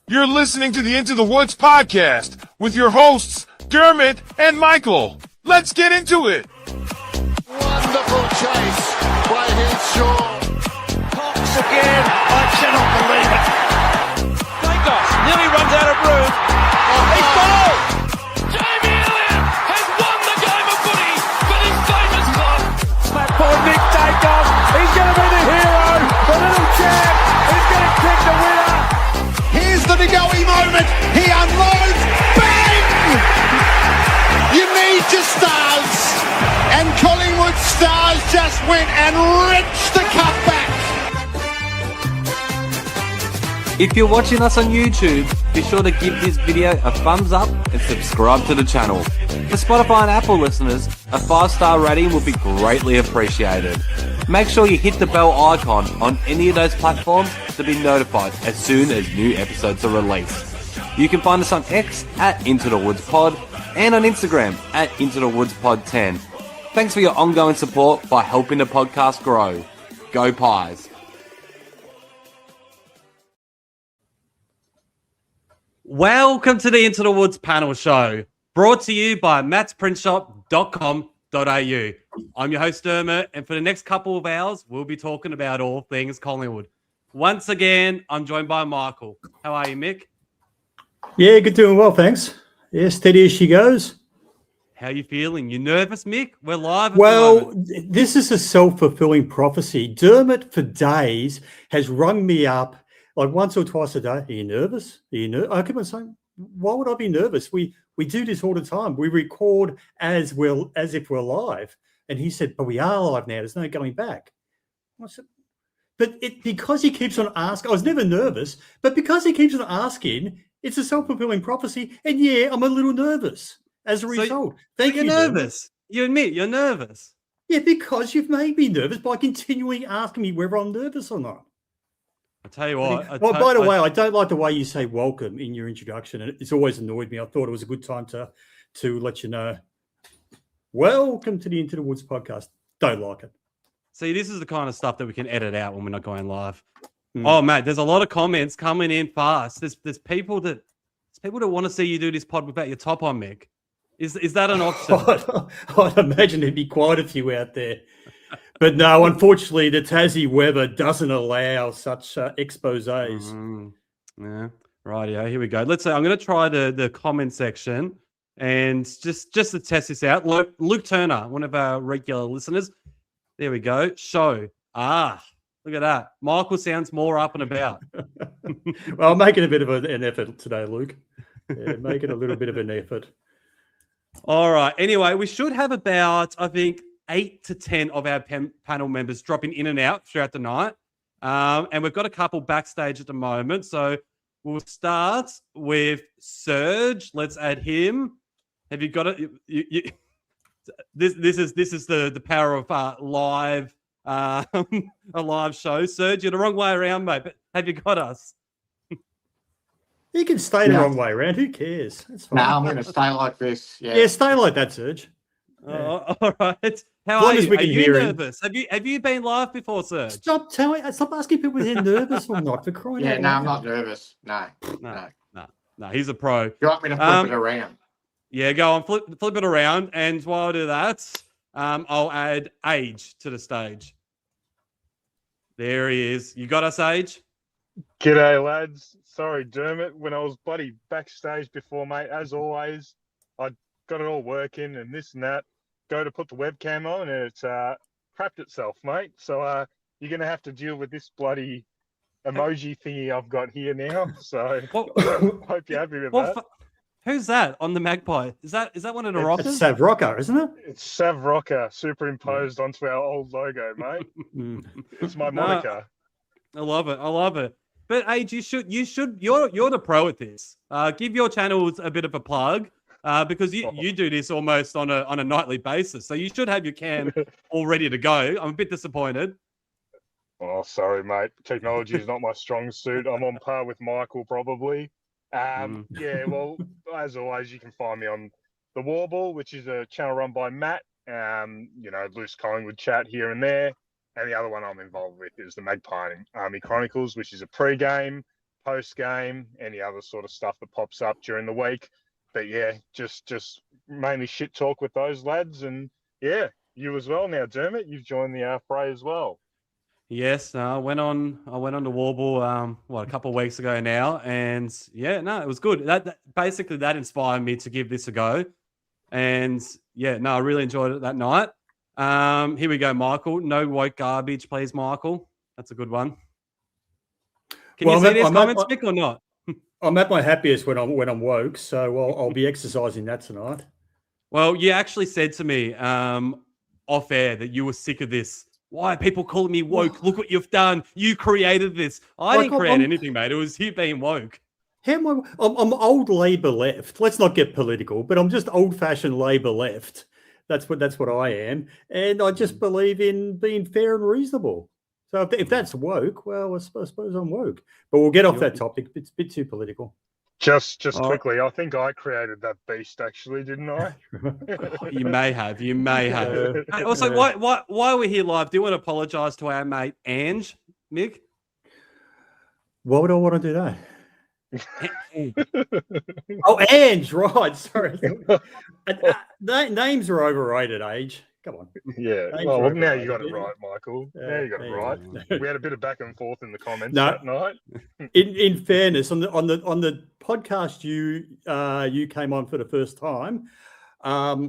You're listening to the Into the Woods podcast with your hosts, Dermott and Michael. Let's get into it. Wonderful chase by Shaw. Cox again. I cannot believe it. Dacos nearly runs out of room. He's goal! Jamie Elliott has won the game of footy for his famous club. That poor Nick Dacos. He's going to be the hero. The little champ. He's going to kick the winner. Here's the Degoe moment. He unloads. Bang! You need your stars. And Collingwood stars just went and ripped the cutback. If you're watching us on YouTube, be sure to give this video a thumbs up and subscribe to the channel. For Spotify and Apple listeners, a 5-star rating will be greatly appreciated. Make sure you hit the bell icon on any of those platforms to be notified as soon as new episodes are released. You can find us on X at Into the Woods Pod and on Instagram at Into the Woods Pod 10. Thanks for your ongoing support by helping the podcast grow. Go Pies! Welcome to the Into the Woods panel show, brought to you by mattsprintshop.com.au. I'm your host Dermott, and for the next couple of hours, we'll be talking about all things Collingwood. Once again, I'm joined by Michael. How are you, Mick? Yeah, good, doing well, thanks. Yeah, steady as she goes. How you feeling? You nervous, Mick? We're live. Well, this is a self-fulfilling prophecy. Dermott, for days, has rung me up like once or twice a day. Are you nervous? Are you nervous? I keep on saying, why would I be nervous? We do this all the time. We record as if we're live. And he said, but we are live now. There's no going back. I said, but because he keeps on asking, I was never nervous, but because he keeps on asking, it's a self-fulfilling prophecy. And yeah, I'm a little nervous as a result. Thank you. You're nervous. You admit you're nervous. Yeah, because you've made me nervous by continually asking me whether I'm nervous or not. I tell you what. By the way, I don't like the way you say welcome in your introduction, and it's always annoyed me. I thought it was a good time to let you know. Welcome to the Into the Woods podcast. Don't like it. See, this is the kind of stuff that we can edit out when we're not going live. Oh, mate, there's a lot of comments coming in fast. There's people that want to see you do this pod without your top on, Mick. Is that an option? I'd imagine there'd be quite a few out there. But no, unfortunately, the Tassie weather doesn't allow such exposés. Yeah, right. Yeah, here we go. Let's say I'm going to try the comment section and just to test this out. Luke Turner, one of our regular listeners. There we go. Show. Look at that. Michael sounds more up and about. Well, I'm making a bit of an effort today, Luke. Yeah, making a little bit of an effort. All right. Anyway, we should have about, I think, 8 to 10 of our panel members dropping in and out throughout the night. And we've got a couple backstage at the moment. So we'll start with Serge. Let's add him. Have you got it? This is the power of live a live show. Serge, you're the wrong way around, mate. But have you got us? You can stay the wrong way around. Who cares? That's fine. No, I'm going to stay like this. Yeah, stay like that, Serge. Yeah. All right. How are you? Are you nervous? Have you been live before, Serge? Stop asking people if they're nervous or not. For crying out loud. No, I'm not nervous. No. He's a pro. You want me to flip it around? Yeah, go on, flip it around. And while I do that, I'll add Age to the stage. There he is. You got us, Age? G'day, lads. Sorry, Dermott. When I was bloody backstage before, mate, as always, I got it all working and this and that. Go to put the webcam on and it's crapped itself, mate. So you're going to have to deal with this bloody emoji thingy I've got here now. So hope you're happy with that. Who's that on the Magpie? Is that one of the Rockers? It's Sav Rocker, isn't it? It's Sav Rocker superimposed onto our old logo, mate. It's my moniker. I love it. But Age, you're the pro at this. Give your channels a bit of a plug. Because you do this almost on a nightly basis. So you should have your cam all ready to go. I'm a bit disappointed. Oh, sorry, mate. Technology is not my strong suit. I'm on par with Michael, probably. Yeah, well, as always, you can find me on the Warble, which is a channel run by Matt. Loose Collingwood chat here and there. And the other one I'm involved with is the Magpie Army Chronicles, which is a pre-game post game, any other sort of stuff that pops up during the week. But yeah, just mainly shit talk with those lads, and yeah, you as well now, Dermott. You've joined the fray as well. Yes, I went on to Warble a couple of weeks ago now, and yeah, no, it was good. Basically that inspired me to give this a go, and yeah, no, I really enjoyed it that night. Here we go, Michael. No woke garbage, please, Michael. That's a good one. Can you see these comments, Mick, or not? I'm at my happiest when I'm woke, so I'll be exercising that tonight. Well, you actually said to me off air that you were sick of this. Why are people calling me woke? Look what you've done. You created this. I didn't create anything, mate. It was you being woke. How am I'm old Labor left. Let's not get political, but I'm just old-fashioned Labor left. That's what I am, and I just believe in being fair and reasonable. So if that's woke, well, I suppose I'm woke. But we'll get off that topic. It's a bit too political. Just quickly, I think I created that beast, actually, didn't I? You may have. Also, why we're here live? Do you want to apologise to our mate Ange, Mick? Why would I want to do that? Oh, Ange, right? Sorry. Names are overrated. Age. Come on. Yeah. Well, now you got it right, Michael. Now you got it right. We had a bit of back and forth in the comments that night. In fairness, on the podcast you came on for the first time, I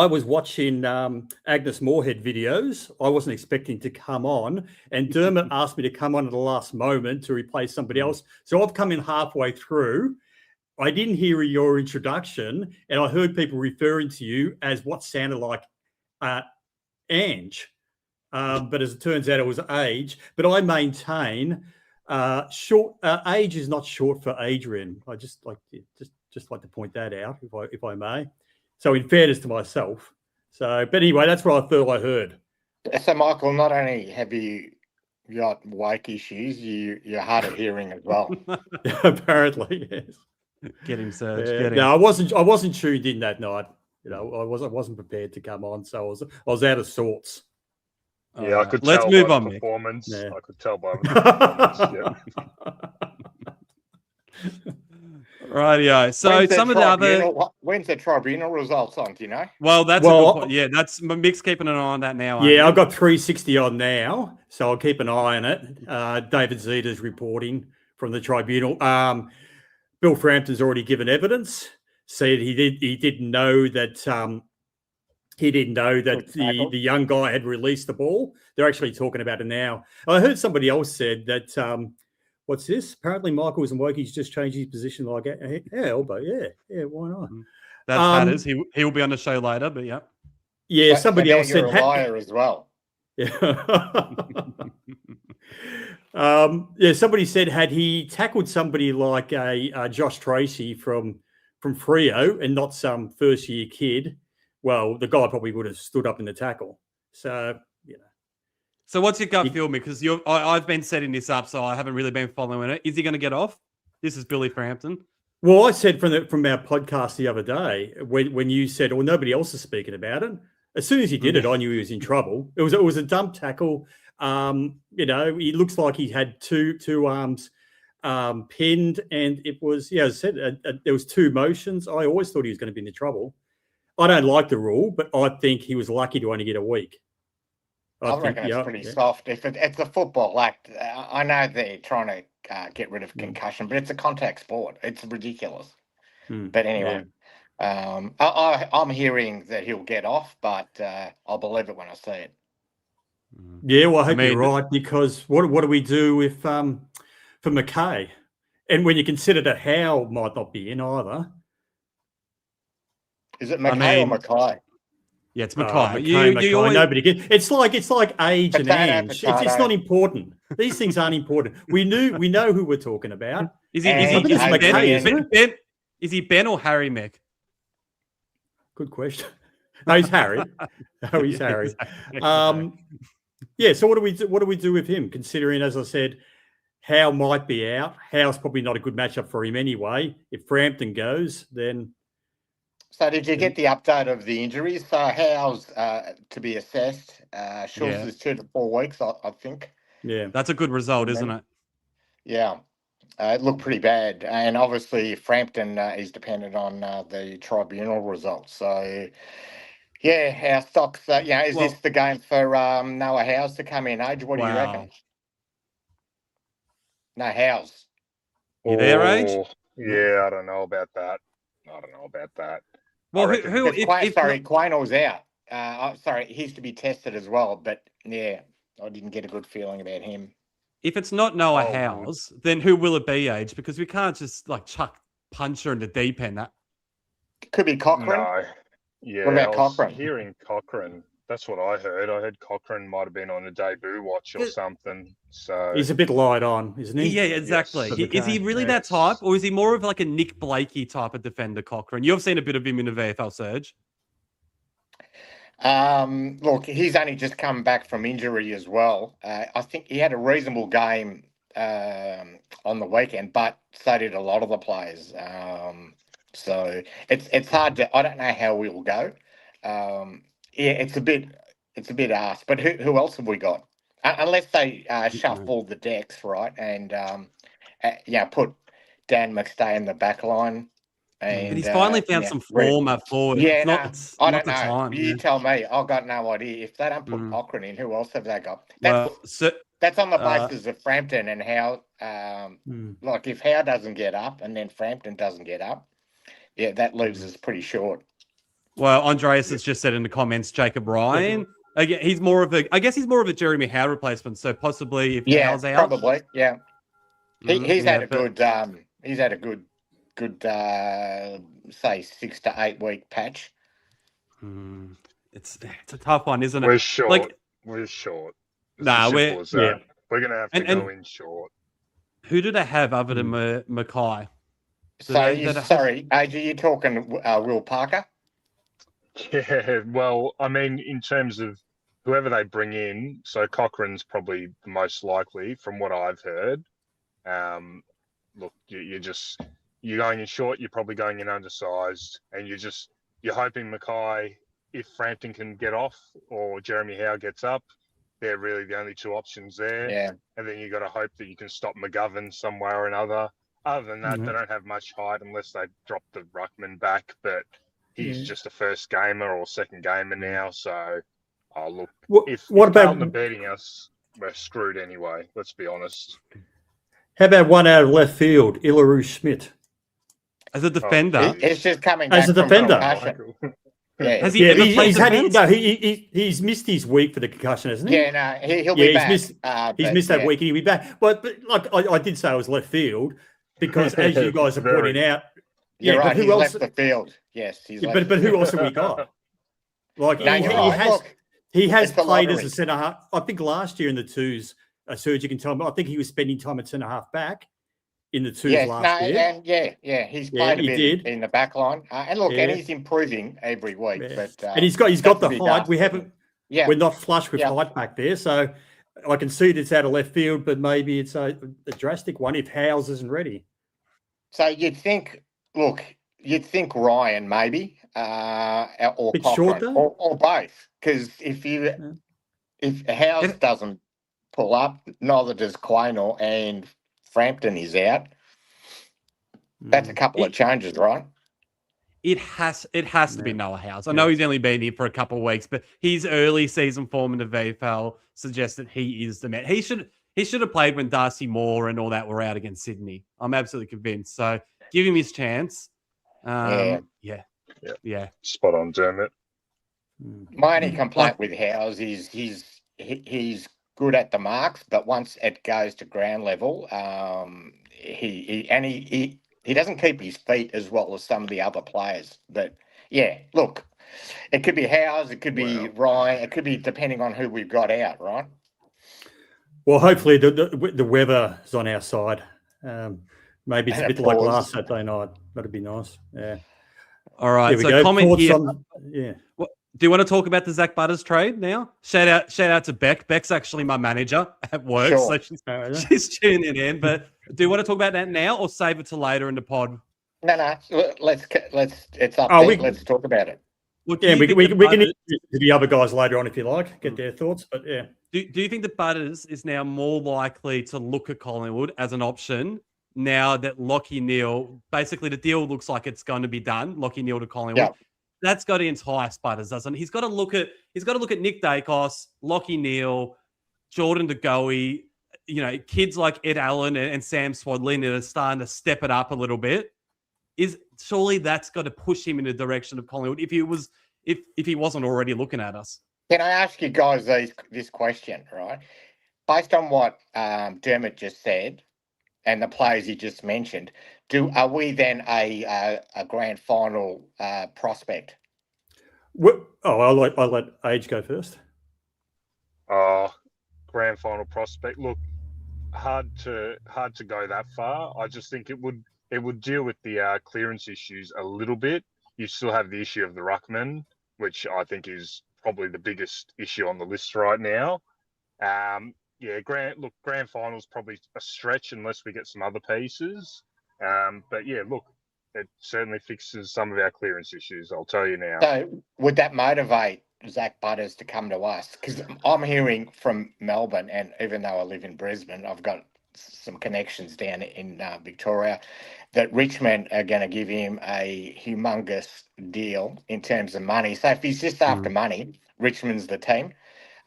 was watching Agnes Moorehead videos. I wasn't expecting to come on, and Dermott asked me to come on at the last moment to replace somebody else. So I've come in halfway through. I didn't hear your introduction, and I heard people referring to you as what sounded like Ange. But as it turns out, it was Age. But I maintain age is not short for Adrian. I just like to point that out, if I may. So in fairness to myself. But anyway, that's what I thought I heard. So Michael, not only have you got woke issues, you're hard of hearing as well. Apparently, yes. Get him, Serge. Get him. No, I wasn't tuned in that night. You know, I wasn't prepared to come on, so I was out of sorts. Yeah, I could let's tell move by on, the Mick. performance. Yeah. I could tell by the performance. Rightio. So some of the other. When's the tribunal results on? Do you know? Well, that's a good point. Yeah, that's Mick's keeping an eye on that now. Yeah, I've got 360 on now, so I'll keep an eye on it. David Zeta's reporting from the tribunal. Bill Frampton's already given evidence. Said he didn't know that the young guy had released the ball. They're actually talking about it now. I heard somebody else said that. What's this? Apparently, Michael isn't woke. He's just changed his position like elbow. Yeah, why not? That matters. He will be on the show later, but yeah. Yeah, somebody else said you're a liar as well. Yeah. Somebody said had he tackled somebody like a Josh Tracy from Freo and not some first year kid, well, the guy probably would have stood up in the tackle. So, you know. So what's your gut feel, Mick? Because I've been setting this up, so I haven't really been following it. Is he going to get off? This is Billy Frampton. Well, I said from our podcast the other day when you said, "Oh, nobody else is speaking about it." As soon as he did it, I knew he was in trouble. It was a dumb tackle. He looks like he had two arms pinned, and it was, as I said, there was two motions. I always thought he was going to be in trouble. I don't like the rule, but I think he was lucky to only get a week. I reckon it's pretty soft. If it's a football act, I know they're trying to get rid of concussion, but it's a contact sport. It's ridiculous. But anyway, I'm hearing that he'll get off, but I'll believe it when I see it. Yeah, well, I hope you're right, because what do we do if for McKay? And when you consider that Howe might not be in either. Is it McKay or Mackay? Yeah, it's Magpie. You always... Nobody gets. It's like Age and Ange. It's not important. These things aren't important. We know who we're talking about. Is he Ben or Harry, Mick? Good question. No, he's Harry. He's Harry. So what do we do with him? Considering, as I said, Howe might be out. Howe's probably not a good matchup for him anyway. If Frampton goes, then. So did you get the update of the injuries? So Howe's to be assessed. Schultz is 2 to 4 weeks, I think. Yeah, that's a good result, isn't it? Yeah. It looked pretty bad, and obviously Frampton is dependent on the tribunal results. So, yeah, our stocks. Is this the game for Noah House to come in? Age, what do you reckon? No, House. You there, Age? Yeah, I don't know about that. Well, Quaynell's out. Sorry, he's to be tested as well. But yeah, I didn't get a good feeling about him. If it's not Noah House, then who will it be, Age? Because we can't just chuck Puncher into deep end. That could be Cochrane. No. Yeah, what about Cochrane? Hearing Cochrane. That's what I heard. I heard Cochrane might have been on a debut watch or something. So he's a bit light on, isn't he? Yeah, exactly. Yes. Is he really that type, or is he more of a Nick Blakey type of defender, Cochrane? You've seen a bit of him in the VFL, Serge. Look, he's only just come back from injury as well. I think he had a reasonable game on the weekend, but so did a lot of the players. So it's hard to. I don't know how we'll go. It's a bit arse. But who else have we got? Unless they shuffle the decks, right, and put Dan McStay in the back line. But he's finally found some form up forward. Yeah, I don't know. Time, you tell me. I've got no idea. If they don't put Cochrane in, who else have they got? That's on the basis of Frampton and how, if Howe doesn't get up and then Frampton doesn't get up, that leaves us pretty short. Well, Andreas has just said in the comments, Jacob Ryan. Again, he's more of a Jeremy Howe replacement. So possibly if Howe's out, probably, yeah. He's had a good. Good, say 6 to 8 week patch. It's a tough one, isn't it? We're short. We're going to have to go in short. Who do they have other than Magpie? Sorry, AJ, you talking Will Parker? Yeah, well, I mean, in terms of whoever they bring in, so Cochrane's probably the most likely from what I've heard. Look, you're going in short, you're probably going in undersized, and you're hoping Magpie, if Frampton can get off or Jeremy Howe gets up, they're really the only two options there. Yeah. And then you got to hope that you can stop McGovern some way or another. Other than that, they don't have much height unless they drop the ruckman back, but he's just a first gamer or second gamer now. So, if Carlton are beating us, we're screwed anyway. Let's be honest. How about one out of left field, Ilaru Schmidt? As a defender, he's just coming back as a defender. Yeah. Has he ever played he's missed his week for the concussion, hasn't he? Yeah, no, he'll be back. He's missed that week. He'll be back. But I did say it was left field because, as you guys are pointing out, you're right. He's left the field. Yes, but who else have we got? He has played as a centre half. I think last year in the twos, Serge, you can tell me. I think he was spending time at centre half back in the twos last year. Yeah. He's played a bit in the back line, and and he's improving every week. Yeah. But and he's got the height. We're not flush with height back there, so I can see that it's out of left field, but maybe it's a drastic one if Howes isn't ready. So you'd think Ryan maybe, or Cochrane, or both, because if Howes doesn't pull up, neither does Quaynell, and Frampton is out. That's a couple of changes, right? It has to be Noah House. I know he's only been here for a couple of weeks, but his early season form in the VFL suggests that he is the man. He should have played when Darcy Moore and all that were out against Sydney. I'm absolutely convinced. So give him his chance. Yeah. Spot on, Dermott. My only complaint with Howes is he's good at the marks, but once it goes to ground level, he doesn't keep his feet as well as some of the other players. But look, it could be Howes, it could be Ryan, it could be depending on who we've got out, right? Well, hopefully the weather is on our side. Maybe it's a bit like last Saturday night. That'd be nice. Yeah. All right. So comment here. Do you want to talk about the Zach Butters trade now? Shout out to Beck. Beck's actually my manager at work, so she's tuning in. But do you want to talk about that now, or save it to later in the pod? No. Let's. It's up there. Let's talk about it. Well, we can do the other guys later on if you like, get their thoughts. But do you think that Butters is now more likely to look at Collingwood as an option now that Lachie Neale, basically the deal looks like it's going to be done. Lachie Neale to Collingwood. Yeah. That's got to entice Butters, doesn't it? He's got to look at Nick Dacos, Lachie Neale, Jordan De Goey, kids like Ed Allen and Sam Swadlin that are starting to step it up a little bit. Surely that's got to push him in the direction of Collingwood if he wasn't already looking at us. Can I ask you guys this question, right? Based on what Dermott just said and the players he just mentioned, are we then a grand final prospect? I'll let Paige go first. Grand final prospect. Look, hard to go that far. I just think it would deal with the clearance issues a little bit. You still have the issue of the ruckman, which I think is probably the biggest issue on the list right now. Grand final's probably a stretch unless we get some other pieces. But yeah, look, it certainly fixes some of our clearance issues, I'll tell you now. So would that motivate Zach Butters to come to us? Because I'm hearing from Melbourne, and even though I live in Brisbane, I've got some connections down in Victoria, that Richmond are going to give him a humongous deal in terms of money. So if he's just after money, Richmond's the team.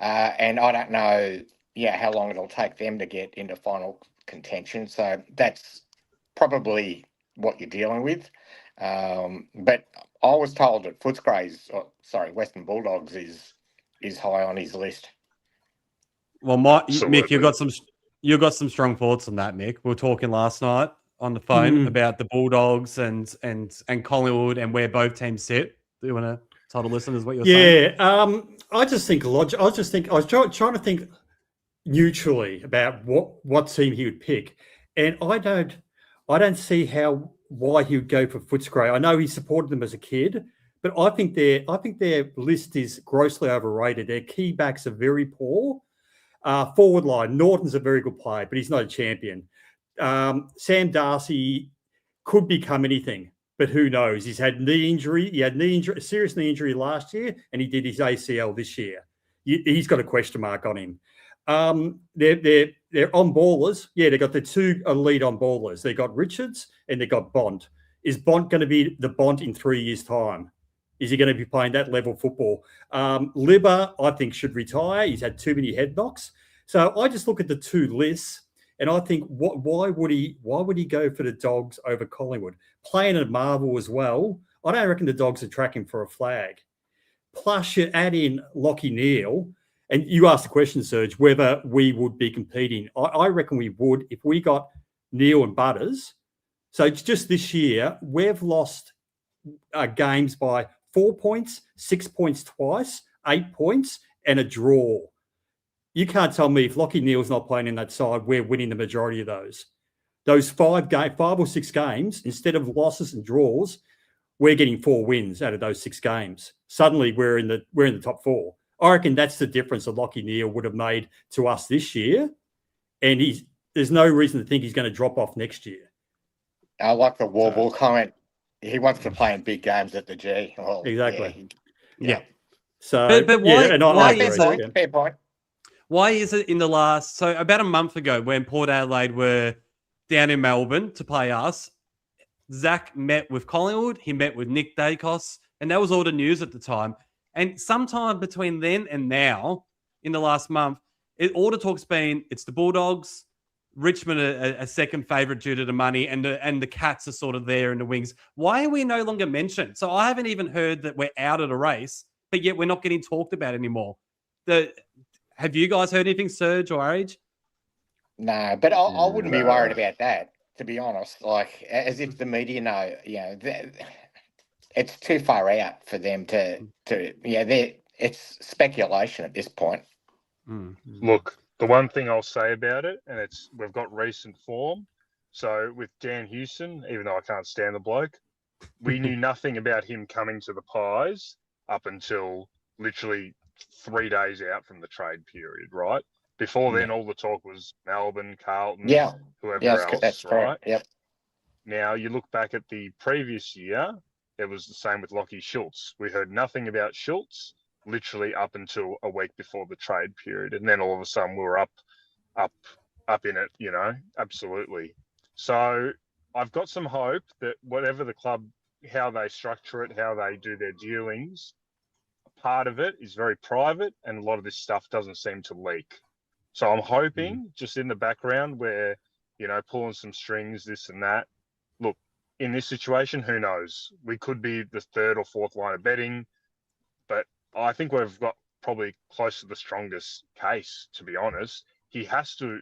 And I don't know, how long it'll take them to get into final contention. So that's probably what you're dealing with. But I was told that Western Bulldogs is high on his list. Well, Mick, you got some strong thoughts on that, Mick. We were talking last night on the phone about the Bulldogs and Collingwood and where both teams sit. Do you want to tell the listeners what you're saying? Yeah, I just think I was trying to think neutrally about what team he would pick, and I don't see why he would go for Footscray. I know he supported them as a kid, but I think their list is grossly overrated. Their key backs are very poor. Forward line, Norton's a very good player, but he's not a champion. Sam Darcy could become anything, but who knows? He's had knee injury. He had a serious knee injury last year, and he did his ACL this year. He's got a question mark on him. They're on ballers. Yeah, they got the two elite on ballers. They got Richards and they got Bont. Is Bont going to be the Bont in 3 years' time? Is he going to be playing that level of football? Libba, I think, should retire. He's had too many head knocks. So I just look at the two lists and I think, why would he go for the Dogs over Collingwood? Playing at Marvel as well, I don't reckon the Dogs are tracking for a flag. Plus, you add in Lachie Neale, and you asked the question, Serge, whether we would be competing. I reckon we would if we got Neale and Butters. So just this year, we've lost games by 4 points, 6 points twice, 8 points, and a draw. You can't tell me if Lachie Neale's not playing in that side, we're winning the majority of those. Those 5 or 6 games, instead of losses and draws, we're getting 4 wins out of those 6 games. Suddenly, we're in the top 4. I reckon that's the difference that Lachie Neale would have made to us this year, and there's no reason to think he's going to drop off next year. I like the Warble comment. He wants to play in big games at the G. Well, exactly. Yeah. So, but why is it? Fair point. Why is it in the last? So about a month ago, when Port Adelaide were down in Melbourne to play us, Zach met with Collingwood. He met with Nick Dacos, and that was all the news at the time. And sometime between then and now, in the last month, all the talk's been it's the Bulldogs, Richmond a second favourite due to the money, and the Cats are sort of there in the wings. Why are we no longer mentioned? So I haven't even heard that we're out of the race, but yet we're not getting talked about anymore. Have you guys heard anything, Serge or Age? No, but I wouldn't be worried about that, to be honest. Like, as if the media know, it's too far out for them to it's speculation at this point. Look, the one thing I'll say about it, and we've got recent form. So with Dan Houston, even though I can't stand the bloke, we knew nothing about him coming to the Pies up until literally 3 days out from the trade period, right? Before then, all the talk was Melbourne, Carlton, whoever else, that's right? Correct. Yep. Now, you look back at the previous year, it was the same with Lachie Schultz. We heard nothing about Schultz literally up until a week before the trade period. And then all of a sudden we were up in it, absolutely. So I've got some hope that whatever the club, how they structure it, how they do their dealings, part of it is very private and a lot of this stuff doesn't seem to leak. So I'm hoping just in the background where, pulling some strings, this and that. Look, in this situation, who knows? We could be the third or fourth line of betting, but I think we've got probably close to the strongest case, to be honest. He has to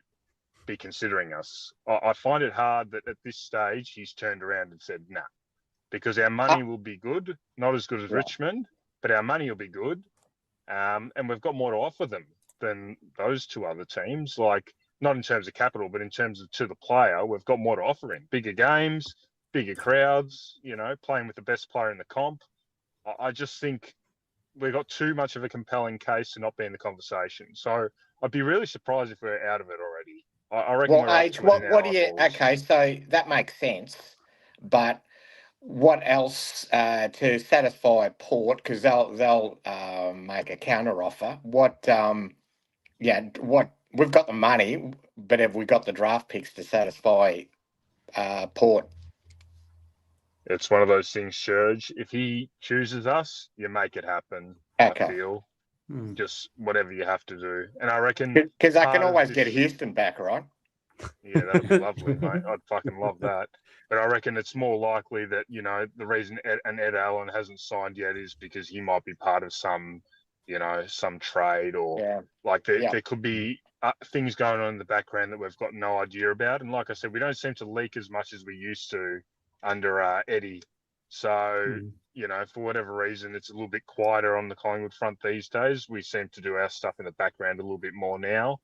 be considering us. I find it hard that at this stage he's turned around and said, nah, because our money will be good, not as good as Richmond, but our money will be good. And we've got more to offer them than those two other teams, like not in terms of capital, but in terms of to the player, we've got more to offer him. Bigger games, bigger crowds, playing with the best player in the comp. I just think we've got too much of a compelling case to not be in the conversation. So I'd be really surprised if we're out of it already. I reckon we're Age, what do you... Okay, so that makes sense. But what else to satisfy Port, because they'll make a counter offer? What we've got the money, but have we got the draft picks to satisfy Port? It's one of those things, Serge. If he chooses us, you make it happen. Okay. I feel just whatever you have to do, and I reckon because I can always get Houston back, right? Yeah, that'd be lovely, mate. I'd fucking love that. But I reckon it's more likely that, the reason Ed Allen hasn't signed yet is because he might be part of some, some trade or there could be things going on in the background that we've got no idea about. And like I said, we don't seem to leak as much as we used to under Eddie. So, for whatever reason, it's a little bit quieter on the Collingwood front these days. We seem to do our stuff in the background a little bit more now.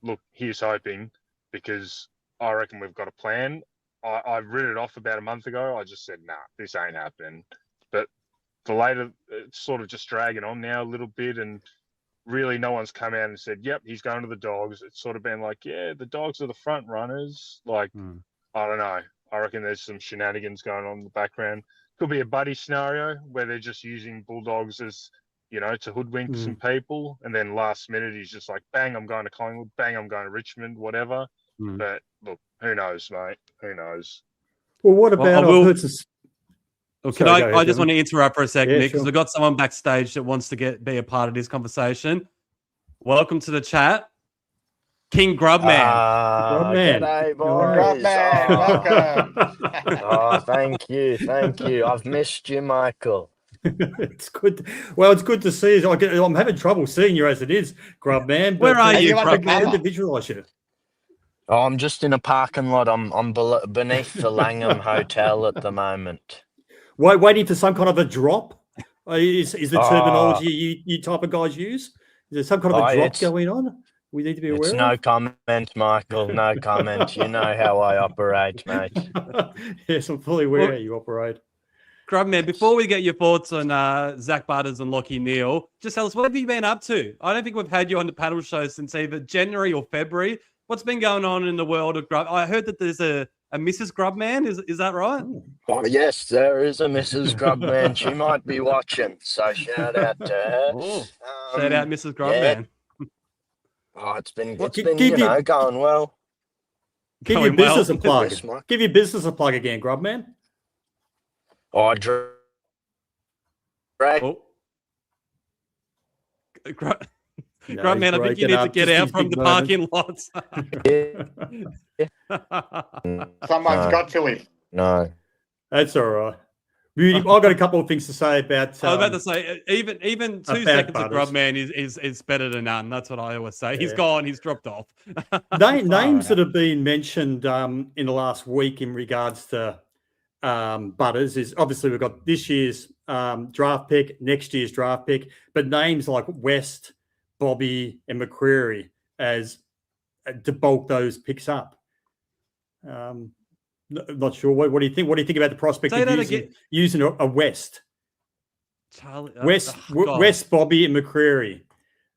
Look, here's hoping, because I reckon we've got a plan. I read it off about a month ago. I just said, nah, this ain't happening. But the later, it's sort of just dragging on now a little bit, and really no one's come out and said, yep, he's going to the Dogs. It's sort of been like, yeah, the Dogs are the front runners. Like, I don't know. I reckon there's some shenanigans going on in the background. Could be a buddy scenario where they're just using Bulldogs as, to hoodwink some people. And then last minute, he's just like, bang, I'm going to Collingwood. Bang, I'm going to Richmond, whatever. But look, who knows, mate? Who knows? Well, what about... I just want to interrupt for a second, because we've got someone backstage that wants to be a part of this conversation. Welcome to the chat, King Grubman. Grubman. G'day, boys. Grubman, welcome. Thank you. I've missed you, Michael. It's good. Well, it's good to see you. I'm having trouble seeing you as it is, Grubman. Where are you, Grubman? To visualize you. Oh, I'm just in a parking lot. I'm beneath the Langham Hotel at the moment. Waiting for some kind of a drop? Is the terminology you type of guys use? Is there some kind of a drop going on? We need to be aware of? It's no comment, Michael. No comment. You know how I operate, mate. Yes, I'm fully aware how you operate. Grubman, before we get your thoughts on Zach Butters and Lachie Neale, just tell us, what have you been up to? I don't think we've had you on the panel show since either January or February. What's been going on in the world of Grub? I heard that there's a Mrs. Grubman. Is that right? Oh, yes, there is a Mrs. Grubman. She might be watching, so shout out to her. Shout out, Mrs. Grubman. Yeah. Oh, it's been going well. Give your business a plug. Give your business a plug again, Grubman. Oh, Grubman, I think you need to get out from the parking lots. Someone's got to it. No. That's all right. I've got a couple of things to say about... I was about to say, even 2 seconds of Grubman is better than none. That's what I always say. Yeah. He's gone. He's dropped off. Names that have been mentioned in the last week in regards to Butters is obviously we've got this year's draft pick, next year's draft pick, but names like West, Bobby, and McCreary as to bulk those picks up. Not sure. What do you think? What do you think about the prospect of using a West? West, Bobby, and McCreary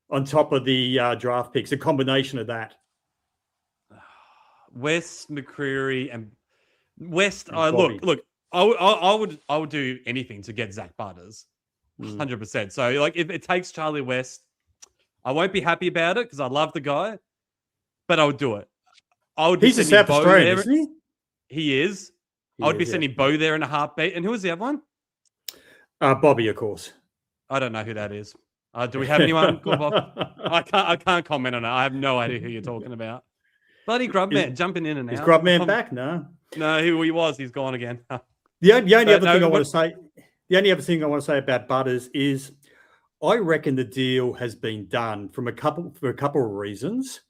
on top of the draft picks, a combination of that. West, McCreary, and West. Look. I would do anything to get Zach Butters, 100%. So like, if it takes Charlie West, I won't be happy about it because I love the guy, but I would do it. I would be He's a sending South Bo Australian, there. isn't he? He is. I would be sending Bo there in a heartbeat. And who was the other one? Bobby, of course. I don't know who that is. Do we have anyone? I can't comment on it. I have no idea who you're talking about. Bloody Grubman jumping in and out. Is Grubman back? No. No, he was. He's gone again. The only other thing I want to say about Butters is I reckon the deal has been done for a couple of reasons.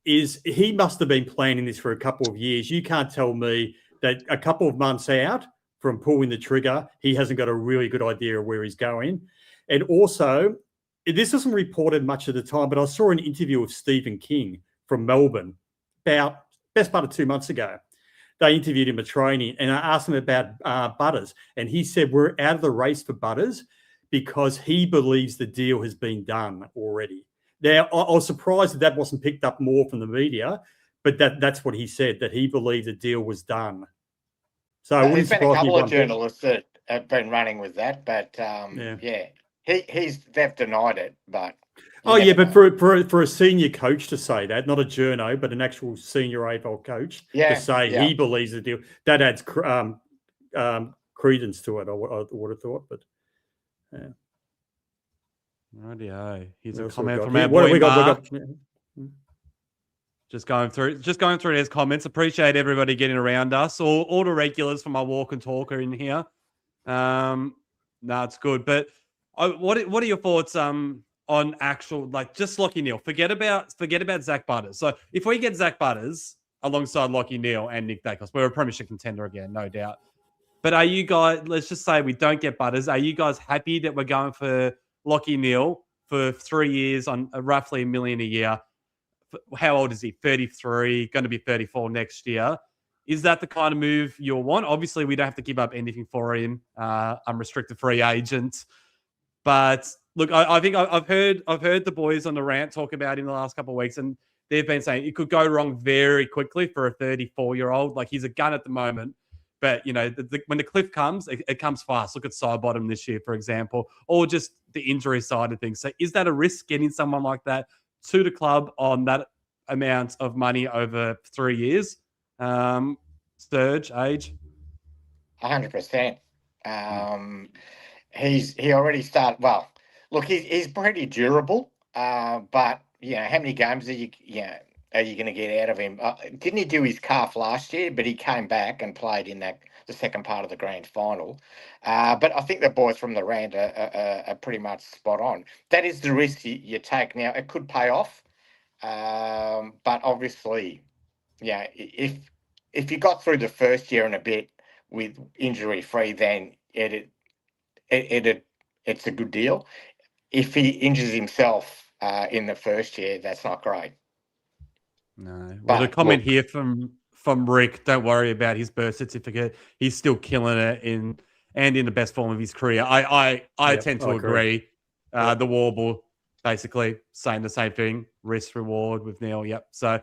Is he must have been planning this for a couple of years. You can't tell me that a couple of months out from pulling the trigger, he hasn't got a really good idea of where he's going. And also, this wasn't reported much of the time, but I saw an interview with Stephen King from Melbourne about best part of 2 months ago. They interviewed him at training, and I asked him about Butters, and he said we're out of the race for Butters because he believes the deal has been done already. Now, I was surprised that wasn't picked up more from the media, but that's what he said, that he believed the deal was done. So there's been a couple of journalists that have been running with that, but they've denied it. But but for a senior coach to say that, not a journo, but an actual senior AFL coach to say he believes the deal, that adds credence to it. I would have thought, but yeah. Rightio. Here's a comment from our boy Mark. Just going through his comments. Appreciate everybody getting around us. All the regulars from our walk and talk are in here. No, it's good. But what are your thoughts on actual, like, just Lachie Neale? Forget about Zach Butters. So if we get Zach Butters alongside Lachie Neale and Nick Daicos, we're a premiership contender again, no doubt. But are you guys, let's just say we don't get Butters, are you guys happy that we're going for Lachie Neale for 3 years on roughly $1 million a year? How old is he? 33, going to be 34 next year. Is that the kind of move you'll want? Obviously, we don't have to give up anything for him. Unrestricted free agent. But look, I think I've heard the boys on the rant talk about him the last couple of weeks, and they've been saying it could go wrong very quickly for a 34-year-old. Like, he's a gun at the moment. But, when the cliff comes, it comes fast. Look at Sidebottom this year, for example, or just the injury side of things. So is that a risk getting someone like that to the club on that amount of money over 3 years? Serge, age? 100%. He already started. Well, look, he's pretty durable. But how many games are you going to get out of him? Didn't he do his calf last year? But he came back and played in the second part of the grand final. But I think the boys from the rant are pretty much spot on. That is the risk you take. Now, it could pay off. But obviously, if you got through the first year and a bit with injury free, then it's a good deal. If he injures himself in the first year, that's not great. No. Well, the comment here from Rick, don't worry about his birth certificate. He's still killing it in the best form of his career. I tend to agree. The Warble basically saying the same thing. Risk reward with Neale. Yep. So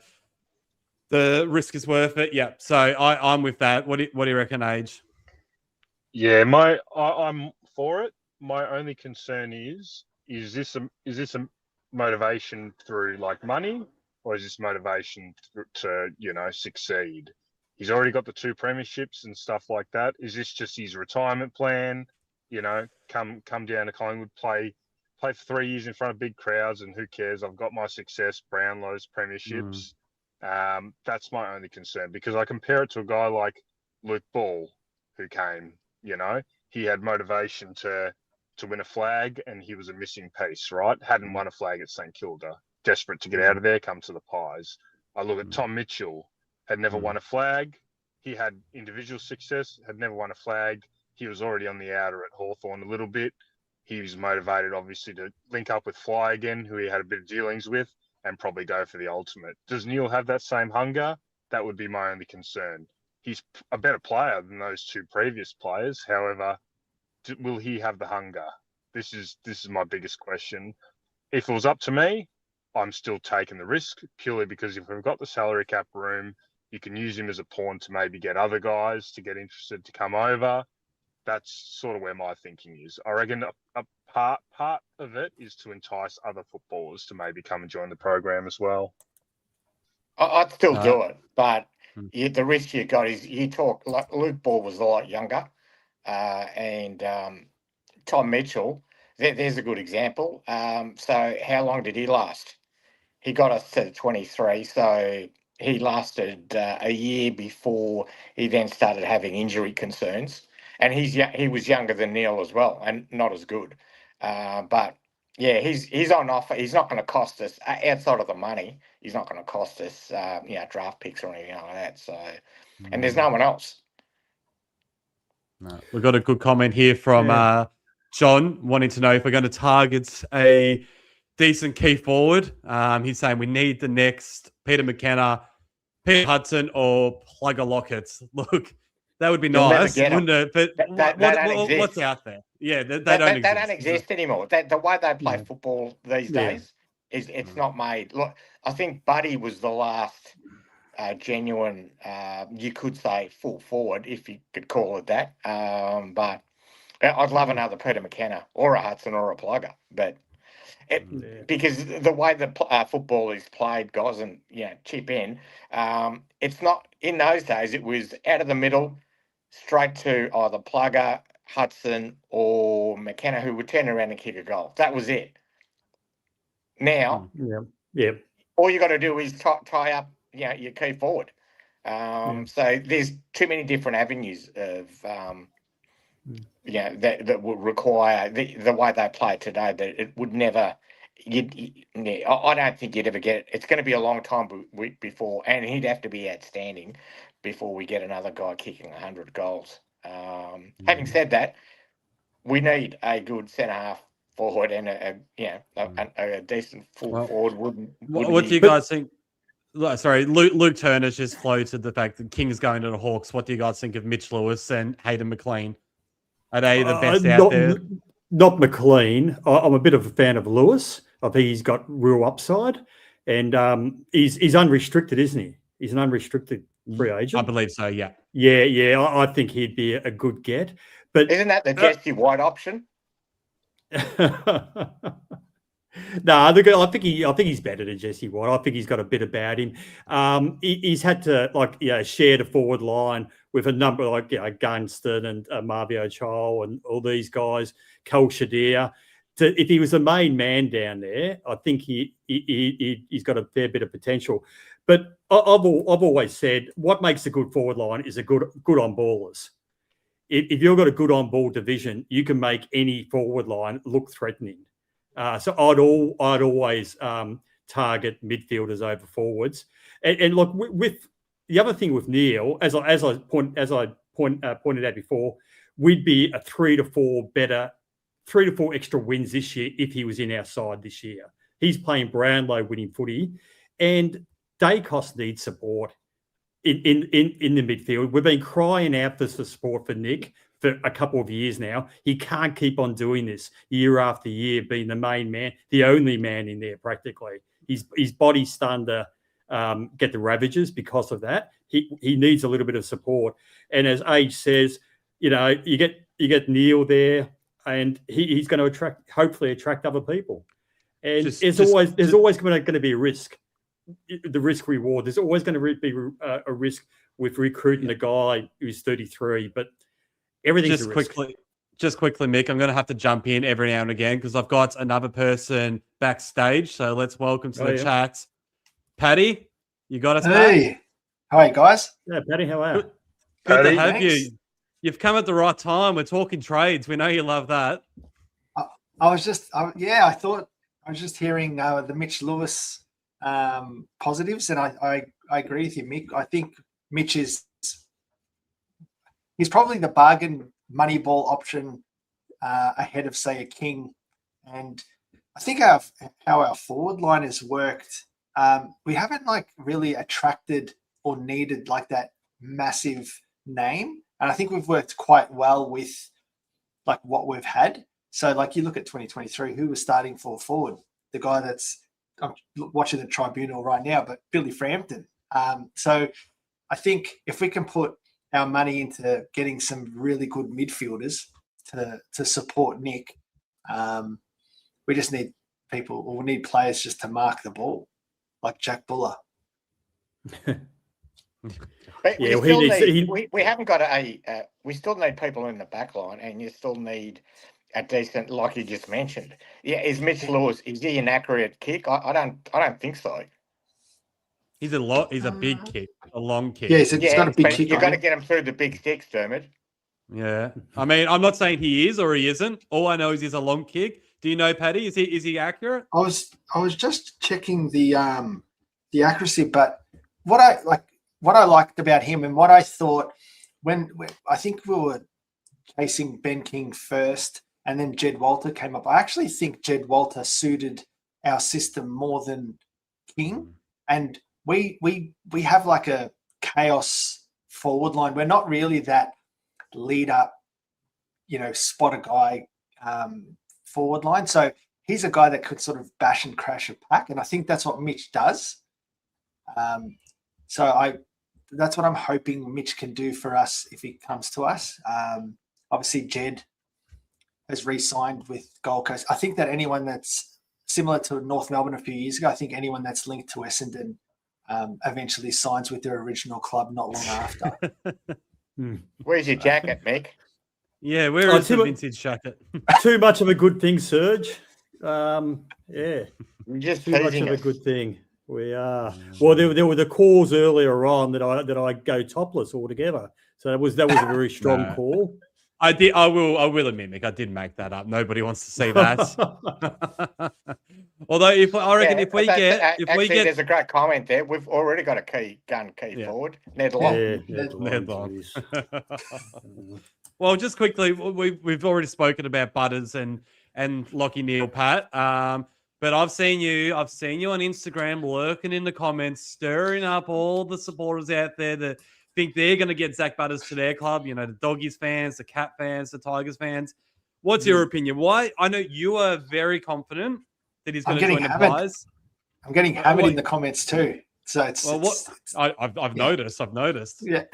the risk is worth it. Yep. So I'm with that. What do you reckon, Age? Yeah, I'm for it. My only concern is this a motivation through like money, or is this motivation to succeed? He's already got the 2 premierships and stuff like that. Is this just his retirement plan? Come down to Collingwood, play for 3 years in front of big crowds, and who cares? I've got my success, Brownlow's premierships. That's my only concern, because I compare it to a guy like Luke Ball, who came. He had motivation to win a flag, and he was a missing piece, right? Hadn't won a flag at St Kilda, desperate to get out of there, come to the Pies. I look at Tom Mitchell, had never won a flag. He had individual success, had never won a flag. He was already on the outer at Hawthorn a little bit. He was motivated, obviously, to link up with Fly again, who he had a bit of dealings with, and probably go for the ultimate. Does Neale have that same hunger? That would be my only concern. He's a better player than those 2 previous players. However, will he have the hunger? This is my biggest question. If it was up to me, I'm still taking the risk, purely because if we've got the salary cap room, you can use him as a pawn to maybe get other guys to get interested to come over. That's sort of where my thinking is. I reckon a part of it is to entice other footballers to maybe come and join the program as well. I'd still do it, but the risk you got is you talk like Luke Ball was a lot younger, and Tom Mitchell. There's a good example. So how long did he last? He got us to 23, so he lasted a year before he then started having injury concerns. And he was younger than Neil as well, and not as good. But yeah, he's on offer. He's not going to cost us outside of the money. He's not going to cost us, draft picks or anything like that. So, and there's no one else. No. We've got a good comment here from John wanting to know if we're going to target a decent key forward. He's saying we need the next Peter McKenna, Peter Hudson, or Plugger Lockett. Look, that would be nice, wouldn't it? But what's out there? Yeah, they don't exist anymore. The way they play football these days is it's not made. Look, I think Buddy was the last genuine, you could say, full forward, if you could call it that. But I'd love another Peter McKenna or a Hudson or a Plugger, but. Because the way the football is played, guys, and chip in, it's not in those days. It was out of the middle, straight to either Plugger, Hudson, or McKenna, who would turn around and kick a goal. That was it. Now, all you got to do is tie up, your key forward. So there's too many different avenues of. That would require the way they play today. That it would never. I don't think you'd ever get it. It's going to be a long time before, and he'd have to be outstanding before we get another guy kicking 100 goals. Having said that, we need a good centre half forward and a decent full forward. What do you guys think? Sorry, Luke Turner's just floated the fact that King's going to the Hawks. What do you guys think of Mitch Lewis and Hayden McLean? Are they the best out there? Not McLean. I'm a bit of a fan of Lewis. I think he's got real upside, and he's unrestricted, isn't he? He's an unrestricted free agent. I believe so. Yeah. Yeah. I think he'd be a good get. But isn't that the Jesse White option? No, I think he's better than Jesse White. I think he's got a bit about him. He's had to share the forward line with a number Gunston and Marvio Chol and all these guys, Cal Shadir. If he was the main man down there, I think he's got a fair bit of potential. But I've always said what makes a good forward line is a good on ballers. If you've got a good on ball division, you can make any forward line look threatening. So I'd always target midfielders over forwards. And look, with the other thing with Neil, as I pointed out before, we'd be a 3 to 4 extra wins this year if he was in our side this year. He's playing Brownlow winning footy, and Dacos needs support in the midfield. We've been crying out for support for Nick for a couple of years now. He can't keep on doing this year after year, being the main man, the only man in there practically. His body's starting to get the ravages because of that. He needs a little bit of support. And as Age says, you get Neil there, and he's going to hopefully attract other people. And there's always going to be a risk. The risk reward. There's always going to be a risk with recruiting a guy who's 33, but everything's just quickly, Mick, I'm going to have to jump in every now and again because I've got another person backstage. So let's welcome to the chat, Paddy. You got us, Hey, hi guys. Yeah, Paddy, how are you? Good to have you. You've come at the right time. We're talking trades. We know you love that. I thought I was just hearing the Mitch Lewis positives, and I agree with you, Mick. I think Mitch he's probably the bargain money ball option ahead of, say, a King. And I think how our forward line has worked, we haven't really attracted or needed that massive name. And I think we've worked quite well with what we've had. So you look at 2023, who was starting for forward? The guy I'm watching the tribunal right now, but Billy Frampton. So I think if we can put our money into getting some really good midfielders to support Nick, we just need people, or we need players just to mark the ball, like Jack Buller. But Yeah, we well, he still needs. need. We haven't got we still need people in the back line, and you still need a decent, like you just mentioned. Yeah, is Mitch Lewis? Is he an accurate kick? I don't think so. He's a big kick, a long kick. Yeah, he's got a big kick. You got to get him through the big sticks, Dermott. Yeah, I mean, I'm not saying he is or he isn't. All I know is he's a long kick. Do you know, Paddy? Is he accurate? I was just checking the accuracy, but what I liked about him and what I thought when I think we were chasing Ben King first, and then Jed Walter came up. I actually think Jed Walter suited our system more than King, and we have like a chaos forward line. We're not really that lead up, spot a guy forward line. So he's a guy that could sort of bash and crash a pack, and I think that's what Mitch does. So that's what I'm hoping Mitch can do for us if he comes to us. Obviously, Jed has re-signed with Gold Coast. I think that anyone that's similar to North Melbourne a few years ago, I think anyone that's linked to Essendon eventually signs with their original club not long after. Where's your jacket, Mick? Yeah, where is the vintage jacket? Too much of a good thing, Serge. Yeah, just too much of a good thing. We are. Well, there were the calls earlier on that I go topless altogether. So that was a very strong call. I did. I will admit, Mick, I did make that up. Nobody wants to see that. Although, if we get, there's a great comment there. We've already got a key forward. Ned Long. Ned Long. Well, just quickly, we've already spoken about Butters and Lockie Neal, Pat. But I've seen you on Instagram lurking in the comments, stirring up all the supporters out there that think they're going to get Zach Butters to their club. The Doggies fans, the Cat fans, the Tigers fans. What's your opinion? Why? I know you are very confident that he's going to join the Pies. I'm getting hammered in the comments too. So I've noticed. Yeah.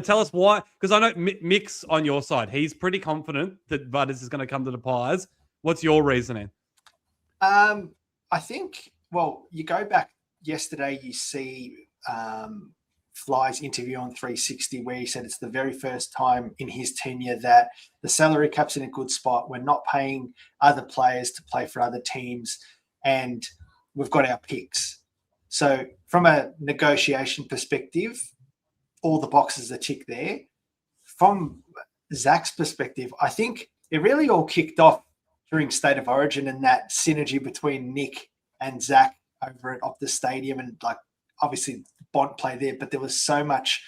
Tell us why? Because I know Mick's on your side. He's pretty confident that Butters is going to come to the Pies. What's your reasoning? I think, you go back yesterday, you see Fly's interview on 360 where he said it's the very first time in his tenure that the salary cap's in a good spot. We're not paying other players to play for other teams, and we've got our picks. So from a negotiation perspective, all the boxes are ticked there. From Zach's perspective, I think it really all kicked off during State of Origin and that synergy between Nick and Zach over at Optus Stadium, and obviously Bont play there, but there was so much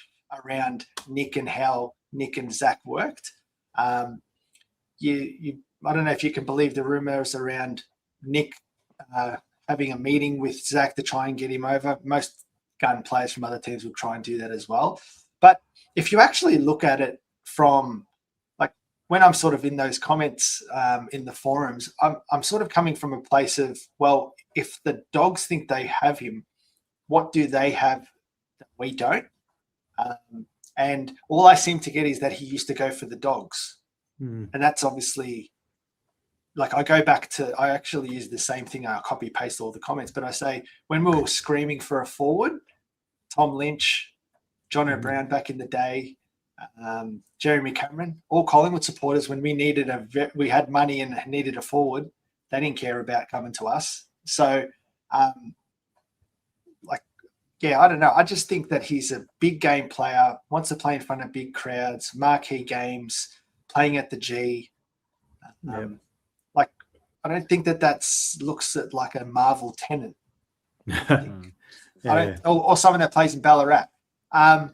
around Nick and how Nick and Zach worked. I don't know if you can believe the rumors around Nick having a meeting with Zach to try and get him over. Most gun players from other teams will try and do that as well. But if you actually look at it from when I'm sort of in those comments in the forums, I'm sort of coming from a place of, if the Dogs think they have him, what do they have that we don't? And all I seem to get is that he used to go for the Dogs. And that's obviously, I actually use the same thing. I copy paste all the comments, but I say, when we were screaming for a forward, Tom Lynch, John O'Brien back in the day, Jeremy Cameron, all Collingwood supporters, when we we had money and needed a forward, they didn't care about coming to us. So, I don't know. I just think that he's a big game player, wants to play in front of big crowds, marquee games, playing at the G. I don't think that looks at like a Marvel tenant. Or someone that plays in Ballarat. I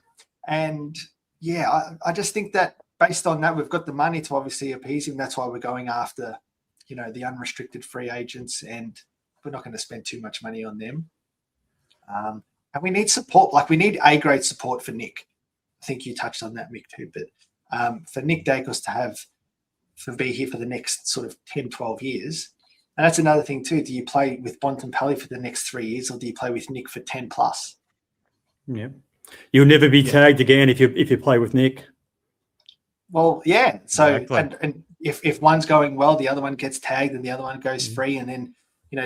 just think that based on that, we've got the money to obviously appease him. That's why we're going after, the unrestricted free agents, and we're not going to spend too much money on them. And we need support. We need A-grade support for Nick. I think you touched on that, Mick, too. But for Nick Dacos to be here for the next sort of 10, 12 years, and that's another thing too. Do you play with Bontempelli for the next 3 years, or do you play with Nick for 10 plus? Yeah. You'll never be tagged again if you play with Nick. Well, yeah. So, exactly. and if one's going well, the other one gets tagged and the other one goes free, and then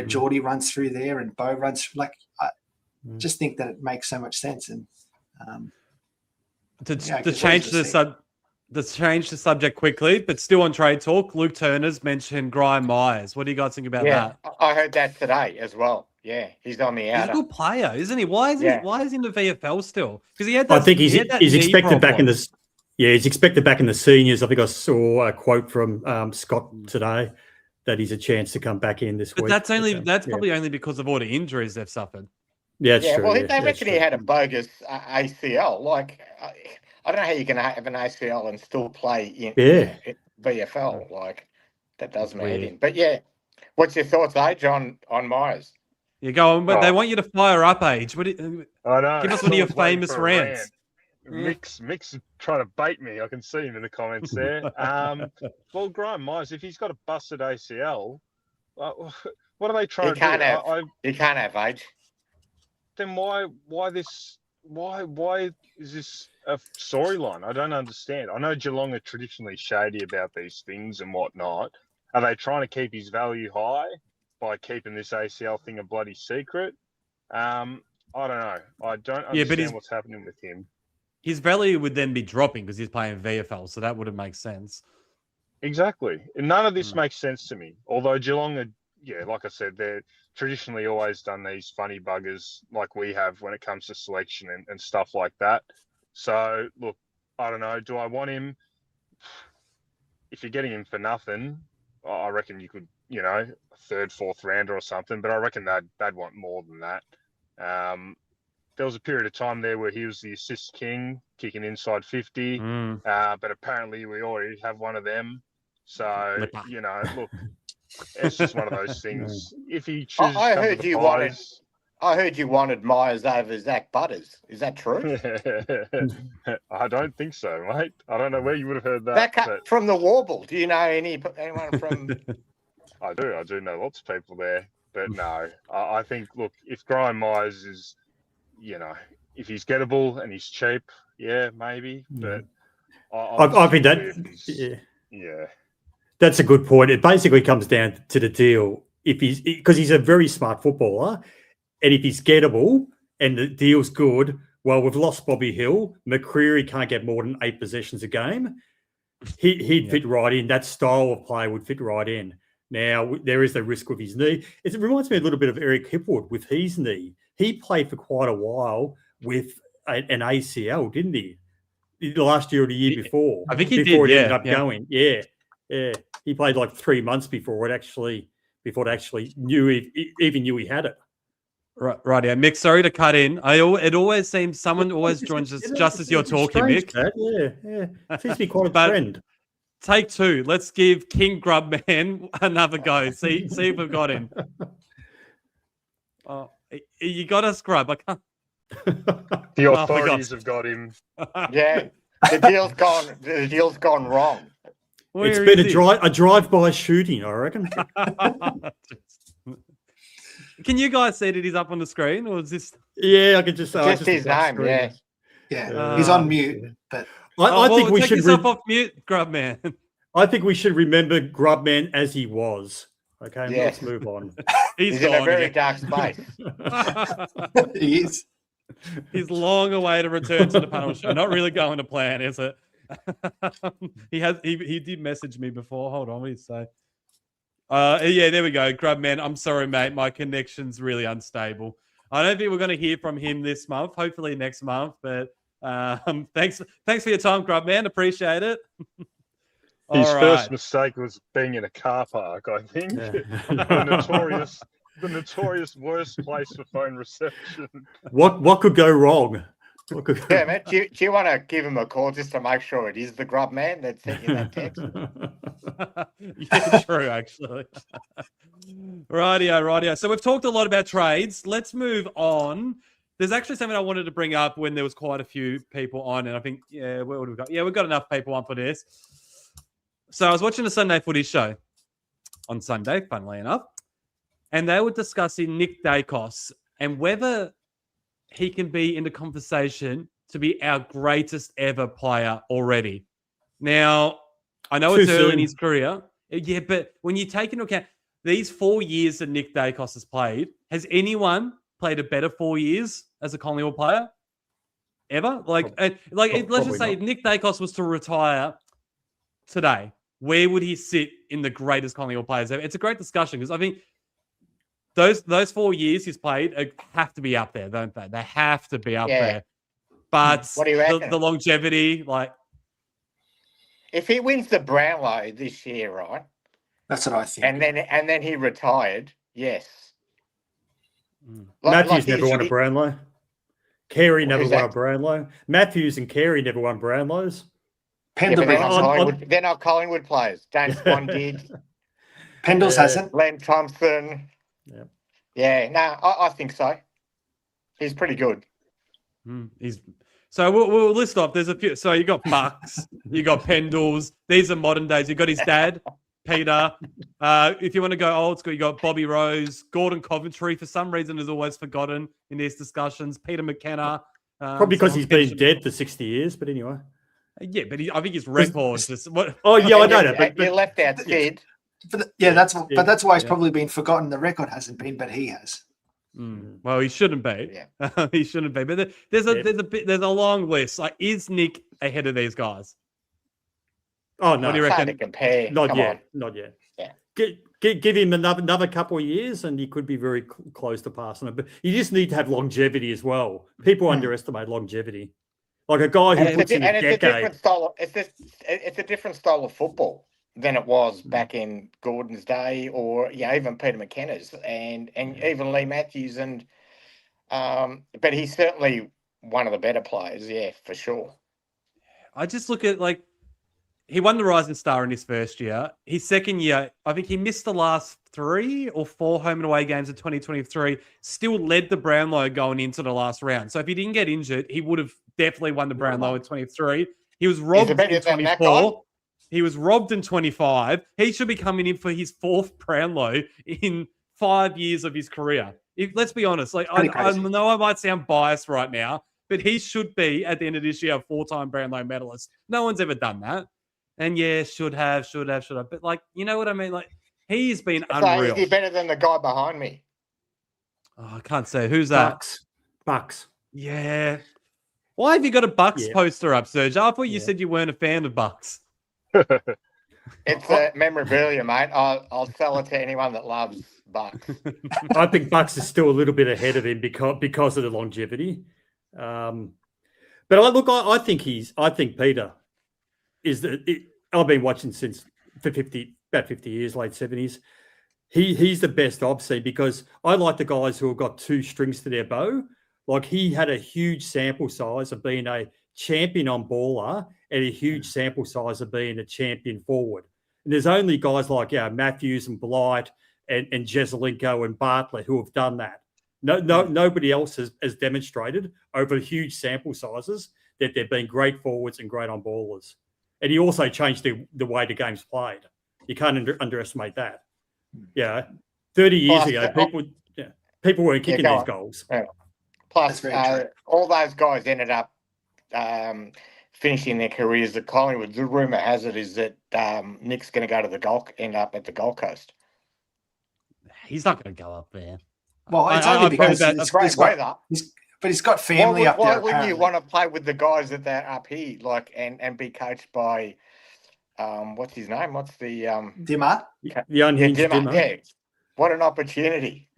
Geordie runs through there and Bo runs through. just think that it makes so much sense. And to change the subject quickly, but still on trade talk, Luke Turner's mentioned Graham Myers. What do you guys think about that? I heard that today as well. Yeah, he's on the outer. He's a good player, isn't he? Why is he in the VFL still? Because he had I think he's expected back in the he's expected back in the seniors. I think I saw a quote from Scott today that he's a chance to come back in this week. But that's probably only because of all the injuries they've suffered. Yeah, it's true. Well, they reckon he had a bogus ACL. Like, I don't know how you can have an ACL and still play in VFL. Like, that does mean anything. But what's your thoughts, Age, on Myers? You go on, but they want you to fire up, Age. I know. Give us one of your famous rants. Mick's trying to bait me. I can see him in the comments there. Well, Graham Myers, if he's got a busted ACL, what are they trying to do? He can't have Age. Then why is this a storyline? I don't understand. I know Geelong are traditionally shady about these things and whatnot. Are they trying to keep his value high by keeping this ACL thing a bloody secret? I don't know. I don't understand what's happening with him. His value would then be dropping because he's playing VFL, so that wouldn't make sense. Exactly. And none of this makes sense to me. Although Geelong are, like I said, they're traditionally always done these funny buggers like we have when it comes to selection and stuff like that. So, look, I don't know. Do I want him? If you're getting him for nothing, I reckon you could, a third, fourth rounder or something. But I reckon they'd want more than that. There was a period of time there where he was the assist king, kicking inside 50. But apparently we already have one of them. So, look, it's just one of those things. If he chooses, I heard you wanted Myers over Zach Butters. Is that true? I don't think so, mate. I don't know where you would have heard that. From the Warble. Do you know anyone from? I do know lots of people there, but no. I think, look, if Graham Myers is, if he's gettable and he's cheap, maybe. But I think that, that's a good point. It basically comes down to the deal. Because he's a very smart footballer, and if he's gettable and the deal's good, well, we've lost Bobby Hill. McCreary can't get more than 8 possessions a game. He'd fit right in. That style of play would fit right in. Now, there is the risk with his knee. It reminds me a little bit of Eric Hipwood with his knee. He played for quite a while with an ACL, didn't he? The last year or the year before. I think he before did, it ended up going. Yeah. He played like 3 months before it actually knew he had it. Right, yeah. Mick, sorry to cut in. It always seems someone always joins us just as you're talking, Mick. It seems to be quite a trend. Take 2. Let's give King Grubman another go. See if we've got him. Oh, you got us, Grub. I can't. The authorities have got him. Yeah, the deal's gone wrong. It's been a drive-by shooting, I reckon. Can you guys see that he's up on the screen, or is this? Yeah, I can just his name. Yeah. He's on mute, but I think we should yourself off mute, Grubman. I think we should remember Grubman as he was. Okay, let's move on. He's in a very dark space. He is. He's long away to return to the panel show. Not really going to plan, is it? He did message me before. Hold on, what did he say? There we go. Grubman, I'm sorry, mate. My connection's really unstable. I don't think we're going to hear from him this month. Hopefully next month. But thanks for your time, Grubman. Appreciate it. His first mistake was being in a car park, I think. The notorious worst place for phone reception. What could go wrong? Yeah, man. Do you want to give him a call just to make sure it is the Grubman that sent you that text? Yeah, true, actually. Rightio. So we've talked a lot about trades. Let's move on. There's actually something I wanted to bring up when there was quite a few people on, and I think, what have we got? Yeah, we've got enough people on for this. So I was watching a Sunday footy show on Sunday, funnily enough, and they were discussing Nick Dacos and whether he can be in the conversation to be our greatest ever player already. Now, I know it's early in his career. But when you take into account these 4 years that Nick Dacos has played, has anyone played a better 4 years as a Collingwood player ever. Let's just say if Nick Dacos was to retire today, where would he sit in the greatest Collingwood players ever? It's a great discussion because I think those 4 years he's played have to be up there, don't they? They have to be up there. But what do you reckon? The longevity, if he wins the Brownlow this year, right? That's what I think. And then he retired, yes. Matthews never won a Brownlow. Carey never won a Brownlow. Matthews and Carey never won Brownlows. They're not Collingwood players. James Bond did. Pendles hasn't. Len Thompson. Yeah. Yeah, no, I think so. He's pretty good. So we'll list off. There's a few. So you got Bucks, you got Pendles. These are modern days. You got his dad, Peter. If you want to go old school, you got Bobby Rose, Gordon Coventry. For some reason, is always forgotten in these discussions. Peter McKenna. Probably because he's been dead for 60 years. But anyway. Yeah, but I think his record just what. Oh yeah, I know that. But you left out Sid. That's why he's probably been forgotten. The record hasn't been, but he has. Well, he shouldn't be. Yeah. He shouldn't be. But there's a long list. Like, is Nick ahead of these guys? Oh no, what do you reckon? Compare. Not yet. Yeah. Give him another couple of years, and he could be very close to passing it. But you just need to have longevity as well. People underestimate longevity. Like a guy who puts in a decade. It's a different style of football than it was back in Gordon's day, or even Peter McKenna's, and even Lee Matthews, but he's certainly one of the better players, for sure. I just look at he won the Rising Star in his first year. His second year, I think he missed the last 3 or 4 home and away games of 2023. Still led the Brownlow going into the last round. So if he didn't get injured, he would have definitely won the Brownlow in 23. He was robbed in 24. He was robbed in 25. He should be coming in for his 4th Brownlow in 5 years of his career. Let's be honest. I know I might sound biased right now, but he should be, at the end of this year, a 4-time Brownlow medalist. No one's ever done that. And should have. But you know what I mean? He's been unreal. Is he better than the guy behind me? Oh, I can't say. Who's that? Bucks. Yeah. Why have you got a Bucks poster up, Serge? I thought you said you weren't a fan of Bucks. It's a memorabilia, mate. I'll sell it to anyone that loves Bucks. I think Bucks is still a little bit ahead of him because of the longevity. But I think Peter is I've been watching for about 50 years, late 70s. He's the best I've seen because I like the guys who have got 2 strings to their bow. Like he had a huge sample size of being a champion on baller and a huge sample size of being a champion forward. And there's only guys like Matthews and Blight and Jezelenko and Bartlett who have done that. Nobody else has demonstrated over huge sample sizes that they've been great forwards and great on ballers. And he also changed the way the game's played. You can't underestimate that. 30 years ago, people weren't kicking these goals. Yeah. Plus, all those guys ended up finishing their careers at Collingwood. The rumour has it is that Nick's going to go to end up at the Gold Coast. He's not going to go up there. Well, it's only because he's got family up there. Why wouldn't you want to play with the guys that are up here, and be coached by, what's his name? What's the Dimmer? The unhinged Dimmer. Yeah. What an opportunity!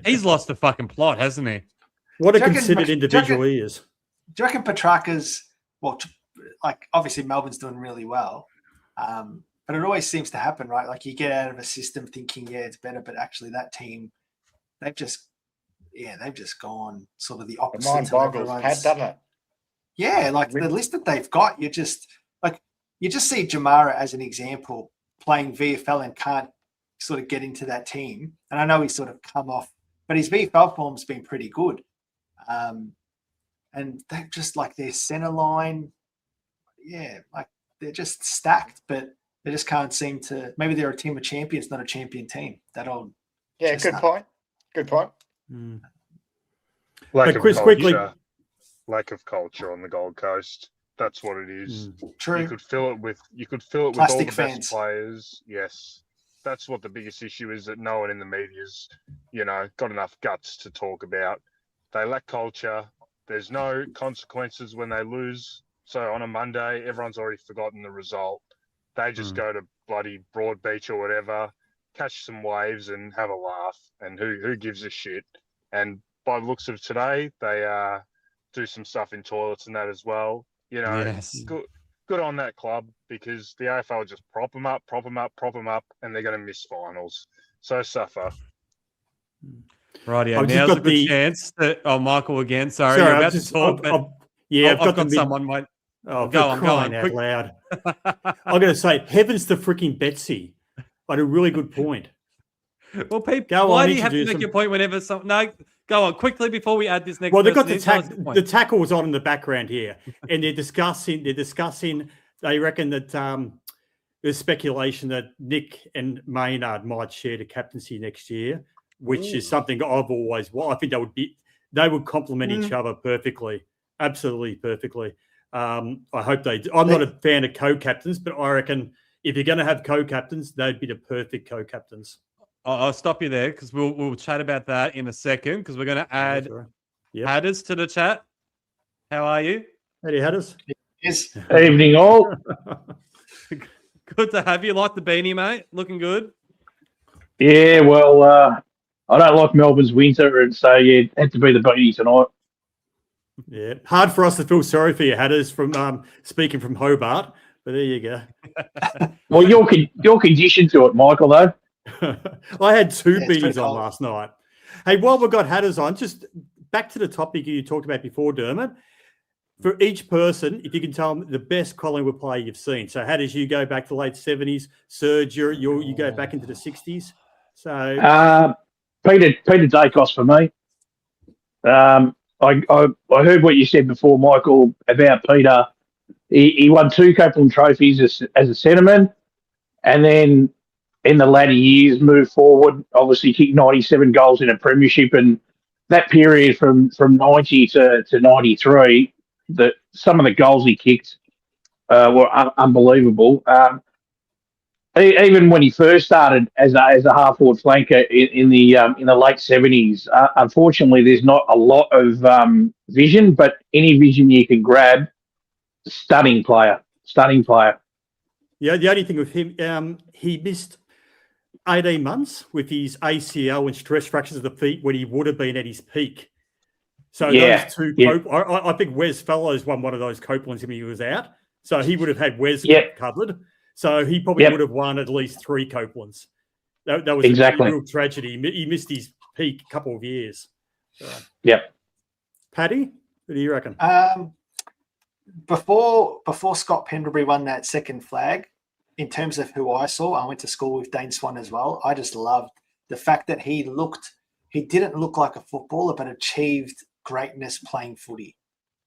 He's lost the fucking plot, hasn't he? What a considered individual he is. Do you reckon Petrarca's, obviously Melbourne's doing really well, but it always seems to happen, right? Like you get out of a system thinking, it's better, but actually that team, they've just gone sort of the opposite. The mind boggles, doesn't it? Yeah, the list that they've got, you just see Jamara as an example playing VFL and can't sort of get into that team. And I know he's sort of come off, but his VFL form's been pretty good. And they're just their centre line, they're just stacked, but they just can't seem to. Maybe they're a team of champions, not a champion team. Good point. Good point. Lack of culture on the Gold Coast. That's what it is. True. You could fill it with Plastic all the fans. best players. Yes, that's what the biggest issue is, that no one in the media's, got enough guts to talk about. They lack culture. There's no consequences when they lose. So on a Monday, everyone's already forgotten the result. They just go to bloody Broadbeach or whatever, catch some waves and have a laugh. And who gives a shit? And by the looks of today, they do some stuff in toilets and that as well. Yes. Good on that club, because the AFL just prop them up, and they're going to miss finals. So suffer. Rightio. Now's a good chance that. Oh, Michael again. Sorry, you're about to talk. I've got someone. Mate. Oh, I'm going out loud. I'm going to say, heavens to freaking Betsy. But a really good point. Well, people, why do you have to make your point whenever some? No, go on quickly before we add this next. Well, they've got the tackle was on in the background here, and they're discussing. They reckon that there's speculation that Nick and Maynard might share the captaincy next year, which is something I've always. Well, I think they would complement each other perfectly, absolutely perfectly. I hope they do. I'm not a fan of co-captains, but I reckon if you're going to have co-captains, they'd be the perfect co-captains. I'll stop you there because we'll chat about that in a second, because we're going to add Hatters to the chat. How are you? Howdy, Hatters. Yes. Evening, all. Good to have you. Like the beanie, mate. Looking good. Yeah, well, I don't like Melbourne's winter, and so it had to be the beanie tonight. Yeah, hard for us to feel sorry for you, Hatters, from speaking from Hobart, but there you go. Well, you're conditioned to it, Michael, though. I had two beanies on last night. Hey, while we've got Hatters on, just back to the topic you talked about before, Dermott. For each person, if you can tell them the best Collingwood player you've seen. So, Hatters, you go back to the late 70s. Serge, you go back into the 60s. So, Peter Dacos for me. I heard what you said before, Michael, about Peter. He won 2 Copeland trophies as a centreman, and then in the latter years moved forward, obviously kicked 97 goals in a premiership, and that period from 90 to 93, some of the goals he kicked were unbelievable. Even when he first started as a half-forward flanker in the late 70s, unfortunately, there's not a lot of vision, but any vision you can grab, stunning player. Yeah, the only thing with him, he missed 18 months with his ACL and stress fractures of the feet when he would have been at his peak. So those two, I think Wes Fellows won one of those Copelands when he was out. So he would have had Wes covered. So he probably would have won at least 3 Copelands. That was a real tragedy. He missed his peak a couple of years. Paddy, what do you reckon? Before Scott Pendlebury won that second flag, in terms of who I saw, I went to school with Dane Swan as well. I just loved the fact that he didn't look like a footballer, but achieved greatness playing footy.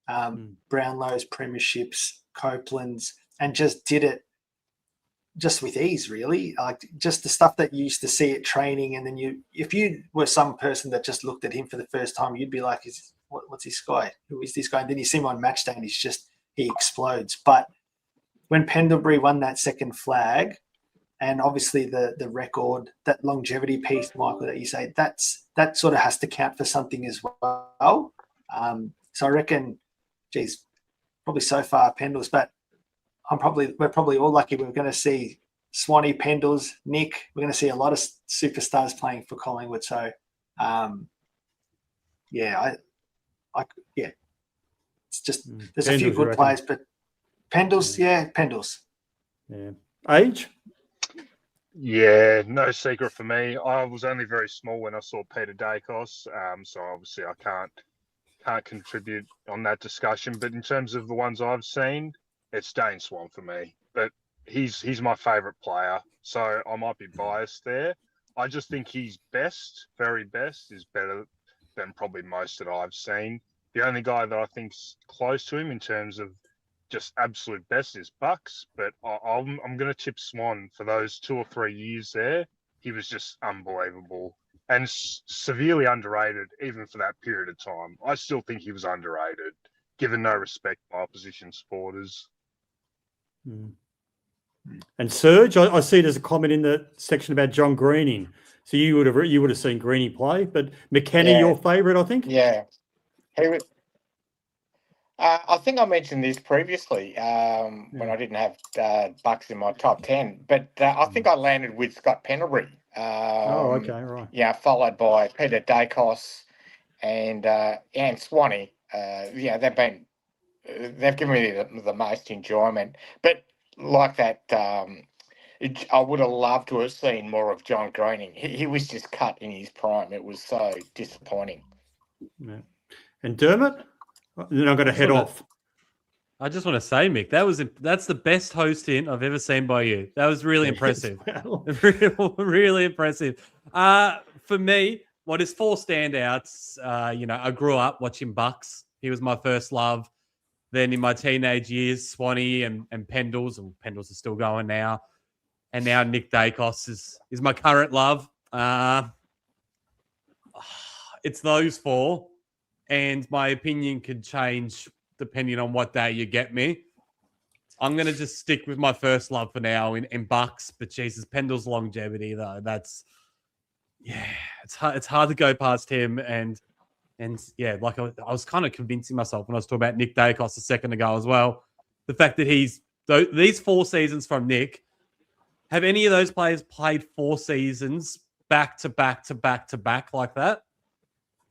Brownlow's, premierships, Copelands, and just did it just with ease, really. Like just the stuff that you used to see at training, and then if you were some person that just looked at him for the first time, you'd be like, what's this guy? Who is this guy? And then you see him on match day and he explodes. But when Pendlebury won that second flag, and obviously the record, that longevity piece, Michael, that you say, that sort of has to count for something as well. So I reckon, geez, probably so far Pendles, but we're probably all lucky we're going to see Swanee, Pendles, Nick. We're going to see a lot of superstars playing for Collingwood. So, it's just there's a few good players, but Pendles. Yeah. Age? Yeah, no secret for me. I was only very small when I saw Peter Dacos, so obviously I can't contribute on that discussion. But in terms of the ones I've seen, it's Dane Swan for me. But he's my favourite player, so I might be biased there. I just think he's very best, is better than probably most that I've seen. The only guy that I think's close to him in terms of just absolute best is Bucks, but I'm going to tip Swan for those 2 or 3 years there. He was just unbelievable and severely underrated even for that period of time. I still think he was underrated, given no respect by opposition supporters. And Serge, I see there's a comment in the section about John Greening. So you would have seen Greeny play, but McKenna, your favourite, I think. Yeah, he was. I think I mentioned this previously when I didn't have Bucks in my top 10, but I think I landed with Scott Pendlebury. Okay, right. Yeah, followed by Peter Dacos and Swanee. They've given me the most enjoyment. But like that, I would have loved to have seen more of John Greening. He was just cut in his prime. It was so disappointing. Yeah. And Dermott? Then I'm going to head off. I just want to say, Mick, that's the best hosting I've ever seen by you. That was really impressive. Really impressive. For me, what is 4 standouts? I grew up watching Bucks. He was my first love. Then in my teenage years, Swanee and Pendles, and Pendles is still going now. And now Nick Dacos is my current love. It's those 4. And my opinion could change depending on what day you get me. I'm going to just stick with my first love for now in Bucks. But Jesus, Pendle's longevity, though, it's hard to go past him. And like I was kind of convincing myself when I was talking about Nick Dacos a second ago as well. The fact that these 4 seasons from Nick, have any of those players played 4 seasons back to back to back to back like that?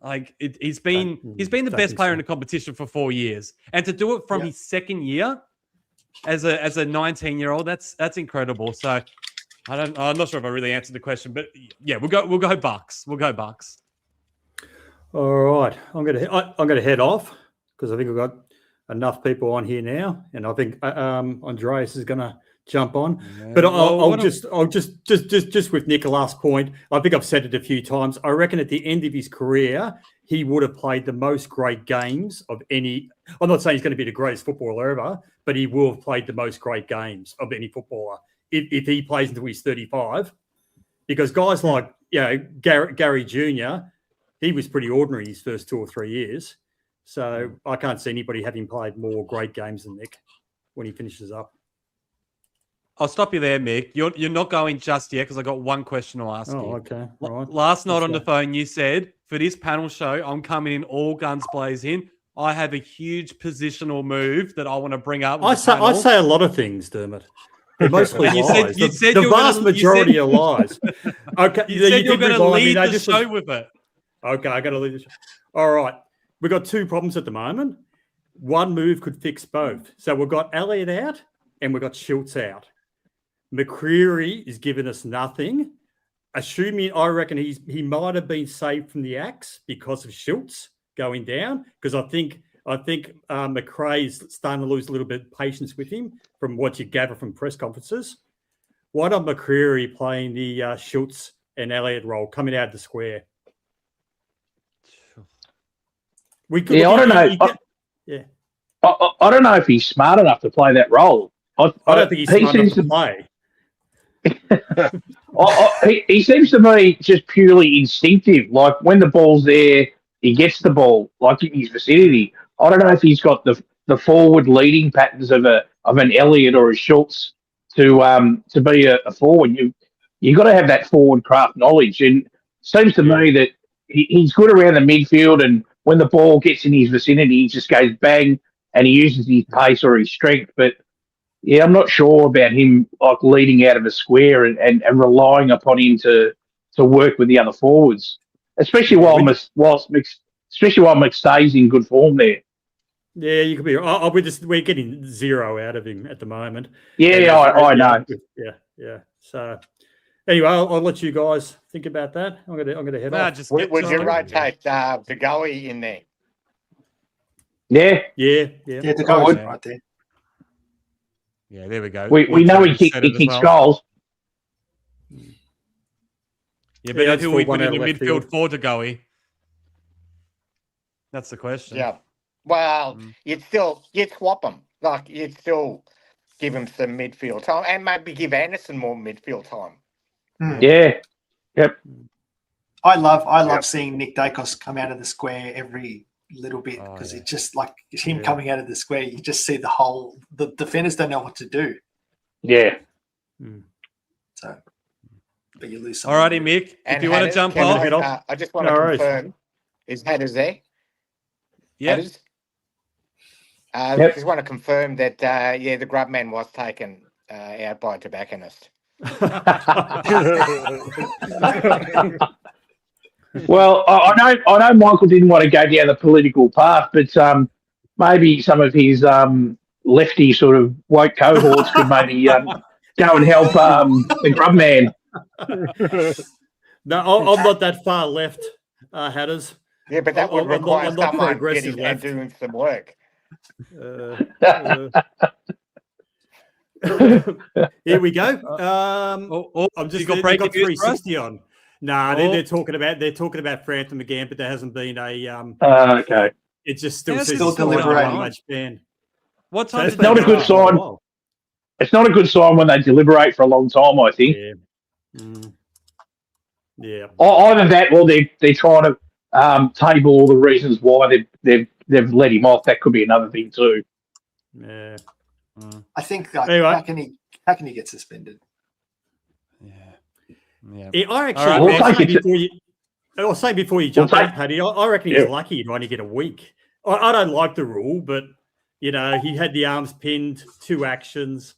Like he's been the best player in the competition for 4 years, and to do it from his second year as a 19-year-old, that's incredible. So I'm not sure if I really answered the question, but yeah, we'll go Bucks. We'll go Bucks. All right, I'm gonna head off because I think we've got enough people on here now, and I think Andreas is gonna jump on. Yeah. But I'll just with Nick, a last point. I think I've said it a few times. I reckon at the end of his career, he would have played the most great games of any. I'm not saying he's going to be the greatest footballer ever, but he will have played the most great games of any footballer if he plays until he's 35. Because guys like Gary Jr., he was pretty ordinary his first 2 or 3 years. So I can't see anybody having played more great games than Nick when he finishes up. I'll stop you there, Mick. You're not going just yet because I got one question to ask you. Oh, okay. All right. Last night on the phone, you said, for this panel show, I'm coming in all guns blazing. I have a huge positional move that I want to bring up. I say a lot of things, Dermott. They're mostly lies. You said the vast majority are lies. Okay, you said you're going to lead the show with it. Okay, I got to lead the show. All right. We've got 2 problems at the moment. One move could fix both. So we've got Elliott out and we've got Schultz out. McCreary is giving us nothing. Assuming, I reckon he might have been saved from the axe because of Schultz going down. Because I think McRae's starting to lose a little bit of patience with him from what you gather from press conferences. Why not McCreary playing the Schultz and Elliott role coming out of the square? I don't know. I don't know if he's smart enough to play that role. I don't think he's smart enough to play. He seems to me just purely instinctive. Like when the ball's there, he gets the ball, like in his vicinity. I don't know if he's got the forward leading patterns of an Elliott or a Schultz to be a forward. You got to have that forward craft knowledge, and it seems to me that he's good around the midfield. And when the ball gets in his vicinity, he just goes bang, and he uses his pace or his strength, but. Yeah, I'm not sure about him like leading out of a square and relying upon him to work with the other forwards, especially while McStay's in good form there. Yeah, you could be. We're getting 0 out of him at the moment. Yeah, I know. Yeah. So anyway, I'll let you guys think about that. I'm gonna head off. Would you rotate Degoe in there? Yeah. Degoe right there. Yeah, there we go. We know he kicks goals. Yeah, but who we put in the midfield for Degoe? That's the question. Yeah. Well, you'd swap them. Like, you'd still give him some midfield time and maybe give Anderson more midfield time. Yeah. Yep. I love seeing Nick Dacos come out of the square every little bit because it's just like him coming out of the square. You just see the defenders don't know what to do. Yeah. So, but you lose. Alrighty, Mick. If you want to jump off, I just want to confirm: is Hatters there? Yeah. Just want to confirm that the Grubman was taken out by a tobacconist. Well, I know Michael didn't want to go down the political path, but maybe some of his lefty sort of woke cohorts could maybe go and help the Grubman. No, I'm not that far left, Hatters. Yeah, but that would require someone getting and doing some work. Here we go. I'm just got 360 on. Nah, they're talking about Frampton again, but there hasn't been a okay. It just still says still deliberating. Much ban. What time? It's not a good sign. It's not a good sign when they deliberate for a long time, I think. Yeah. Either that, or they're trying to table all the reasons why they've let him off. That could be another thing too. Yeah. I think anyway. how can he get suspended? Yeah. I actually I'll say before you jump in, Paddy, I reckon he's lucky to only get a week. I don't like the rule, but he had the arms pinned, 2 actions.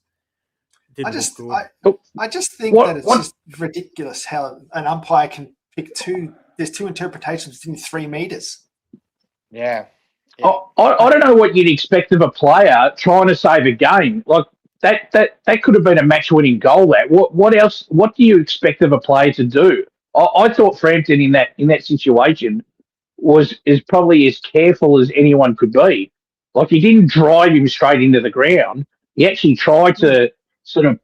I just think that it's just ridiculous how an umpire can pick 2. There's 2 interpretations within 3 meters. Yeah. I don't know what you'd expect of a player trying to save a game. Like that could have been a match-winning goal. What else? What do you expect of a player to do? I thought Frampton in that situation is probably as careful as anyone could be. Like, he didn't drive him straight into the ground. He actually tried to sort of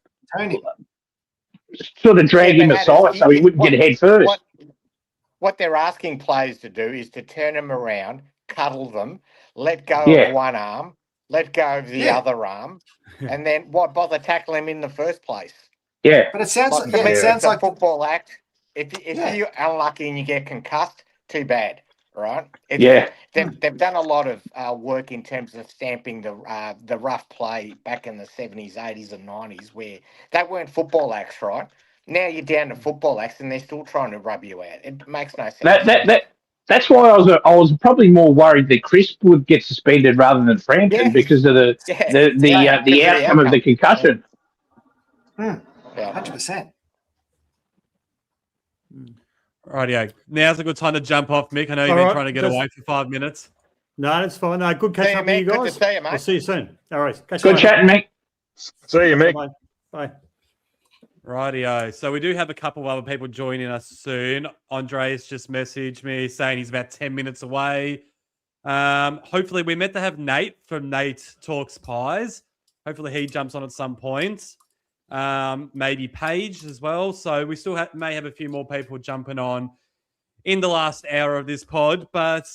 drag him aside so he wouldn't get head first. What they're asking players to do is to turn them around, cuddle them, let go of one arm, let go of the other arm, and then why bother tackling him in the first place? Yeah. But it sounds like a football act. If you're unlucky and you get concussed, too bad, right? They've done a lot of work in terms of stamping the rough play back in the 70s, 80s and 90s where they weren't football acts, right? Now you're down to football acts and they're still trying to rub you out. It makes no sense. That's why I was probably more worried that Chris would get suspended rather than Frampton because of the outcome of the concussion. 100%. Rightio. Now's a good time to jump off, Mick. I know you've been trying to get away for 5 minutes. No, that's fine. No, good catching up with you guys. Good to see you, mate. I'll see you soon. All right. Good chatting, Mick. See you, Mick. Bye. Rightio. So we do have a couple of other people joining us soon. Andreas just messaged me saying he's about 10 minutes away. Hopefully, we're meant to have Nate from Nate Talks Pies. Hopefully, he jumps on at some point. Maybe Paige as well. So we still may have a few more people jumping on in the last hour of this pod. But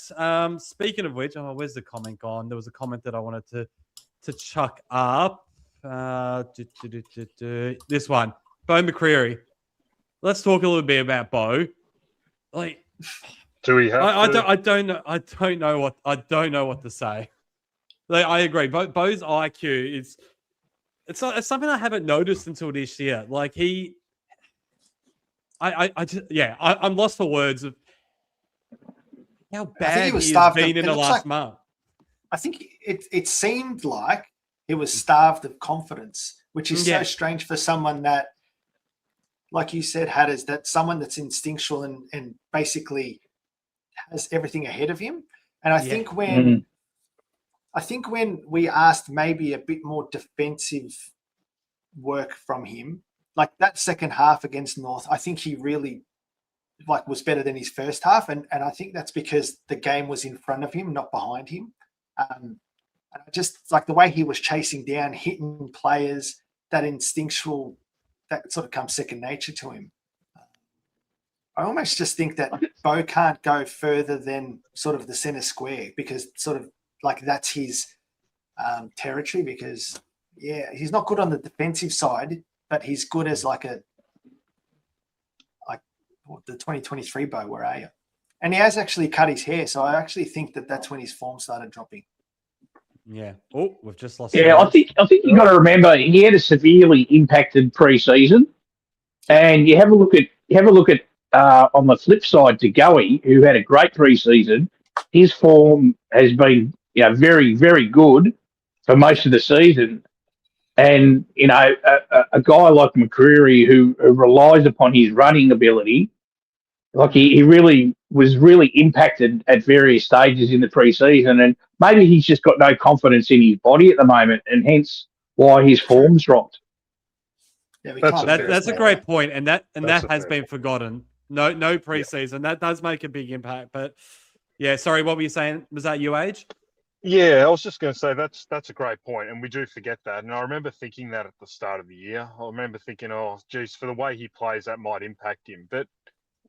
speaking of which, where's the comment gone? There was a comment that I wanted to chuck up. This one. Bo McCreary. Let's talk a little bit about Bo. Like, do we have? I don't know. I don't know what to say. Like, I agree. Bo's IQ is. It's something I haven't noticed until this year. Like, I'm lost for words of how bad he has been in the last month. I think it seemed like he was starved of confidence, which is so strange for someone that, like you said, Hatters, that someone that's instinctual and basically has everything ahead of him. And I think when we asked maybe a bit more defensive work from him, like that second half against North, I think he really was better than his first half. And I think that's because the game was in front of him, not behind him. And I just like the way he was chasing down, hitting players, that instinctual, that sort of comes second nature to him. I almost just think that Bo can't go further than sort of the center square because sort of like that's his territory because, he's not good on the defensive side, but he's good as the 2023 Bo, where are you? And he has actually cut his hair, so I actually think that that's when his form started dropping. Yeah. Oh, we've just lost. Yeah, I think you got to remember he had a severely impacted pre-season, and you have a look at on the flip side to Goey, who had a great pre-season. His form has been very, very good for most of the season. And, a guy like McCreary who relies upon his running ability, like he really was really impacted at various stages in the pre-season, and maybe he's just got no confidence in his body at the moment, and hence why his form's dropped. Yeah, that's a great point, and that has been forgotten. No preseason. That does make a big impact. But yeah, sorry, what were you saying? Was that you, Age? Yeah, I was just going to say that's a great point, and we do forget that. And I remember thinking that at the start of the year. I remember thinking, oh, geez, for the way he plays, that might impact him. But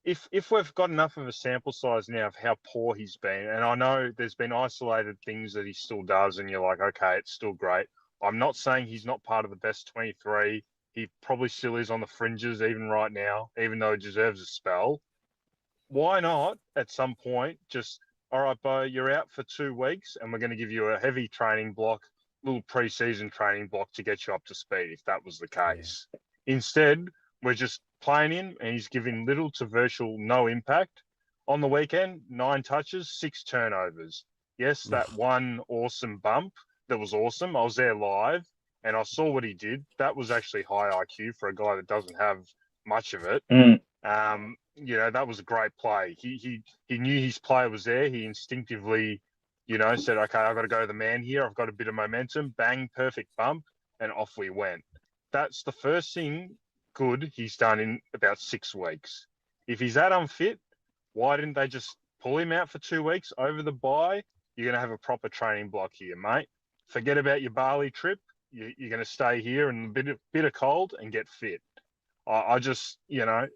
if we've got enough of a sample size now of how poor he's been, and I know there's been isolated things that he still does, and you're like, okay, it's still great. I'm not saying he's not part of the best 23. He probably still is on the fringes even right now, even though he deserves a spell. Why not, at some point, just, all right, Bo, you're out for 2 weeks, and we're going to give you a heavy training block, little pre-season training block to get you up to speed, if that was the case. Yeah. Instead, we're just playing him, and he's giving little to virtual no impact. On the weekend, 9 touches, 6 turnovers. Yes, that one awesome bump that was awesome. I was there live, and I saw what he did. That was actually high IQ for a guy that doesn't have much of it. That was a great play. He knew his player was there. He instinctively, said, okay, I've got to go to the man here. I've got a bit of momentum. Bang, perfect bump, and off we went. That's the first thing good he's done in about 6 weeks. If he's that unfit, why didn't they just pull him out for 2 weeks over the bye? You're going to have a proper training block here, mate. Forget about your Bali trip. You're going to stay here in a bit of cold and get fit. I just,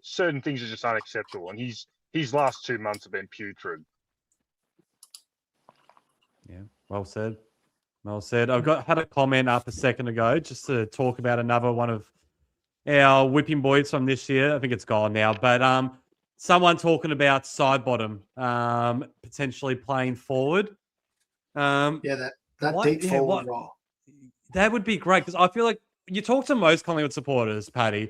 certain things are just unacceptable. And his last 2 months have been putrid. Yeah, well said. Well said. Had a comment up a second ago just to talk about another one of our whipping boys from this year. I think it's gone now. But someone talking about side bottom potentially playing forward. That deep forward role. That would be great because I feel like you talk to most Collingwood supporters, Paddy,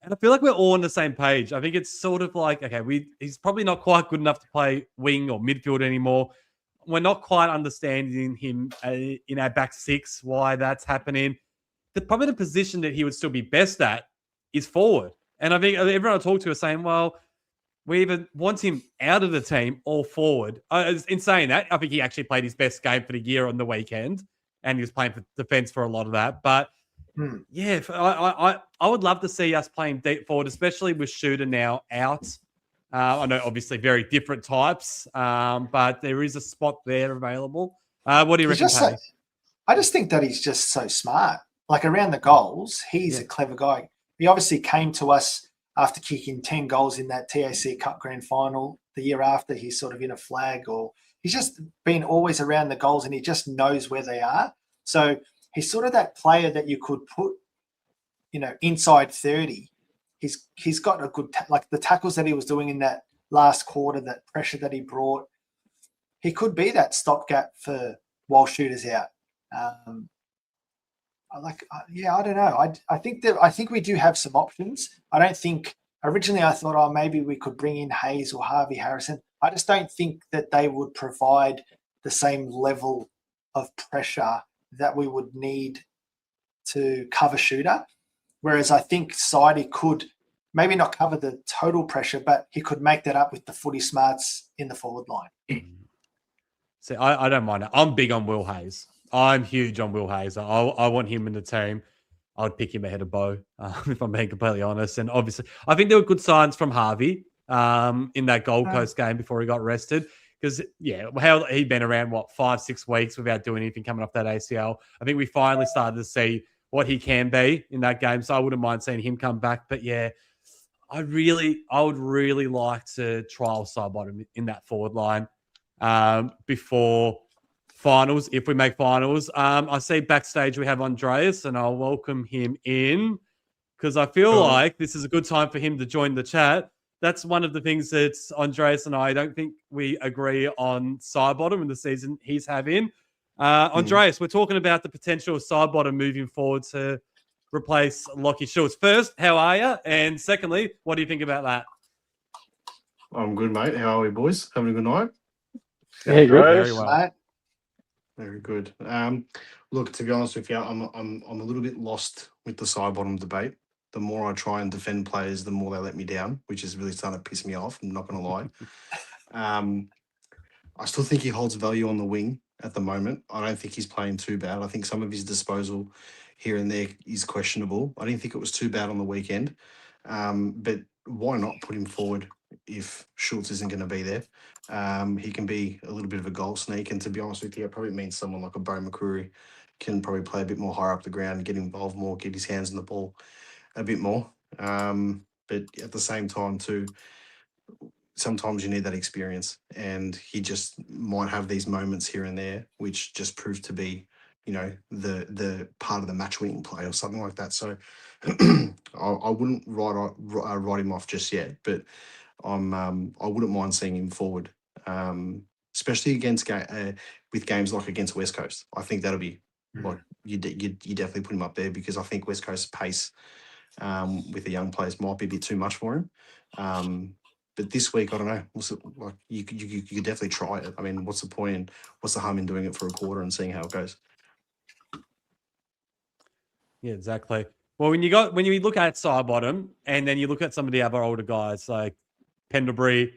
and I feel like we're all on the same page. I think it's sort of like, okay, he's probably not quite good enough to play wing or midfield anymore. We're not quite understanding him in our back six, why that's happening. Probably the position that he would still be best at is forward. And I think everyone I talk to is saying, well, we either want him out of the team or forward. In saying that, I think he actually played his best game for the year on the weekend. And he was playing for defense for a lot of that. But, yeah, I would love to see us playing deep forward, especially with Shooter now out. I know, obviously, very different types, but there is a spot there available. What do you reckon, Paddy? I just think that he's just so smart. Like, around the goals, he's a clever guy. He obviously came to us after kicking 10 goals in that TAC Cup Grand Final. The year after, he's sort of in a flag or – he's just been always around the goals and he just knows where they are. So he's sort of that player that you could put, inside 30. He's got a good, like the tackles that he was doing in that last quarter, that pressure that he brought. He could be that stopgap for while Shooter's out. I don't know. I think we do have some options. I don't think originally I thought, maybe we could bring in Hayes or Harvey Harrison. I just don't think that they would provide the same level of pressure that we would need to cover Shooter. Whereas I think Sidey could maybe not cover the total pressure, but he could make that up with the footy smarts in the forward line. See, I don't mind it. I'm big on Will Hayes. I'm huge on Will Hayes. I want him in the team. I would pick him ahead of Bo, if I'm being completely honest. And obviously, I think there were good signs from Harvey in that Gold Coast game before he got rested. Because, how he'd been around, 5-6 weeks without doing anything coming off that ACL. I think we finally started to see what he can be in that game. So I wouldn't mind seeing him come back. But, I would really like to trial Sidebottom in that forward line before finals, if we make finals. I see backstage we have Andreas, and I'll welcome him in because I feel like this is a good time for him to join the chat. That's one of the things that Andreas and I don't think we agree on Sidebottom in the season he's having. Andreas, we're talking about the potential of Sidebottom moving forward to replace Lockie Schultz. First, how are you? And secondly, what do you think about that? I'm good, mate. How are we, boys? Having a good night? Yeah, good. Very well. Mate. Very good. Look, to be honest with you, I'm a little bit lost with the Sidebottom debate. The more I try and defend players, the more they let me down, which is really starting to piss me off. I'm not going to lie. I still think he holds value on the wing at the moment. I don't think he's playing too bad. I think some of his disposal here and there is questionable. I didn't think it was too bad on the weekend. But why not put him forward if Schultz isn't going to be there? He can be a little bit of a goal sneak. And to be honest with you, it probably means someone like a Bo McCrory can probably play a bit more higher up the ground, get involved more, get his hands on the ball a bit more. But at the same time too, sometimes you need that experience, and he just might have these moments here and there, which just prove to be, the part of the match winning play or something like that. So I wouldn't write him off just yet, but I wouldn't mind seeing him forward, especially against with games like against West Coast. I think that'll be like you definitely put him up there, because I think West Coast's pace with the young players might be a bit too much for him. But this week, I don't know. You could definitely try it. I mean, what's the point? And what's the harm in doing it for a quarter and seeing how it goes? Yeah, exactly. Well, when you look at Sidebottom and then you look at some of the other older guys like Pendlebury,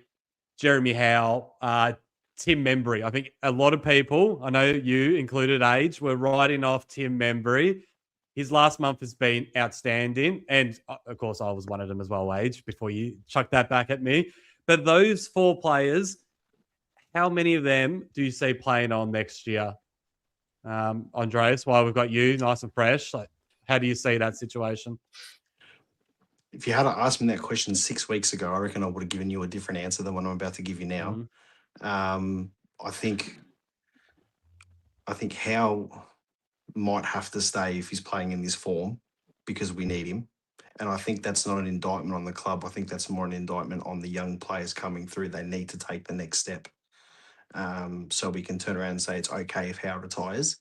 Jeremy Howe, Tim Membry, I think a lot of people, I know you included, Age, were writing off Tim Membry. His last month has been outstanding. And, of course, I was one of them as well, Age, before you chuck that back at me. But those 4 players, how many of them do you see playing on next year? Andreas, while we've got you, nice and fresh, how do you see that situation? If you had asked me that question 6 weeks ago, I reckon I would have given you a different answer than what I'm about to give you now. I think Howe might have to stay if he's playing in this form, because we need him. And I think that's not an indictment on the club. I think that's more an indictment on the young players coming through. They need to take the next step. So we can turn around and say it's okay if Howe retires.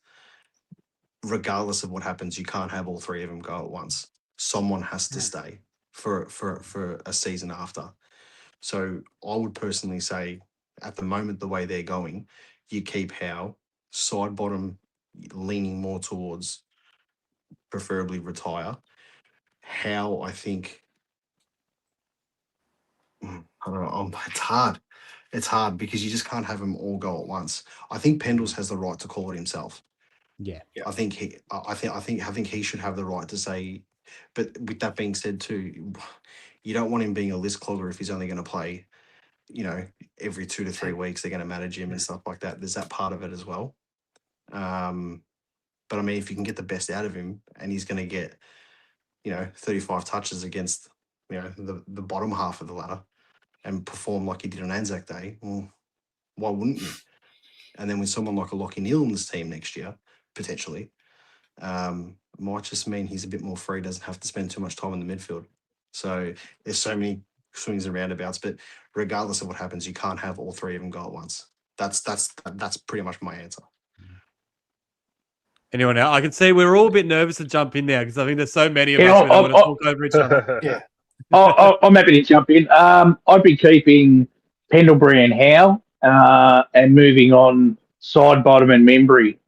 Regardless of what happens, you can't have all 3 of them go at once. Someone has to stay for a season after. So I would personally say, at the moment, the way they're going, you keep Howe, Sidebottom leaning more towards preferably retire. How I think, I don't know, it's hard. It's hard because you just can't have them all go at once. I think Pendles has the right to call it himself. Yeah. I think he should have the right to say. But with that being said, too, you don't want him being a list clogger if he's only going to play, every 2 to 3 weeks. They're going to manage him and stuff like that. There's that part of it as well. But I mean, if you can get the best out of him and he's going to get, 35 touches against, the bottom half of the ladder and perform like he did on Anzac Day, well, why wouldn't you? And then with someone like a Lockie Neal in this team next year, potentially, might just mean he's a bit more free, doesn't have to spend too much time in the midfield. So there's so many swings and roundabouts, but regardless of what happens, you can't have all 3 of them go at once. That's pretty much my answer. Anyone else? I can see we're all a bit nervous to jump in there because I think there's so many of us that want to talk over each other. Yeah. I'm happy to jump in. I'd be keeping Pendlebury and Howe and moving on Sidebottom and Membry.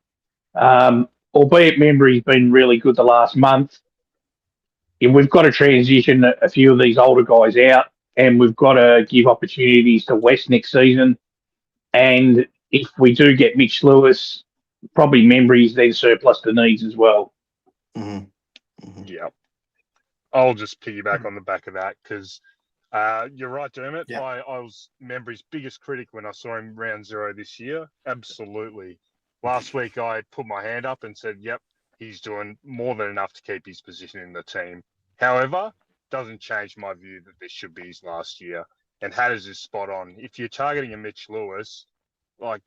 Albeit Membry's been really good the last month. Yeah, we've got to transition a few of these older guys out, and we've got to give opportunities to West next season. And if we do get Mitch Lewis, probably Membry's then surplus to needs as well. Yeah. I'll just piggyback on the back of that because you're right, Dermott. Yeah. I was Membry's biggest critic when I saw him round 0 this year. Absolutely. Last week I put my hand up and said, yep, he's doing more than enough to keep his position in the team. However, doesn't change my view that this should be his last year. And Hatters is spot on. If you're targeting a Mitch Lewis,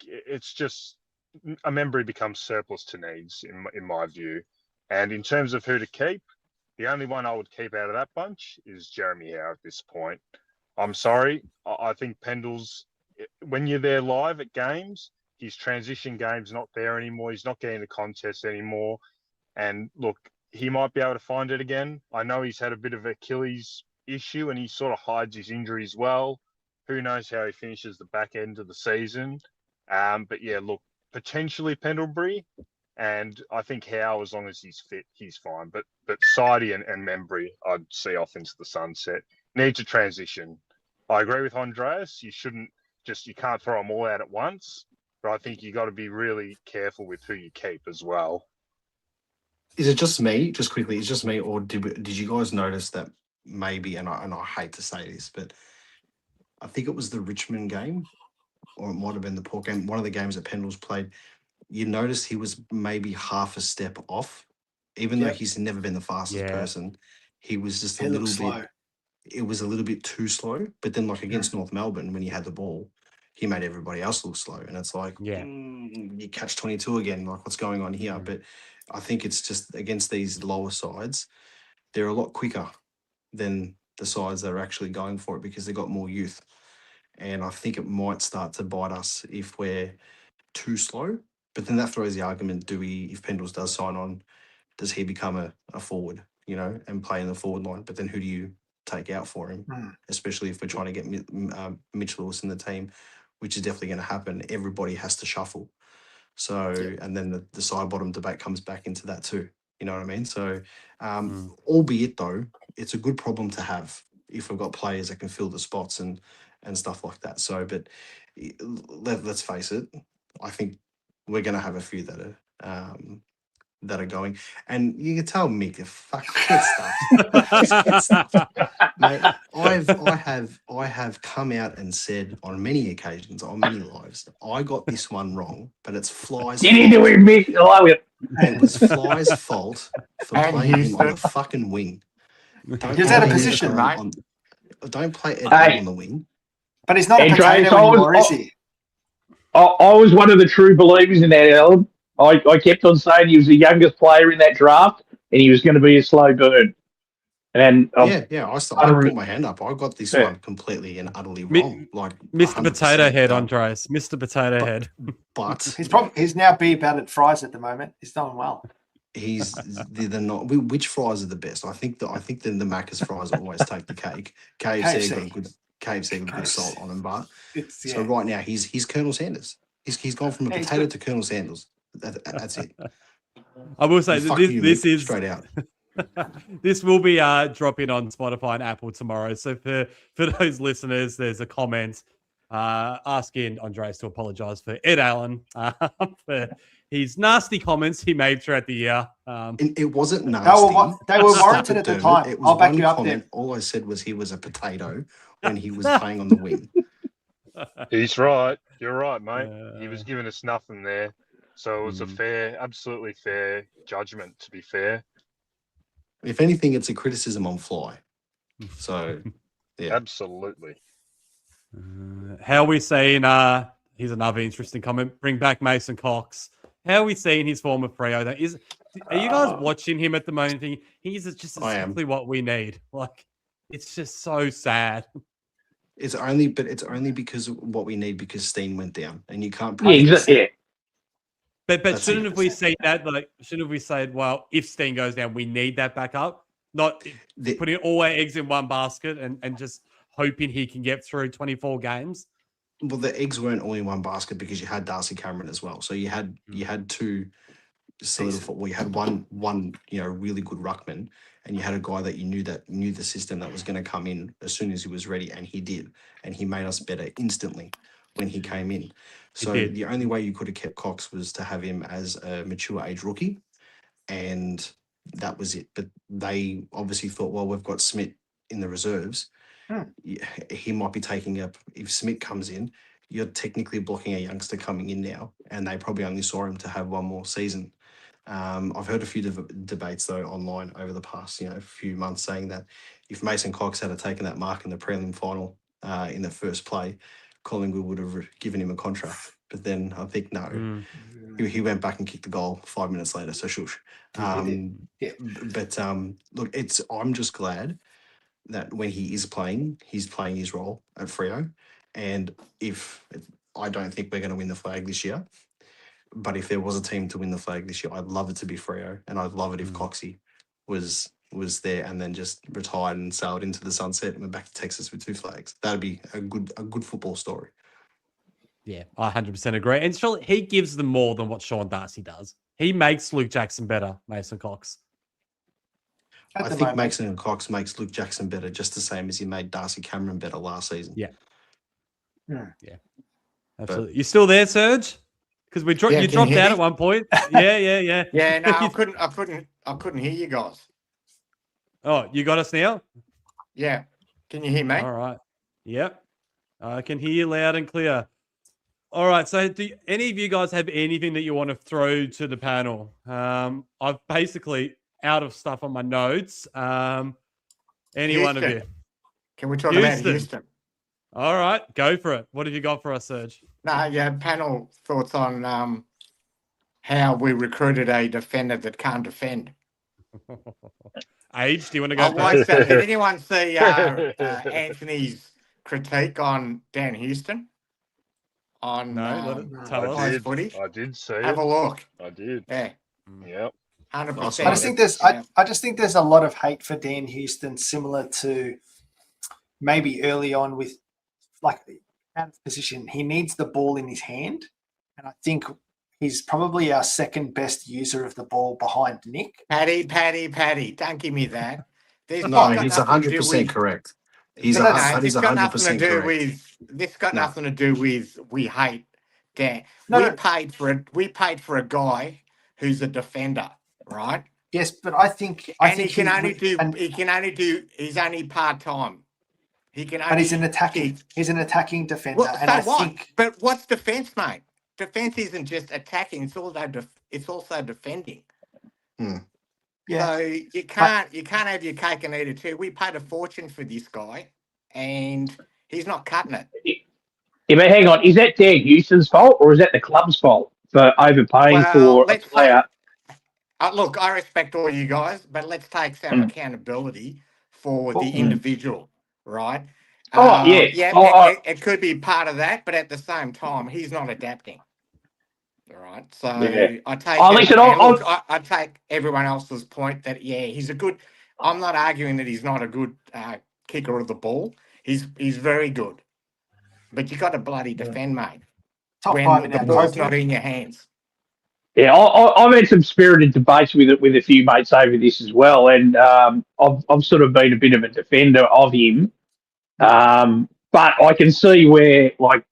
it's just a Membry becomes surplus to needs in my view. And in terms of who to keep, the only one I would keep out of that bunch is Jeremy Howe at this point. I'm sorry. I think Pendles, when you're there live at games, his transition game's not there anymore. He's not getting the contest anymore. And look, he might be able to find it again. I know he's had a bit of Achilles issue and he sort of hides his injuries well. Who knows how he finishes the back end of the season. But yeah, look, potentially Pendlebury. And I think Howe, as long as he's fit, he's fine. But Sidey and Membry, I'd see off into the sunset. Need to transition. I agree with Andreas. You can't throw them all out at once. But I think you got to be really careful with who you keep as well. Is it just me? Just quickly, is it just me, or did you guys notice that maybe? And I hate to say this, but I think it was the Richmond game, or it might have been the Port game. One of the games that Pendles played. You noticed he was maybe half a step off, even though he's never been the fastest person. He was just a little bit. It was a little bit too slow. But then, like against North Melbourne, when he had the ball, he made everybody else look slow, and it's like, you catch 22 again. Like, what's going on here? But I think it's just against these lower sides, they're a lot quicker than the sides that are actually going for it because they've got more youth. And I think it might start to bite us if we're too slow. But then that throws the argument, if Pendles does sign on, does he become a forward, and play in the forward line? But then who do you take out for him, especially if we're trying to get Mitch Lewis in the team, which is definitely going to happen. Everybody has to shuffle. So, and then the side bottom debate comes back into that too. You know what I mean? So, albeit though, it's a good problem to have if we've got players that can fill the spots and stuff like that. So, but let's face it, I think we're going to have a few that are going, and you can tell Mick to fuck that stuff. Mate, I have come out and said on many occasions, on many lives, I got this one wrong, but it's Fly's fault. Get into it, Mick. I love it. And it was Fly's fault for playing him on the fucking wing. He's out of position, right? Don't play Ed on the wing. But he's not a potato anymore, is he? I was one of the true believers in that, Alan. I kept on saying he was the youngest player in that draft and he was going to be a slow burn. And I put my hand up. I got this one completely and utterly wrong. Like Mr. Potato Head, Andreas. Mr. Potato Head. But he's now beer battered fries at the moment. He's done well. They're not. Which fries are the best? I think the Macca's fries always take the cake. KFC got good salt on them, but so right now he's Colonel Sanders. He's gone from a potato to Colonel Sanders. That's it. I will say this is straight out. This will be dropping on Spotify and Apple tomorrow. So for those listeners, there's a comment asking Andreas to apologise for Ed Allen for his nasty comments he made throughout the year. It wasn't nasty. They were warranted at the time. It was I'll back you up there. All I said was he was a potato when he was playing on the wing. He's right. You're right, mate. He was giving us nothing there. So it was absolutely fair judgment, to be fair. If anything, it's a criticism on Fly. So, yeah. Absolutely. How are we seeing, here's another interesting comment, bring back Mason Cox. How are we seeing his form of Freo? Are you guys watching him at the moment? He's just exactly what we need. Like, it's just so sad. It's only because of what we need because Steen went down and you can't. But shouldn't we say that? Like, shouldn't we say, well, if Steen goes down, we need that backup, not putting all our eggs in one basket and just hoping he can get through 24 games? Well, the eggs weren't all in one basket because you had Darcy Cameron as well. So you had two solidified. Well, you had one really good ruckman, and you had a guy that you knew the system that was going to come in as soon as he was ready, and he did, and he made us better instantly when he came in. So the only way you could have kept Cox was to have him as a mature age rookie, and that was it. But they obviously thought, well, we've got Smith in the reserves. He might be taking up. If Smith comes in, you're technically blocking a youngster coming in now, and they probably only saw him to have one more season. I've heard a few debates though online over the past few months saying that if Mason Cox had taken that mark in the prelim final in the first play, Collingwood would have given him a contract. But then I think no, he went back and kicked the goal 5 minutes later. So shush. But look, I'm just glad that when he is playing, he's playing his role at Freo. And if I don't think we're going to win the flag this year. But if there was a team to win the flag this year, I'd love it to be Freo, and I'd love it if Coxie was there and then just retired and sailed into the sunset and went back to Texas with 2 flags. That'd be a good football story. Yeah, I 100% agree. And surely he gives them more than what Sean Darcy does. He makes Luke Jackson better, Mason Cox. I think Mason Cox makes Luke Jackson better, just the same as he made Darcy Cameron better last season. Yeah. Absolutely. You still there, Serge? Because you dropped out at one point. Yeah. Yeah, no, I couldn't hear you guys. Oh, you got us now? Yeah. Can you hear me? All right. Yep. I can hear you loud and clear. All right. So do any of you guys have anything that you want to throw to the panel? I've basically out of stuff on my notes. Any one of you? Can we talk about Houston? All right. Go for it. What have you got for us, Serge? No, yeah, panel thoughts on how we recruited a defender that can't defend. Age, do you want to go first? Did anyone see Anthony's critique on Dan Houston? On tell us. Footy? I did see Have a look. I did. Yeah. Yep. 100%. I just think there's a lot of hate for Dan Houston, similar to maybe early on with like out of position. He needs the ball in his hand, and I think he's probably our second best user of the ball behind Nick. Paddy. Don't give me that. He's 100% correct. He's 100% correct. This got nothing to do with we hate Dan. We paid for a guy who's a defender, right? Yes, but I think he's only part-time. But he's an attacking defender. Well, but what's defense, mate? Defense isn't just attacking; it's also defending. Yeah. So you can't have your cake and eat it too. We paid a fortune for this guy, and he's not cutting it. Yeah, but hang on, is that Dan Houston's fault or is that the club's fault for overpaying for a player? Look, I respect all you guys, but let's take some accountability for the individual. Right? It could be part of that, but at the same time, he's not adapting. All right. So I take everyone else's point that he's a good. I'm not arguing that he's not a good kicker of the ball. He's very good, but you got to bloody defend, mate. When the ball's not in your hands. Yeah, I've had some spirited debates with a few mates over this as well, and I've sort of been a bit of a defender of him, but I can see where, like,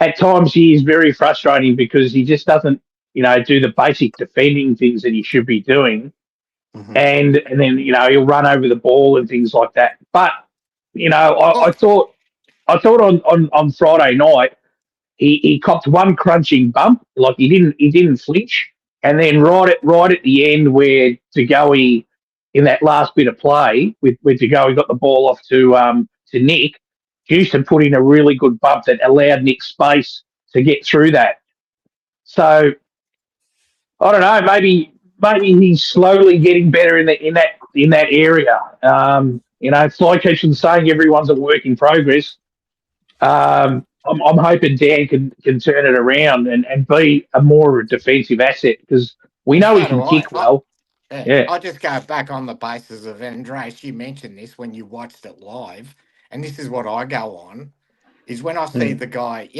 at times he is very frustrating because he just doesn't, do the basic defending things that he should be doing, and then he'll run over the ball and things like that. But I thought on Friday night. He copped one crunching bump, like he didn't flinch, and then right at the end where DeGoey in that last bit of play where DeGoey got the ball off to Nick, Houston put in a really good bump that allowed Nick space to get through that. So I don't know, maybe he's slowly getting better in that area. Fly keeps on saying everyone's a work in progress. I'm hoping Dan can turn it around and be a more defensive asset because we know he can kick well. I just go back on the basis of Andreas. You mentioned this when you watched it live, and this is what I go on: is when I see the guy.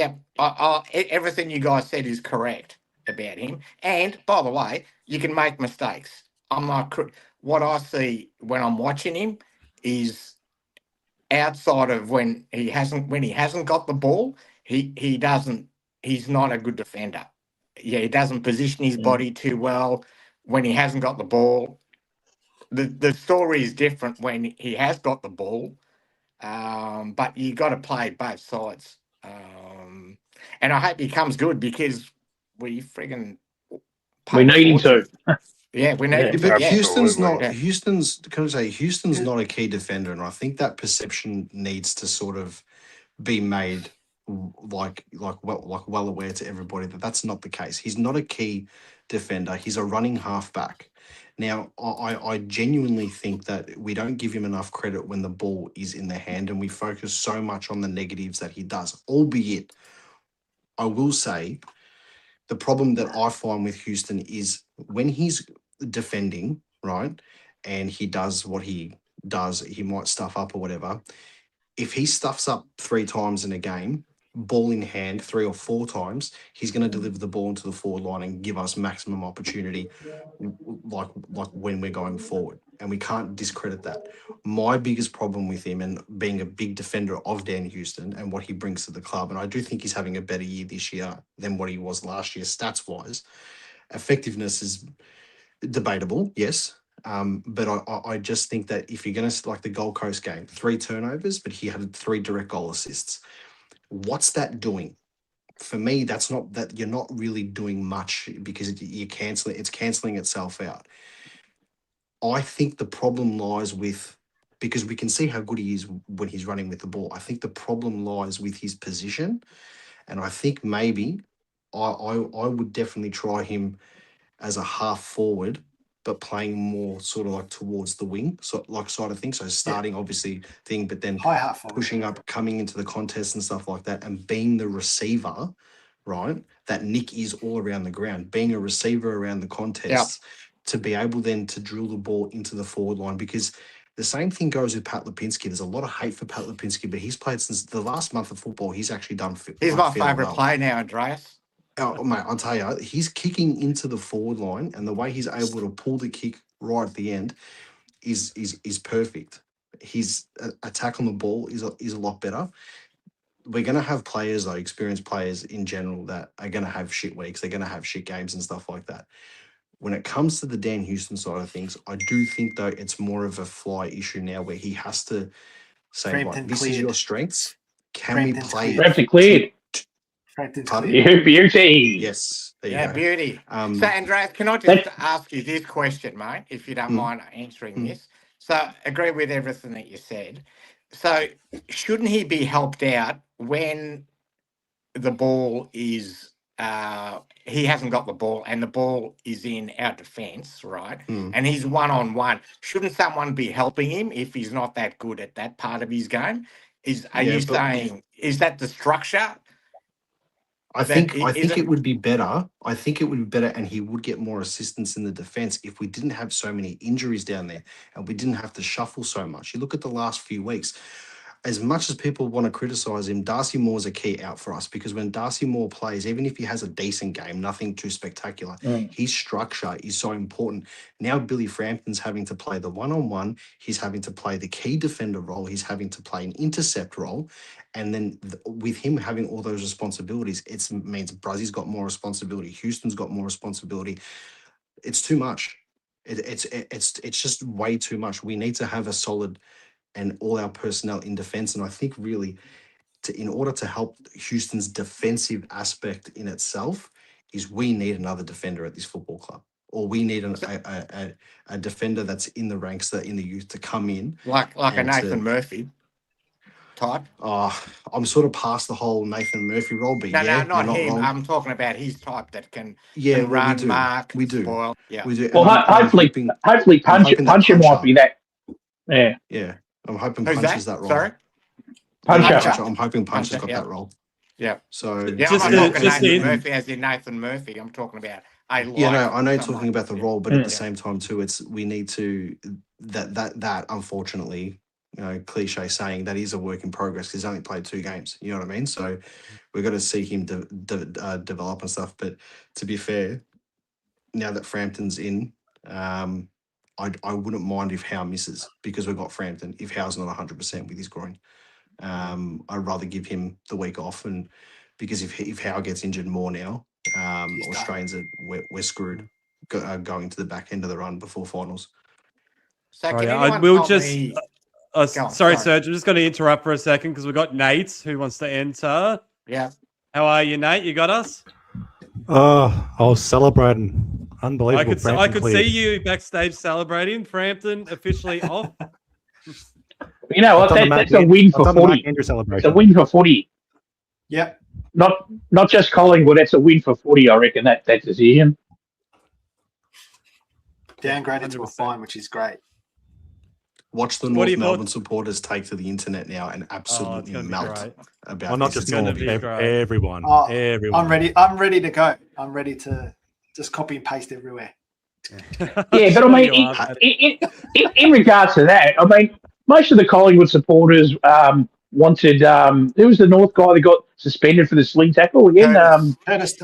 Everything you guys said is correct about him. And by the way, you can make mistakes. What I see when I'm watching him is. Outside of when he hasn't got the ball, he's not a good defender. Yeah, he doesn't position his body too well when he hasn't got the ball. The story is different when he has got the ball, but you got to play both sides. And I hope he comes good because we need him to. Yeah, we need. But Houston's not. Houston's not a key defender, and I think that perception needs to sort of be made well aware to everybody that that's not the case. He's not a key defender. He's a running halfback. Now, I genuinely think that we don't give him enough credit when the ball is in the hand, and we focus so much on the negatives that he does. Albeit, I will say the problem that I find with Houston is when he's defending, right, and he does what he does, he might stuff up or whatever. If he stuffs up 3 times in a game, ball in hand 3 or 4 times, he's going to deliver the ball into the forward line and give us maximum opportunity, like when we're going forward. And we can't discredit that. My biggest problem with him, and being a big defender of Dan Houston and what he brings to the club, and I do think he's having a better year this year than what he was last year, stats-wise. Effectiveness is debatable, yes. But I just think that if you're going to, like the Gold Coast game, 3 turnovers, but he had 3 direct goal assists. What's that doing? For me, that's not that you're not really doing much because it's cancelling itself out. I think the problem lies with, because we can see how good he is when he's running with the ball. I think the problem lies with his position, and I think maybe I would definitely try him as a half forward, but playing more sort of like towards the wing, so like side of things. So starting obviously thing, but then pushing up, coming into the contest and stuff like that, and being the receiver, right? That Nick is all around the ground, being a receiver around the contests to be able then to drill the ball into the forward line. Because the same thing goes with Pat Lipinski. There's a lot of hate for Pat Lipinski, but he's played since the last month of football. He's actually done. He's my favourite player now, Andreas. Oh, mate, I'll tell you, he's kicking into the forward line, and the way he's able to pull the kick right at the end is perfect. His attack on the ball is a lot better. We're going to have players, though, experienced players in general, that are going to have shit weeks. They're going to have shit games and stuff like that. When it comes to the Dan Houston side of things, I do think, though, it's more of a fly issue now where he has to say, right, this is your strengths. Can we play? Frampton cleared. Beauty. Yes. Beauty. So, Andreas, can I just ask you this question, mate, if you don't mind answering this? So, agree with everything that you said. So, shouldn't he be helped out when the ball is, he hasn't got the ball and the ball is in our defence, right? And he's one-on-one. Shouldn't someone be helping him if he's not that good at that part of his game? Are you saying, is that the structure? I think it would be better. I think it would be better, and he would get more assistance in the defense if we didn't have so many injuries down there and we didn't have to shuffle so much. You look at the last few weeks. As much as people want to criticize him, Darcy Moore's a key out for us, because when Darcy Moore plays, even if he has a decent game, nothing too spectacular, his structure is so important. Now Billy Frampton's having to play the one-on-one. He's having to play the key defender role. He's having to play an intercept role. And then with him having all those responsibilities, it means Brazzy's got more responsibility. Houston's got more responsibility. It's too much. It's just way too much. We need to have a solid and all our personnel in defense. And I think really in order to help Houston's defensive aspect in itself is we need another defender at this football club, or we need a defender that's in the ranks, that in the youth, to come in. Like a Nathan Murphy type. I'm sort of past the whole Nathan Murphy role, but not him. Wrong. I'm talking about his type that can run, mark, spoil. Yeah, we do. Well, hopefully Puncher might be that. Yeah. I'm hoping Puncher's that role. Sorry? Puncher. I'm hoping Puncher's got that role. Yeah. So I'm not talking Nathan Murphy as in Nathan Murphy. I'm talking about I know you're talking about the role, but at the same time too, we need to that unfortunately, cliche saying, that is a work in progress because he's only played 2 games. You know what I mean? So we've got to see him develop and stuff. But to be fair, now that Frampton's in, I wouldn't mind if Howe misses, because we've got Frampton. If Howe's not 100% with his groin, I'd rather give him the week off, and because if Howe gets injured more now or strains it, we're screwed going to the back end of the run before finals. So sorry, Serge, I'm just going to interrupt for a second because we've got Nate who wants to enter. Yeah. How are you, Nate? You got us? Oh, I was celebrating. Unbelievable. I could see you backstage celebrating. Frampton officially off. You know what? That's a win for footy. It's a win for footy. Yep. Not just Collingwood. That's a win for footy. I reckon that decision. Downgraded to a fine, which is great. Watch the What are North your Melbourne thoughts? supporters take to the internet now and absolutely melt about Well, not this. just It's gonna North, be everyone. Oh, Everyone. I'm ready to go. I'm ready to just copy and paste everywhere. Yeah, but I mean, in regards to that, I mean, most of the Collingwood supporters wanted. Who was the North guy that got suspended for the sling tackle again? Curtis.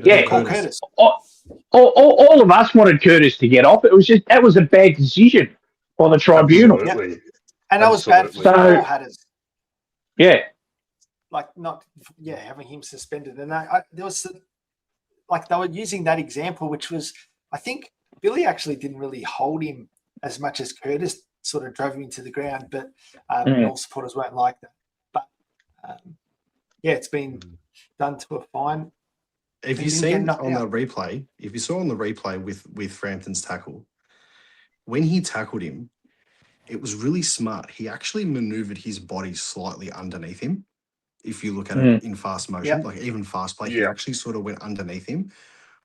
Yeah, Curtis. All of us wanted Curtis to get off. It was just that was a bad decision by the tribunal. Absolutely. Yep. And that was bad for all Hatters. Yeah. Like having him suspended, and there was like they were using that example, which was I think Billy actually didn't really hold him as much as Curtis sort of drove him into the ground, but all supporters weren't like that. But it's been done to a fine. If you seen on the replay, if you saw on the replay with Frampton's tackle, when he tackled him, it was really smart. He actually maneuvered his body slightly underneath him. If you look at it in fast motion, like even fast play, he actually sort of went underneath him,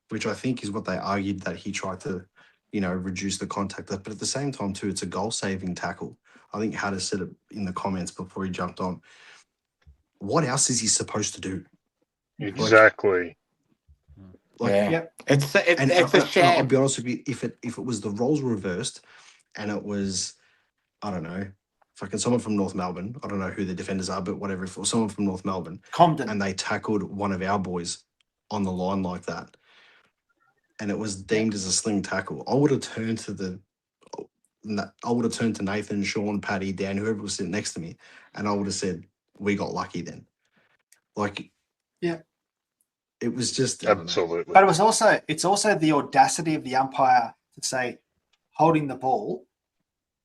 which I think is what they argued that he tried to, reduce the contact. But at the same time, too, it's a goal-saving tackle. I think Hatter said it in the comments before he jumped on. What else is he supposed to do? Exactly. It's a sham. I'll be honest with you, if it was the roles reversed and it was, I don't know, fucking someone from North Melbourne, I don't know who the defenders are, but whatever, if it was someone from North Melbourne, Compton, and they tackled one of our boys on the line like that, and it was deemed as a sling tackle, I would have turned to Nathan, Sean, Paddy, Dan, whoever was sitting next to me, and I would have said, we got lucky then. Like, it was just absolutely. But it's also the audacity of the umpire to say holding the ball.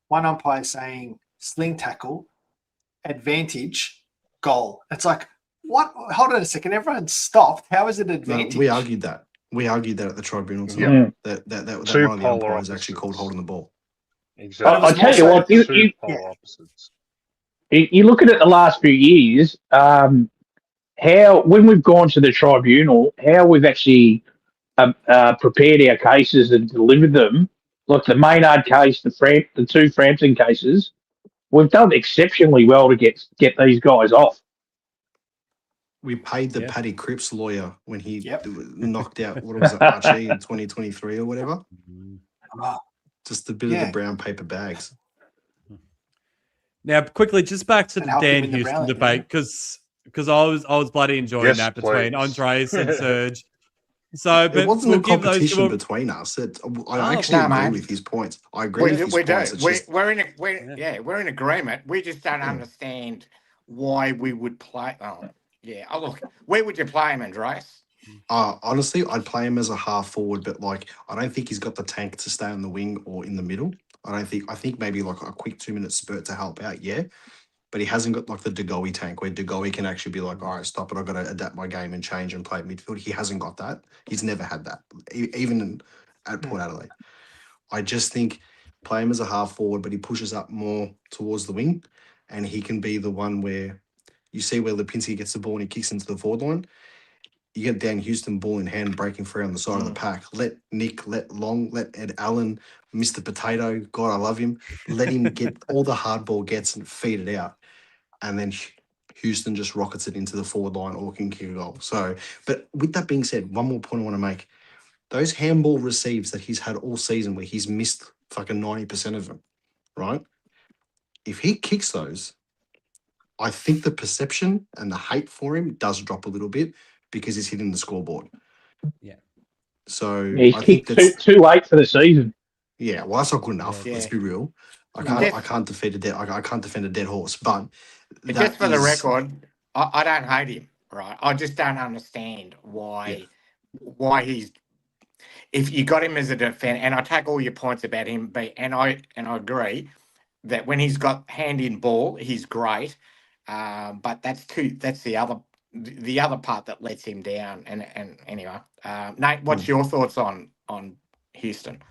One umpire saying sling tackle, advantage, goal. It's like, what? Hold on a second. Everyone stopped. How is it advantage? No, we argued that. At the tribunal tonight. That one of the umpires actually called holding the ball. Exactly. I tell you what, you look at it the last few years, how when we've gone to the tribunal, how we've actually prepared our cases and delivered them. Like the Maynard case, the two Frampton cases, we've done exceptionally well to get these guys off. We paid the Paddy Cripps lawyer when he knocked out, what was it, Archie in 2023 or whatever? Just a bit of the brown paper bags. Now, quickly, just back to the Dan Houston debate, because I was bloody enjoying that between Andreas and Serge. So, but it wasn't a competition between us. I actually agree with his points. I agree with his points. We're in agreement. We just don't understand why we would play. Look, where would you play him, Andreas? Honestly, I'd play him as a half forward, but I don't think he's got the tank to stay on the wing or in the middle. I think maybe like a quick 2-minute spurt to help out, but he hasn't got like the De Goey tank where De Goey can actually be like, all right, stop it, I've got to adapt my game and change and play midfield. He hasn't got that. He's never had that, even at Port Adelaide. I just think play him as a half forward, but he pushes up more towards the wing, and he can be the one where you see where Lipinski gets the ball and he kicks into the forward line. You get Dan Houston ball in hand, breaking free on the side of the pack. Let Nick, let Long, let Ed Allen, Mr. Potato, God, I love him. Let him get all the hard ball gets and feed it out. And then Houston just rockets it into the forward line or can kick a goal. So, but with that being said, one more point I want to make. Those handball receives that he's had all season where he's missed fucking 90% of them, right? If he kicks those, I think the perception and the hate for him does drop a little bit because he's hitting the scoreboard. Yeah. So he's kicked 2-8 for the season. Yeah, well, that's not good enough. Let's be real. I can't defend a dead horse. But just for the record, I don't hate him. Right? I just don't understand why he's. If you got him as a defender, and I take all your points about him, and I agree that when he's got hand in ball, he's great. But that's the other part that lets him down. And anyway, Nate, what's your thoughts on Houston?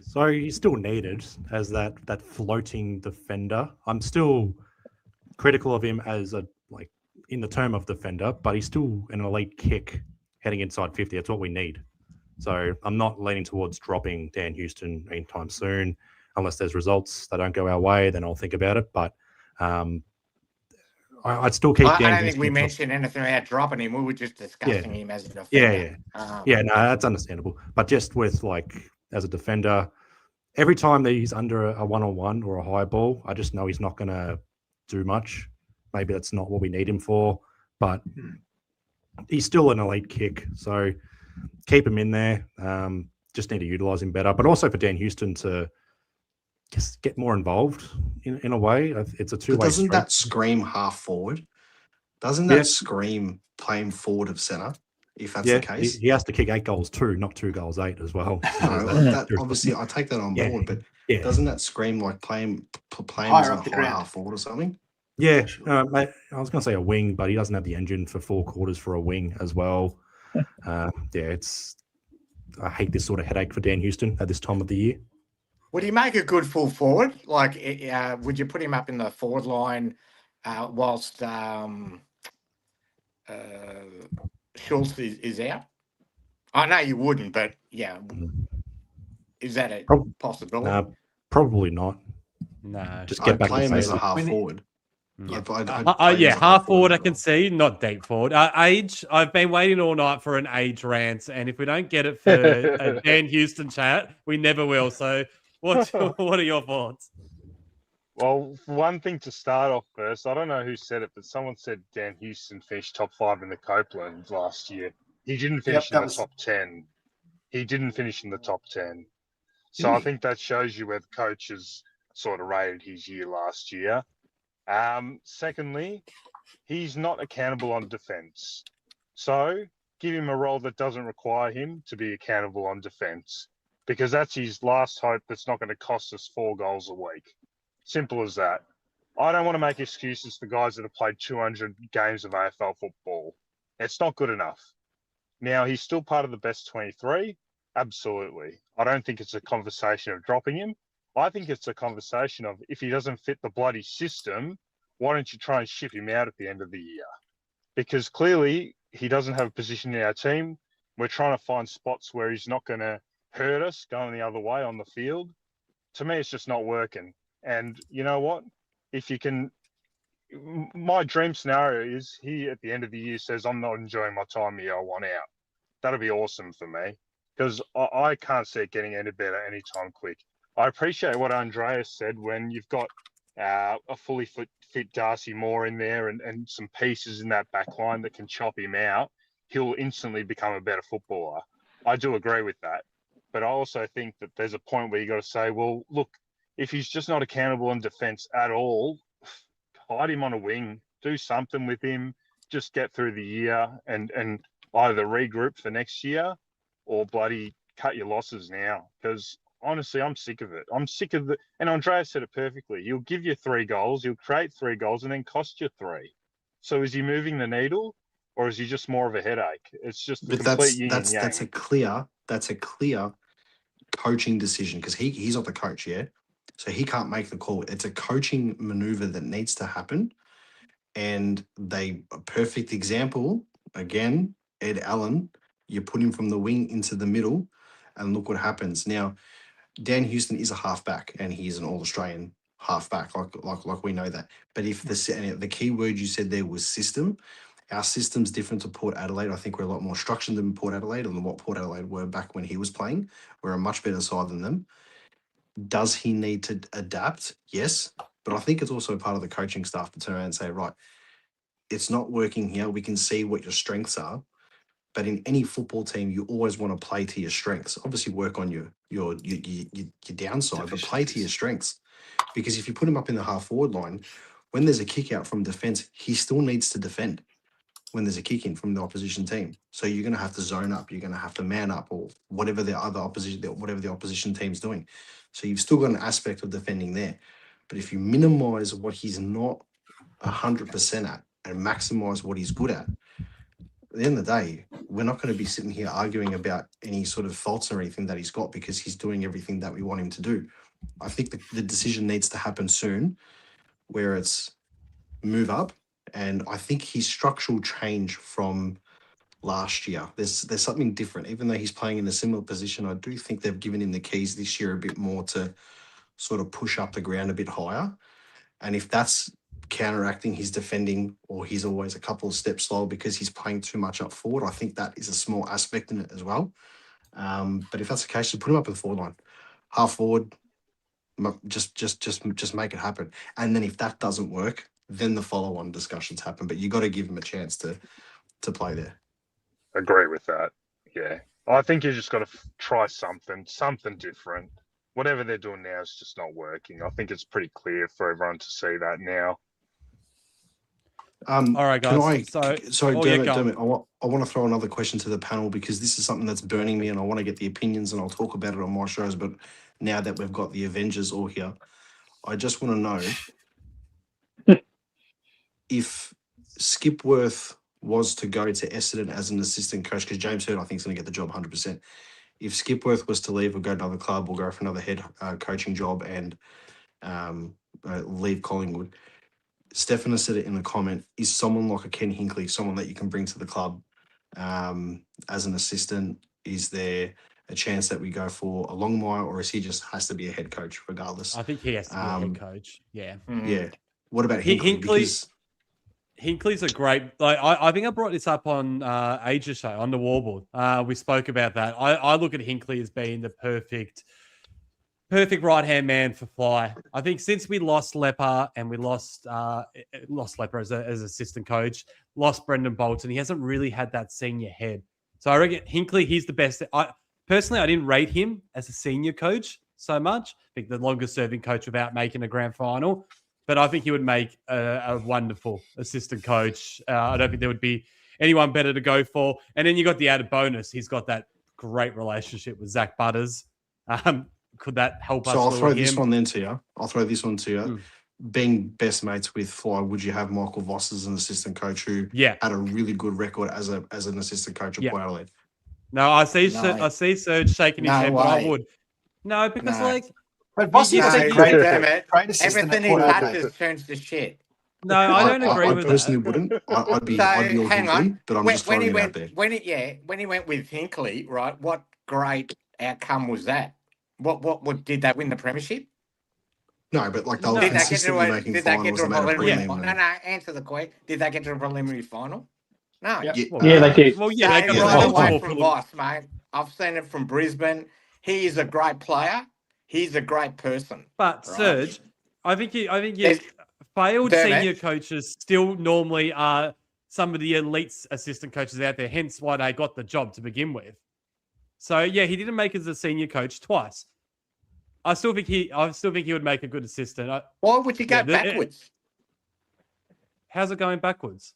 So he's still needed as that floating defender. I'm still critical of him as in the term of defender, but he's still an elite kick heading inside 50. That's what we need. So I'm not leaning towards dropping Dan Houston anytime soon, unless there's results that don't go our way. Then I'll think about it. But I'd still keep Dan. I don't think we mentioned anything about dropping him. We were just discussing him as a defender. No, that's understandable. But just with as a defender, every time that he's under a one-on-one or a high ball, I just know he's not going to do much. Maybe that's not what we need him for, but he's still an elite kick. So keep him in there. Just need to utilize him better. But also for Dan Houston to just get more involved in a way. It's a two-way Doesn't street. that scream half forward? Doesn't that scream playing forward of centre? If that's the case, he has to kick 8 goals too, not 2 goals 8 as well. Obviously, I take that on board, but doesn't that scream like playing as a high half forward or something? Yeah, mate, I was going to say a wing, but he doesn't have the engine for 4 quarters for a wing as well. I hate this sort of headache for Dan Houston at this time of the year. Would he make a good full forward? Would you put him up in the forward line whilst Schultz is out? I know you wouldn't, but is that a possibility? Probably not. No, just get back. Play him as a half forward. Half forward I can see, not deep forward. Age, I've been waiting all night for an age rant, and if we don't get it for a Dan Houston chat, we never will. So, what are your thoughts? Well, one thing to start off first, I don't know who said it, but someone said Dan Houston finished top 5 in the Copeland last year. He didn't finish in the top 10. He didn't finish in the top 10. So I think that shows you where the coaches sort of rated his year last year. Secondly, he's not accountable on defence. So give him a role that doesn't require him to be accountable on defence, because that's his last hope that's not going to cost us 4 goals a week. Simple as that. I don't want to make excuses for guys that have played 200 games of AFL football. It's not good enough. Now, he's still part of the best 23. Absolutely. I don't think it's a conversation of dropping him. I think it's a conversation of, if he doesn't fit the bloody system, why don't you try and ship him out at the end of the year? Because clearly he doesn't have a position in our team. We're trying to find spots where he's not going to hurt us going the other way on the field. To me, it's just not working. And you know what? If you can, my dream scenario is he at the end of the year says, I'm not enjoying my time here, I want out. That'll be awesome for me, because I can't see it getting any better anytime quick. I appreciate what Andreas said when you've got a fully fit Darcy Moore in there and some pieces in that back line that can chop him out, he'll instantly become a better footballer. I do agree with that. But I also think that there's a point where you got to say, well, look, if he's just not accountable in defence at all, hide him on a wing, do something with him, just get through the year and either regroup for next year or bloody cut your losses now. Because honestly, I'm sick of it. I'm sick of the, and Andreas said it perfectly. He'll give you 3 goals, he'll create 3 goals and then cost you 3. So is he moving the needle or is he just more of a headache? It's just the complete yin and yang. That's a clear coaching decision, because he's not the coach, yeah? So he can't make the call. It's a coaching maneuver that needs to happen. And a perfect example, again, Ed Allen, you put him from the wing into the middle and look what happens. Now, Dan Houston is a halfback and he's an All-Australian halfback, like we know that. But if the key word you said there was system, our system's different to Port Adelaide. I think we're a lot more structured than Port Adelaide and what Port Adelaide were back when he was playing. We're a much better side than them. Does he need to adapt? Yes. But I think it's also part of the coaching staff to turn around and say, right, it's not working here. We can see what your strengths are. But in any football team, you always want to play to your strengths. Obviously, work on your downside, but play to your strengths. Because if you put him up in the half-forward line, when there's a kick out from defence, he still needs to defend when there's a kick in from the opposition team. So you're going to have to zone up. You're going to have to man up, or whatever the opposition team's doing. So you've still got an aspect of defending there. But if you minimise what he's not 100% at and maximise what he's good at the end of the day, we're not going to be sitting here arguing about any sort of faults or anything that he's got, because he's doing everything that we want him to do. I think the decision needs to happen soon, where it's move up. And I think his structural change from last year. There's something different. Even though he's playing in a similar position, I do think they've given him the keys this year a bit more to sort of push up the ground a bit higher. And if that's counteracting his defending, or he's always a couple of steps slow because he's playing too much up forward, I think that is a small aspect in it as well. But if that's the case, just put him up in the forward line, half forward. Just make it happen. And then if that doesn't work, then the follow-on discussions happen. But you got to give him a chance to play there. Agree with that. Yeah, I think you just got to try something different. Whatever they're doing now is just not working. I think it's pretty clear for everyone to see that now. All right, guys. Dermot, I want to throw another question to the panel, because this is something that's burning me and I want to get the opinions, and I'll talk about it on my shows. But now that we've got the Avengers all here, I just want to know if Skipworth was to go to Essendon as an assistant coach, because James Hird, I think, is going to get the job 100%. If Skipworth was to leave or go to another club or go for another head coaching job and leave Collingwood, Stefan has said it in the comment, is someone like a Ken Hinkley someone that you can bring to the club as an assistant? Is there a chance that we go for a Longmire, or is he just has to be a head coach regardless? I think he has to be a head coach. Yeah. Yeah. What about Hinkley? Hinkley's a great. Like, I think I brought this up on Age's show on the Warble. We spoke about that. I look at Hinkley as being the perfect right-hand man for Fly. I think since we lost Lepper and we lost Lepper as assistant coach, lost Brendan Bolton, he hasn't really had that senior head. So I reckon Hinkley, he's the best. Personally, I didn't rate him as a senior coach so much. I think the longest-serving coach without making a grand final. But I think he would make a wonderful assistant coach. I don't think there would be anyone better to go for. And then you got the added bonus. He's got that great relationship with Zach Butters. Could that help us? So I'll throw this one then to you. Being best mates with Fly, would you have Michael Voss as an assistant coach who had a really good record as an assistant coach at Port Adelaide? No, I see Serge shaking his head, but I would. No, because But Voss is a great everything he touches turns to shit. No, I don't agree with that. I personally wouldn't. I'd be all Hinkley, but I'm just throwing it out there. When he went with Hinkley, right? What great outcome was that? What did they win the premiership? No, but like they were consistently making finals no matter prelim. No, answer the question. Did they get to a preliminary final? No. Yeah, they did. Well, yeah, they got away from Voss, mate. I've seen it from Brisbane. He is a great player. He's a great person. But right? Serge, I think failed senior coaches still normally are some of the elite assistant coaches out there, hence why they got the job to begin with. So yeah, he didn't make it as a senior coach twice. I still think he would make a good assistant. Why would you go backwards? How's it going backwards?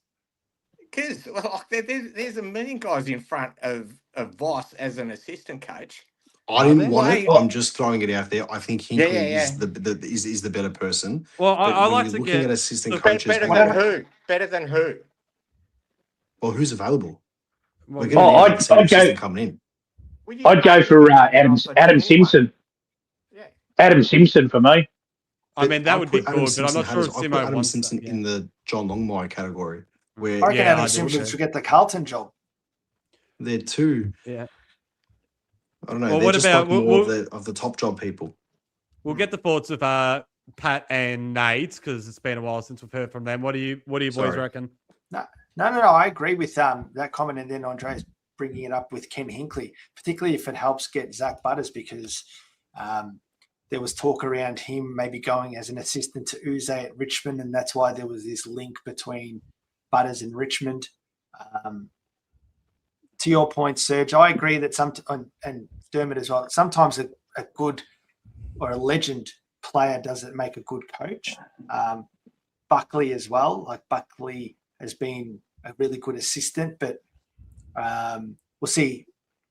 Because there's a million guys in front of Voss as an assistant coach. I didn't want it. I'm just throwing it out there. I think Hinkley is the better person. Well, I like to get at assistant coaches. Better than who? Well, who's available? I'd go coming in. I'd go for Adam Simpson. Yeah. Adam Simpson for me. I mean, that would be good, but I'm not sure if Simo Adam Simpson in the John Longmire category. Where I reckon Adam Simpson should get the Carlton job. They're two. Yeah. I don't know. Well, what about more of the top job people? We'll get the thoughts of Pat and Nate, because it's been a while since we've heard from them. What do you boys reckon? No. I agree with that comment, and then Andreas bringing it up with Ken Hinkley, particularly if it helps get Zach Butters, because there was talk around him maybe going as an assistant to Uze at Richmond, and that's why there was this link between Butters and Richmond. To your point, Serge, I agree that and Dermott as well, sometimes a good or a legend player doesn't make a good coach. Buckley as well. Like Buckley has been a really good assistant, but we'll see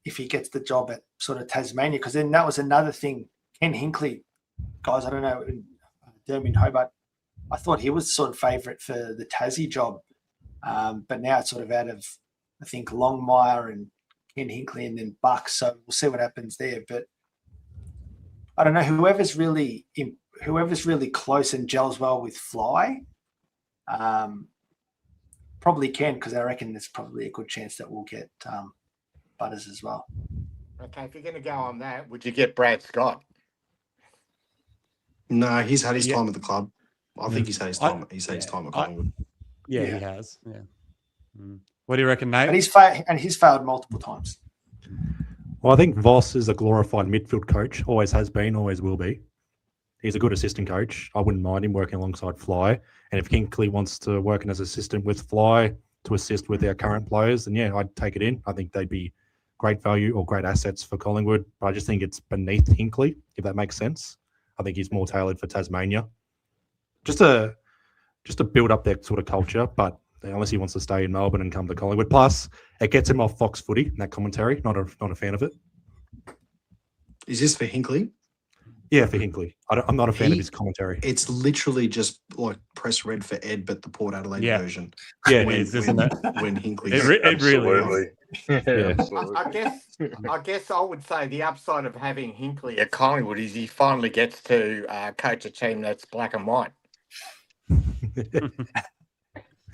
if he gets the job at sort of Tasmania, because then that was another thing. Ken Hinkley, guys, I don't know, Dermott Hobart, I thought he was sort of favourite for the Tassie job, but now it's sort of out of, I think, Longmire and Ken Hinkley and then Buck. So we'll see what happens there. But I don't know, whoever's really close and gels well with Fly, probably can, because I reckon there's probably a good chance that we'll get Butters as well. Okay, if you're going to go on that, would you get Brad Scott? No, he's had his time at the club. I think he's had his time. He's had his time at Collingwood. Yeah, he has. Yeah. What do you reckon, Nate? And he's failed multiple times. Well, I think Voss is a glorified midfield coach. Always has been, always will be. He's a good assistant coach. I wouldn't mind him working alongside Fly. And if Hinkley wants to work as assistant with Fly to assist with our current players, then yeah, I'd take it in. I think they'd be great value or great assets for Collingwood. But I just think it's beneath Hinkley, if that makes sense. I think he's more tailored for Tasmania. Just to build up that sort of culture, but unless he wants to stay in Melbourne and come to Collingwood. Plus, it gets him off Fox Footy in that commentary. Not a fan of it. Is this for Hinkley? Yeah, for Hinkley. I'm not a fan of his commentary. It's literally just like press red for Ed, but the Port Adelaide version. Yeah, when, it is, isn't it? When Hinkley. It really is. I guess I would say the upside of having Hinkley at Collingwood is he finally gets to coach a team that's black and white.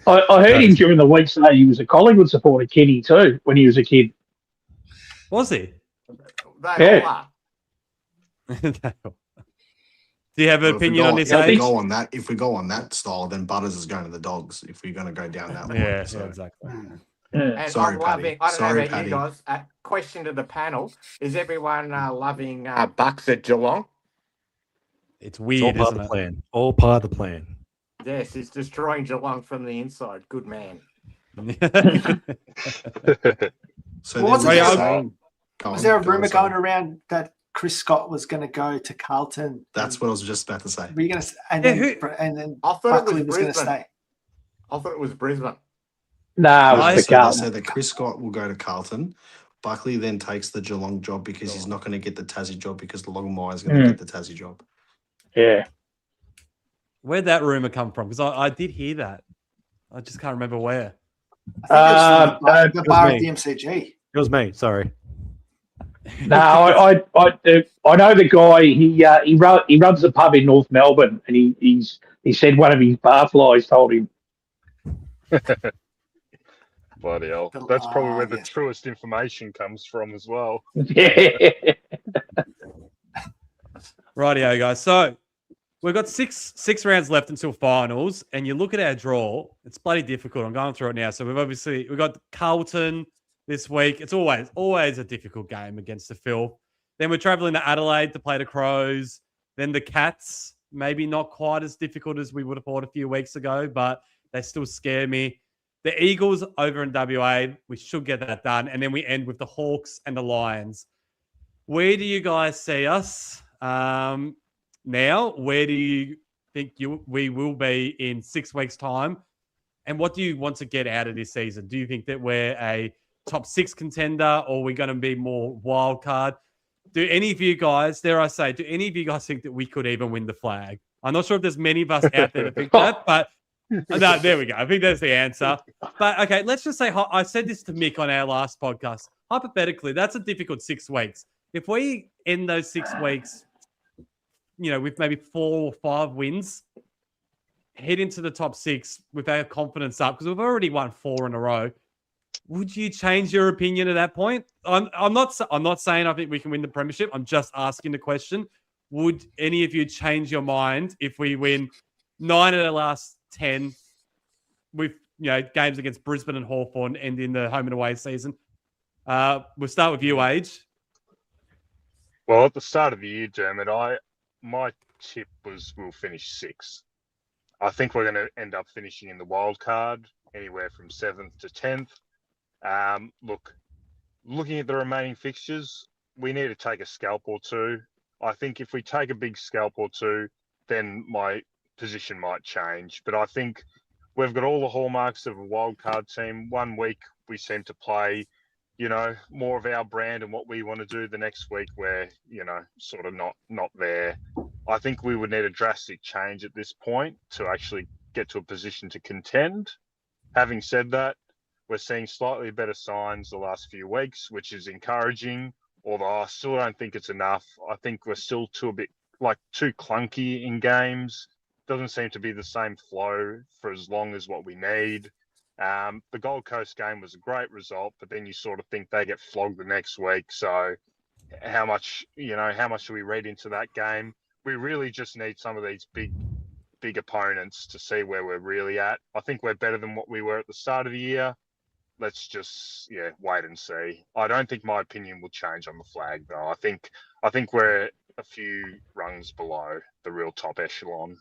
I heard him during the week say he was a Collingwood supporter, Kenny, too, when he was a kid. Was he? They all are. Do you have an opinion on this? If we go on that style, then Butters is going to the Dogs. If we're going to go down that line, exactly. And Sorry, I'm loving. Paddy. I don't know about Paddy. you guys. Question to the panel: is everyone loving Bucks at Geelong? It's weird, all part of the plan. All part of the plan. Yes, he's destroying Geelong from the inside. Good man. Was there a rumor going around that Chris Scott was going to go to Carlton? That's what I was just about to say. Were you going to? And then I thought Buckley it was going to Brisbane. stay. I thought it was Brisbane. No, it's the Carlton. So that Chris Scott will go to Carlton. Buckley then takes the Geelong job because he's not going to get the Tassie job because Longmire is going to get the Tassie job. Yeah. Where'd that rumor come from? Because I did hear that. I just can't remember where. I think the bar at the MCG. It was me. Sorry. No, I know the guy. He runs a pub in North Melbourne, and he said one of his barflies told him. Bloody hell! That's probably where the truest information comes from as well. Yeah. Rightio, guys. So we've got six rounds left until finals, and you look at our draw. It's bloody difficult. I'm going through it now. So we've got Carlton this week. It's always a difficult game against the Phil. Then we're traveling to Adelaide to play the Crows. Then the Cats, maybe not quite as difficult as we would have thought a few weeks ago, but they still scare me. The Eagles over in WA, we should get that done. And then we end with the Hawks and the Lions. Where do you guys see us now? Where do you think we will be in 6 weeks' time? And what do you want to get out of this season? Do you think that we're a top 6 contender, or are we going to be more wild card? Do any of you guys, do any of you guys think that we could even win the flag? I'm not sure if there's many of us out there that think that, but no, there we go. I think that's the answer. But okay, let's just say, I said this to Mick on our last podcast. Hypothetically, that's a difficult 6 weeks. If we end those 6 weeks, with maybe 4 or 5 wins, head into the top 6 with our confidence up, because we've already won 4 in a row. Would you change your opinion at that point? I'm not saying I think we can win the premiership. I'm just asking the question. Would any of you change your mind if we win 9 of the last 10 with games against Brisbane and Hawthorn and in the home and away season? We'll start with you, Age. Well, at the start of the year, Dermott, my tip was we'll finish 6th. I think we're going to end up finishing in the wild card, anywhere from 7th to 10th. Looking at the remaining fixtures, we need to take a scalp or two. I think if we take a big scalp or two, then my position might change. But I think we've got all the hallmarks of a wild card team. 1 week we seem to play, more of our brand and what we want to do. The next week we're, sort of not there. I think we would need a drastic change at this point to actually get to a position to contend. Having said that, we're seeing slightly better signs the last few weeks, which is encouraging, although I still don't think it's enough. I think we're still too clunky in games. Doesn't seem to be the same flow for as long as what we need. The Gold Coast game was a great result, but then you sort of think they get flogged the next week. So how much do we read into that game? We really just need some of these big opponents to see where we're really at. I think we're better than what we were at the start of the year. Let's just wait and see. I don't think my opinion will change on the flag though. I think we're a few rungs below the real top echelon.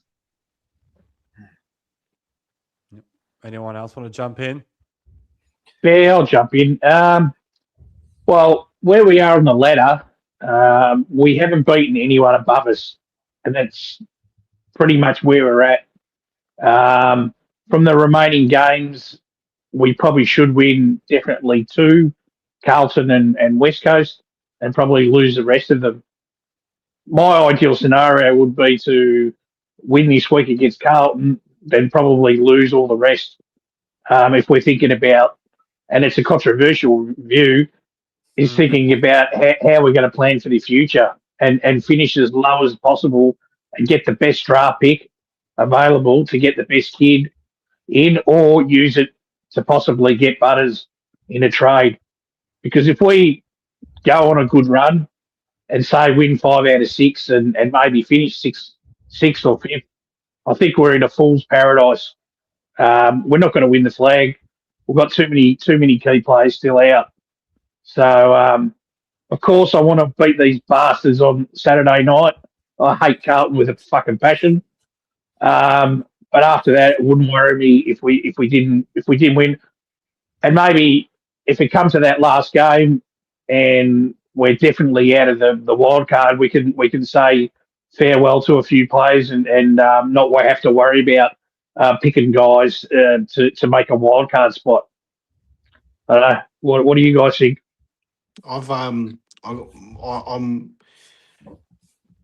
Anyone else want to jump in? Yeah, I'll jump in. Well, where we are on the ladder, we haven't beaten anyone above us, and that's pretty much where we're at. From the remaining games, we probably should win definitely 2, Carlton and West Coast, and probably lose the rest of them. My ideal scenario would be to win this week against Carlton, then probably lose all the rest. If we're thinking about, and it's a controversial view, is thinking about how we're going to plan for the future and finish as low as possible and get the best draft pick available to get the best kid in, or use it to possibly get Butters in a trade. Because if we go on a good run and say win 5 out of 6 and maybe finish sixth or 5th, I think we're in a fool's paradise. We're not going to win the flag. We've got too many key players still out. So, of course, I want to beat these bastards on Saturday night. I hate Carlton with a fucking passion. But after that, it wouldn't worry me if we didn't win. And maybe if it comes to that last game and we're definitely out of the wild card, we can say farewell to a few players and not have to worry about picking guys to make a wild card spot. I don't know. What do you guys think?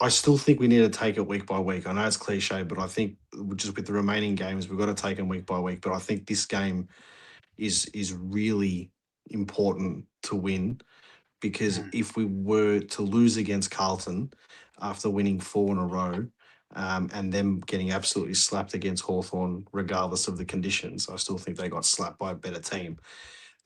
I still think we need to take it week by week. I know it's cliche, but I think just with the remaining games, we've got to take them week by week. But I think this game is really important to win, because if we were to lose against Carlton after winning 4 in a row, and them getting absolutely slapped against Hawthorn, regardless of the conditions, I still think they got slapped by a better team.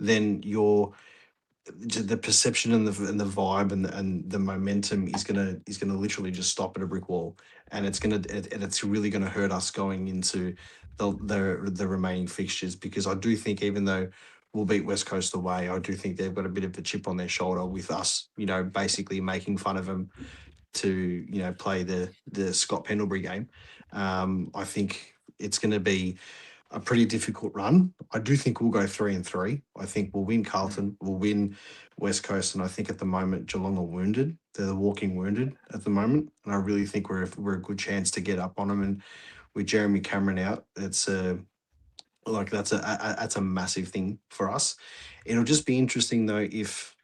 Then the perception and the vibe and the momentum is gonna literally just stop at a brick wall, and it's really gonna hurt us going into the remaining fixtures, because I do think even though we'll beat West Coast away, I do think they've got a bit of a chip on their shoulder with us, basically making fun of them to play the Scott Pendlebury game. I think it's going to be a pretty difficult run. I do think we'll go 3-3. I think we'll win Carlton, we'll win West Coast, and I think at the moment Geelong are wounded. They're the walking wounded at the moment, and I really think we're a good chance to get up on them. And with Jeremy Cameron out, it's that's a massive thing for us. It'll just be interesting though if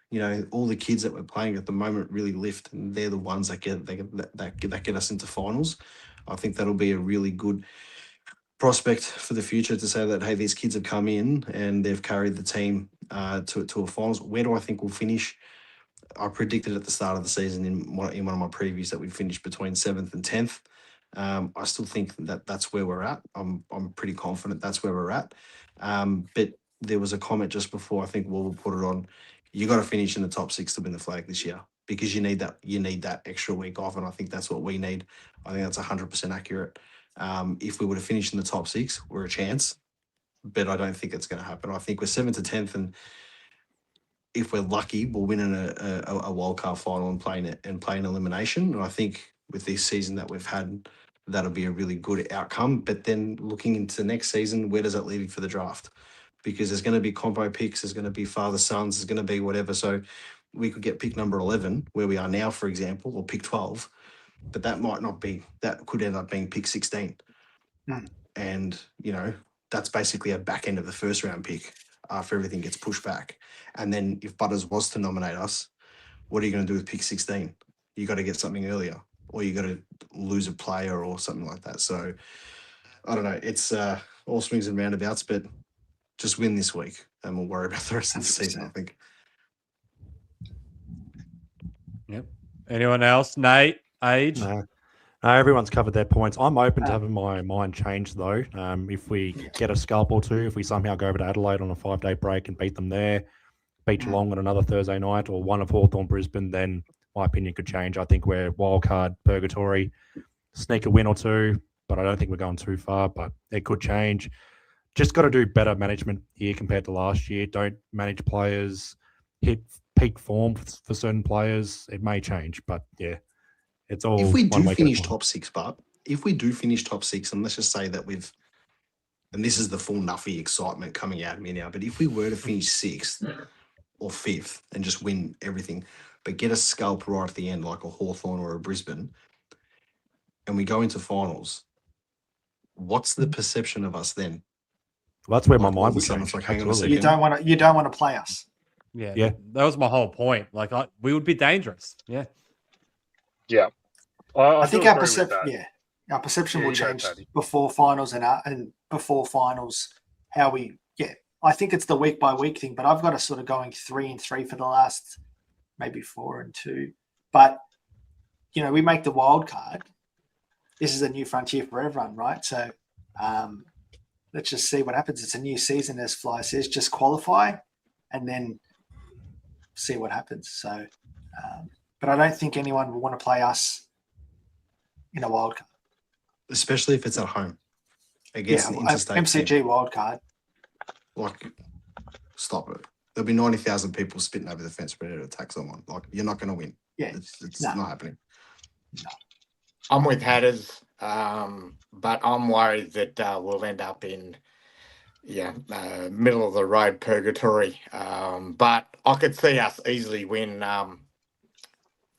all the kids that we're playing at the moment really lift, and they're the ones that get us into finals. I think that'll be a really good prospect for the future to say that, hey, these kids have come in and they've carried the team to a finals. Where do I think we'll finish? I predicted at the start of the season in one of my previews that we'd finish between 7th and 10th. I still think that's where we're at. I'm pretty confident that's where we're at. But there was a comment just before, I think Warble put it on, you got to finish in the top 6 to win the flag this year, because you need that extra week off, and I think that's what we need. I think that's 100% accurate. If we were to finish in the top 6, we're a chance, but I don't think it's going to happen. I think we're 7th to 10th, and if we're lucky, we'll win in a wildcard final and play an elimination. And I think with this season that we've had, that'll be a really good outcome. But then looking into next season, where does that leave you for the draft? Because there's going to be combo picks, there's going to be father-sons, there's going to be whatever. So we could get pick number 11, where we are now, for example, or pick 12, but that might not be, that could end up being pick 16. And, that's basically a back end of the first round pick after everything gets pushed back. And then if Butters was to nominate us, what are you going to do with pick 16? You got to get something earlier, or you got to lose a player or something like that. So I don't know. It's all swings and roundabouts, but just win this week and we'll worry about the rest of the season, I think. Yep. Anyone else? Nate, Age? No. Everyone's covered their points. I'm open to having my mind changed, though. If we get a scalp or two, if we somehow go over to Adelaide on a 5-day break and beat them there, beat Geelong on another Thursday night, or one of Hawthorn Brisbane, then my opinion could change. I think we're wildcard purgatory, sneak a win or two, but I don't think we're going too far, but it could change. Just got to do better management here compared to last year. Don't manage players, hit peak form for certain players. It may change, but yeah. It's all if we do finish top six, but if we do finish top six, and let's just say that and this is the full Nuffy excitement coming out of me now, but if we were to finish sixth or fifth and just win everything, but get a scalp right at the end, like a Hawthorn or a Brisbane, and we go into finals, what's the perception of us then? Well, that's where my mind was change. Like, hang on a second. You don't want to play us. Yeah. That was my whole point. Like, we would be dangerous. Yeah. Yeah. I think our perception will change before finals and before finals. I think it's the week by week thing, but I've got us sort of going 3-3 for the last maybe 4-2. But we make the wild card. This is a new frontier for everyone, right? So let's just see what happens. It's a new season, as Fly says. Just qualify and then see what happens. So, but I don't think anyone will want to play us in a wild card, especially if it's at home against an interstate MCG team. wild card. Like, stop it. There'll be 90,000 people spitting over the fence ready to attack someone. Like, you're not going to win. Yeah, it's not happening. No. I'm with Hatters, but I'm worried that we'll end up in middle of the road purgatory. But I could see us easily win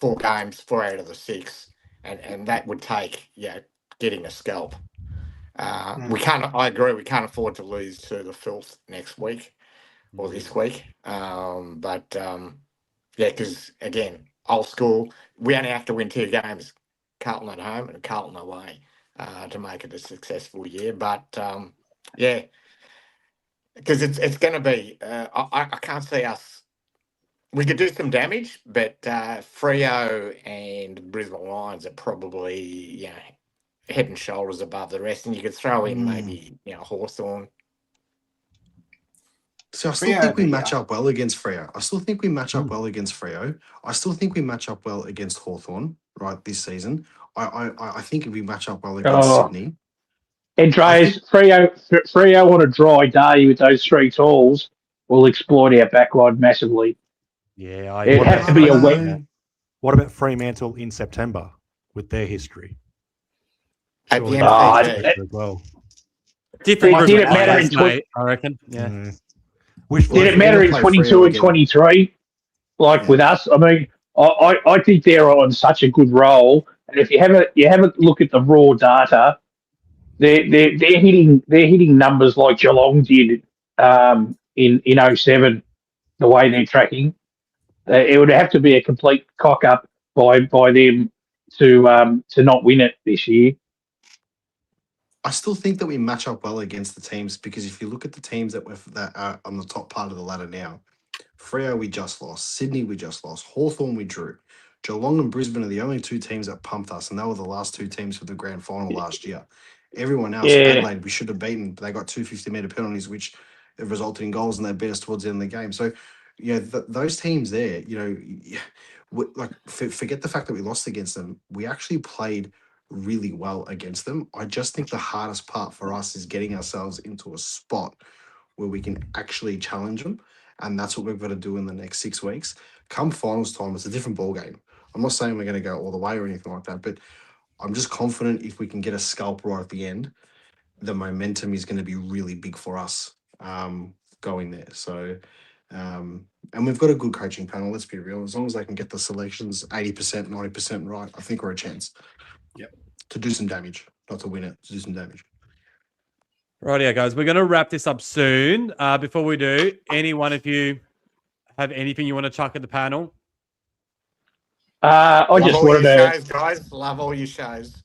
4 games, 4 out of the 6. And that would take, getting a scalp. We can't. I agree. We can't afford to lose to the filth next week or this week. Because again, old school. We only have to win 2 games: Carlton at home and Carlton away, to make it a successful year. But because it's going to be. I can't see us. We could do some damage, but Freo and Brisbane Lions are probably, head and shoulders above the rest. And you could throw in maybe, Hawthorn. So I still think we match up well against Freo. I still think we match up well against Freo. I still think we match up well against Hawthorn, right, this season. I think we match up well against Sydney. Andreas, Freo on a dry day with those 3 talls will exploit our backline massively. Yeah, it has to be a wet. What about Fremantle in September with their history? At the end of the as well. Different. Did it matter in I reckon. Yeah. Did it matter in 22 and 23? Like with us, I mean, I think they're on such a good roll, and if you haven't look at the raw data, they're hitting numbers like Geelong did in 07. The way they're tracking. It would have to be a complete cock up by them to not win it this year. I still think that we match up well against the teams, because if you look at the teams that are on the top part of the ladder now, Freo we just lost, Sydney we just lost, Hawthorn we drew, Geelong and Brisbane are the only 2 teams that pumped us, and they were the last 2 teams for the grand final last year. Everyone else, Adelaide, we should have beaten. They got 2 50-metre penalties, which have resulted in goals, and they beat us towards the end of the game. So, those teams there, forget the fact that we lost against them. We actually played really well against them. I just think the hardest part for us is getting ourselves into a spot where we can actually challenge them, and that's what we've got to do in the next 6 weeks. Come finals time, it's a different ball game. I'm not saying we're going to go all the way or anything like that, but I'm just confident if we can get a scalp right at the end, the momentum is going to be really big for us going there. So, and we've got a good coaching panel, let's be real. As long as they can get the selections 80%, 90% right, I think we're a chance. Yep. To do some damage, not to win it, to do some damage. Rightio, guys. We're going to wrap this up soon. Before we do, any one of you have anything you want to chuck at the panel? I just wanted to... shows, guys. Love all your shows.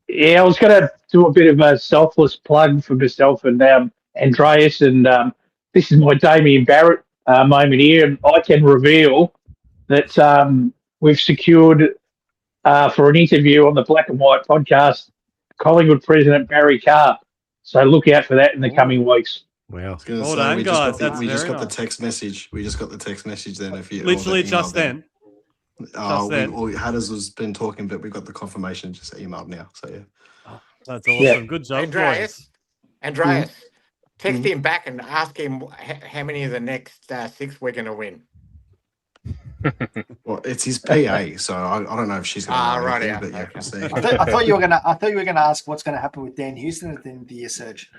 Yeah, I was going to do a bit of a selfless plug for myself and Andreas, and this is my Damien Barrett moment here, and I can reveal that we've secured for an interview on the Black and White podcast, Collingwood President Barry Carr. So look out for that in the coming weeks. Wow. Well done, guys. That's we just very got the nice. text message. We just got the text message then. If you Literally just then. Just then. Hatters has been talking, but we got the confirmation just emailed now. So yeah. Oh, that's awesome. Good job, boys. Andreas, text him back and ask him how many of the next 6 we're going to win. Well, it's his PA, so I don't know if she's going to right, anything, yeah. but we'll see. I thought you were gonna ask what's gonna happen with Dan Houston at the end of the year, Serge.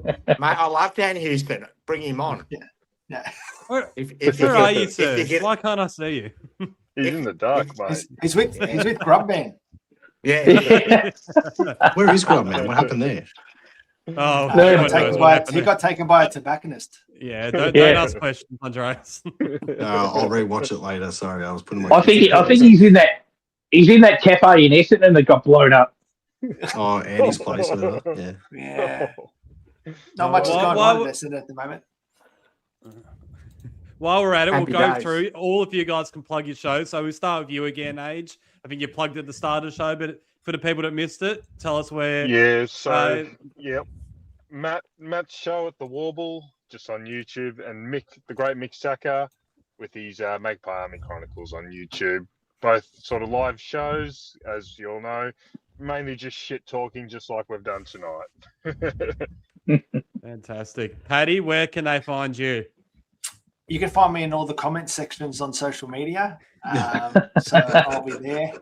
Mate, I love Dan Houston. Bring him on. Yeah. Where are you, Serge? Why can't I see you? He's in the dark, mate. He's with Grubman. Yeah. Where is Grubman? What happened there? Oh, he got taken by a tobacconist. Yeah, don't ask questions, Andreas. I'll rewatch it later. Sorry, I was putting. I think he's in that cafe in Essendon that got blown up. Oh, Andy's place. Yeah. Yeah. Not much is going on in Essendon at the moment. While we're at it, we'll go through. All of you guys can plug your show. So we'll start with you again, Age. I think you plugged at the start of the show, but for the people that missed it, tell us where. Yeah, so, Matt's show at the Warble, just on YouTube, and the great Mick Saka with his Magpie Army Chronicles on YouTube. Both sort of live shows, as you all know, mainly just shit talking, just like we've done tonight. Fantastic. Paddy, where can they find you? You can find me in all the comment sections on social media. So I'll be there.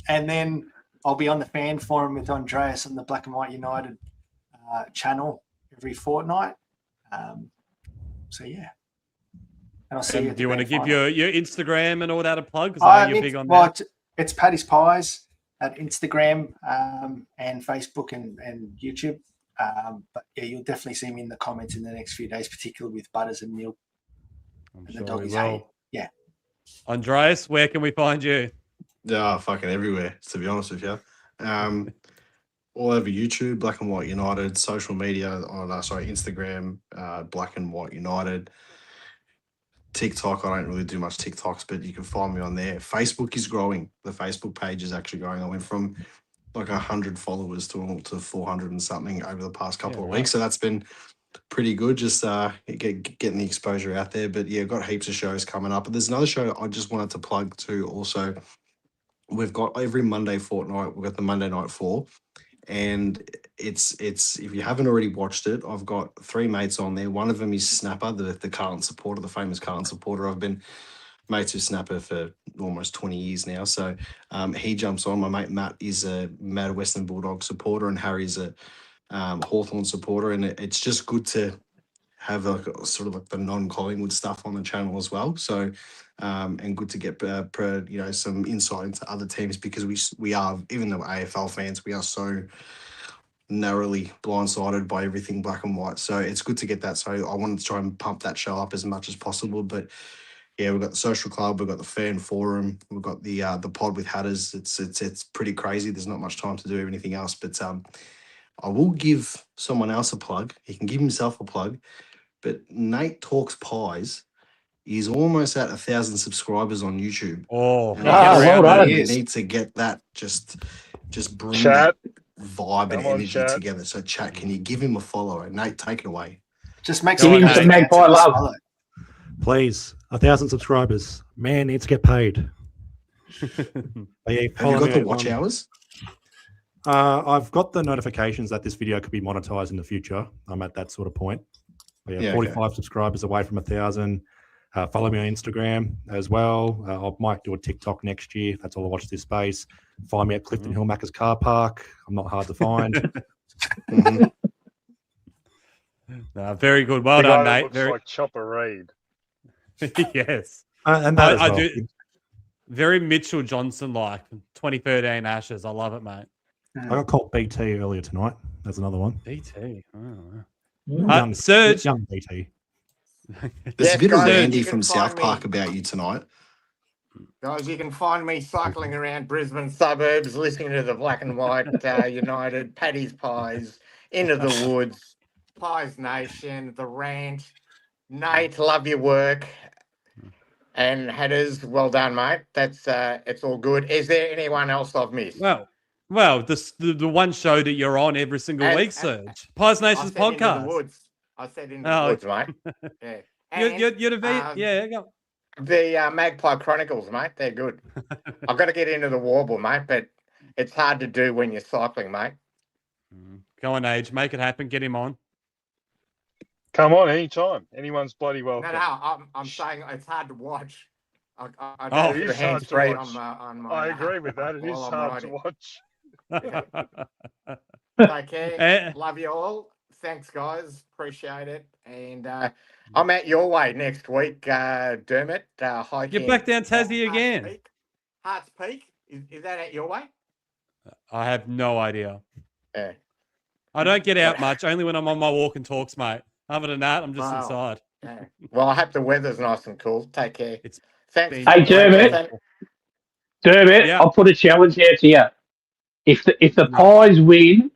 And then I'll be on the fan forum with Andreas on the Black and White United channel every fortnight. So, yeah. And I'll see you. Do you want to give your Instagram and all that a plug? Because I know you're big on that. It's pattyspies at Instagram and Facebook and YouTube. But yeah, you'll definitely see me in the comments in the next few days, particularly with Butters and Neil. I'm sure we will. Yeah. Andreas, where can we find you? Yeah, fucking everywhere, to be honest with you. All over YouTube, Black and White United, social media on Instagram, Black and White United. TikTok, I don't really do much TikToks, but you can find me on there. Facebook is growing. The Facebook page is actually growing. I went from like 100 followers to 400 and something over the past couple of weeks. So that's been pretty good, just getting the exposure out there. But yeah, got heaps of shows coming up. But there's another show I just wanted to plug too also. We've got every Monday fortnight, we've got the Monday Night 4. And it's if you haven't already watched it, I've got 3 mates on there. One of them is Snapper, the Carlton supporter, the famous Carlton supporter. I've been mates with Snapper for almost 20 years now. So he jumps on. My mate Matt is a Mad Western Bulldog supporter, and Harry's a Hawthorn supporter. And it's just good to have sort of like the non-Collingwood stuff on the channel as well. So and good to get some insight into other teams, because we are, even though AFL fans, we are so narrowly blindsided by everything black and white. So it's good to get that. So I wanted to try and pump that show up as much as possible. But yeah, we've got the social club, we've got the fan forum, we've got the pod with Hatters. It's pretty crazy. There's not much time to do anything else. But I will give someone else a plug. He can give himself a plug. But Nate Talks Pies is almost at 1,000 subscribers on YouTube. Oh, well done. You need to get that. Just bring chat. That vibe and energy together. So chat, can you give him a follow? Nate, take it away. Just make give him some Magpie love. Please, 1,000 subscribers. Man needs to get paid. Have you got the watch hours? I've got the notifications that this video could be monetized in the future. I'm at that sort of point. 45 subscribers away from 1,000. Follow me on Instagram as well. I might do a TikTok next year. That's all I watch this space. Find me at Clifton Hill Macca's car park. I'm not hard to find. Very good. Well done, Nate. Looks like Chopper Reed. Yes. And that as well. I do. Very Mitchell Johnson-like. 2013 Ashes. I love it, mate. I got called BT earlier tonight. That's another one. BT. Oh. Serge. Young BT. There's a bit of Randy from South Park about you tonight. Guys, you can find me cycling around Brisbane suburbs, listening to the Black and White United, Paddy's Pies, Into the Woods, Pies Nation, The Rant. Nate, love your work. And Headers, well done, mate. That's it's all good. Is there anyone else I've missed? Well, the one show that you're on every single week, Serge. Pies Nations podcast. Into the woods. I said into the woods, mate. Yeah. And, you're go. The Magpie Chronicles, mate. They're good. I've got to get into the Warble, mate, but it's hard to do when you're cycling, mate. Go on, Age. Make it happen. Get him on. Come on, anytime. Anyone's bloody welcome. No, I'm saying it's hard to watch. I it is hard to watch. I agree with that. It is hard to watch. Take care. Love you all. Thanks, guys. Appreciate it. And I'm at your way next week, Dermott. Hiking. Get back down Tassie again. Hearts Peak. Is that at your way? I have no idea. Yeah. I don't get out much, only when I'm on my walk and talks, mate. Other than that, I'm just inside. Yeah. Well, I hope the weather's nice and cool. Take care. Thanks. Hey, Dermott. Yeah. I'll put a challenge out to you. If the Pies win,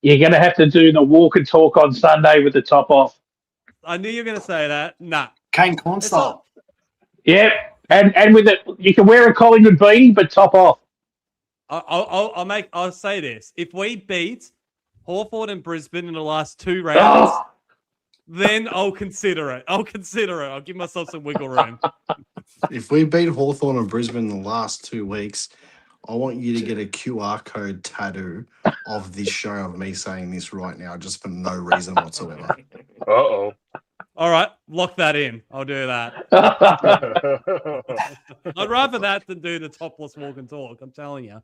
you're going to have to do the walk and talk on Sunday with the top off. I knew you were going to say that. Nah. Kane Corn style. Yeah, and with it, you can wear a Collingwood beanie, but top off. I'll say this: if we beat Hawthorn and Brisbane in the last 2 rounds, then I'll consider it. I'll give myself some wiggle room. If we beat Hawthorn and Brisbane in the last 2 weeks, I want you to get a QR code tattoo of this show of me saying this right now, just for no reason whatsoever. Uh-oh. All right, lock that in. I'll do that. I'd rather that than do the topless walk and talk. I'm telling you.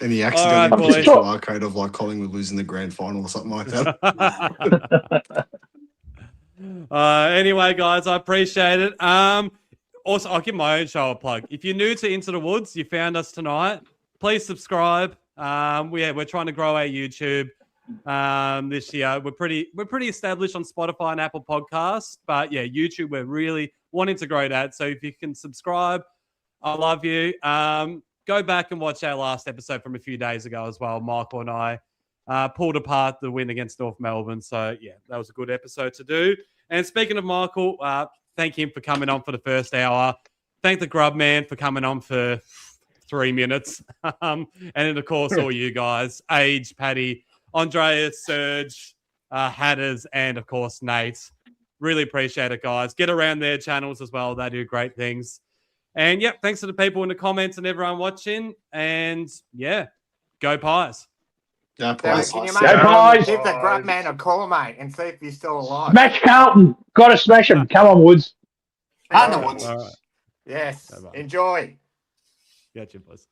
And he accidentally puts a QR code of like Collingwood losing the grand final or something like that. Anyway, guys, I appreciate it. Also, I'll give my own show a plug. If you're new to Into the Woods, you found us tonight, please subscribe. We're trying to grow our YouTube this year. We're pretty established on Spotify and Apple Podcasts, but yeah, YouTube, we're really wanting to grow that. So if you can subscribe, I love you. Go back and watch our last episode from a few days ago as well. Michael and I pulled apart the win against North Melbourne. So yeah, that was a good episode to do. And speaking of Michael, thank him for coming on for the first hour. Thank the Grubman for coming on for 3 minutes. And then, of course, all you guys, Age, Paddy, Andreas, Serge, Hatters, and, of course, Nate. Really appreciate it, guys. Get around their channels as well. They do great things. And, yep, thanks to the people in the comments and everyone watching. And, yeah, go Pies. Go Pies. Go Pies. Give the Grubman a call, mate, and see if he's still alive. Smash Carlton. Got to smash him. Come on, Woods. Woods. Yes. Bye-bye. Enjoy. Gotcha, boys.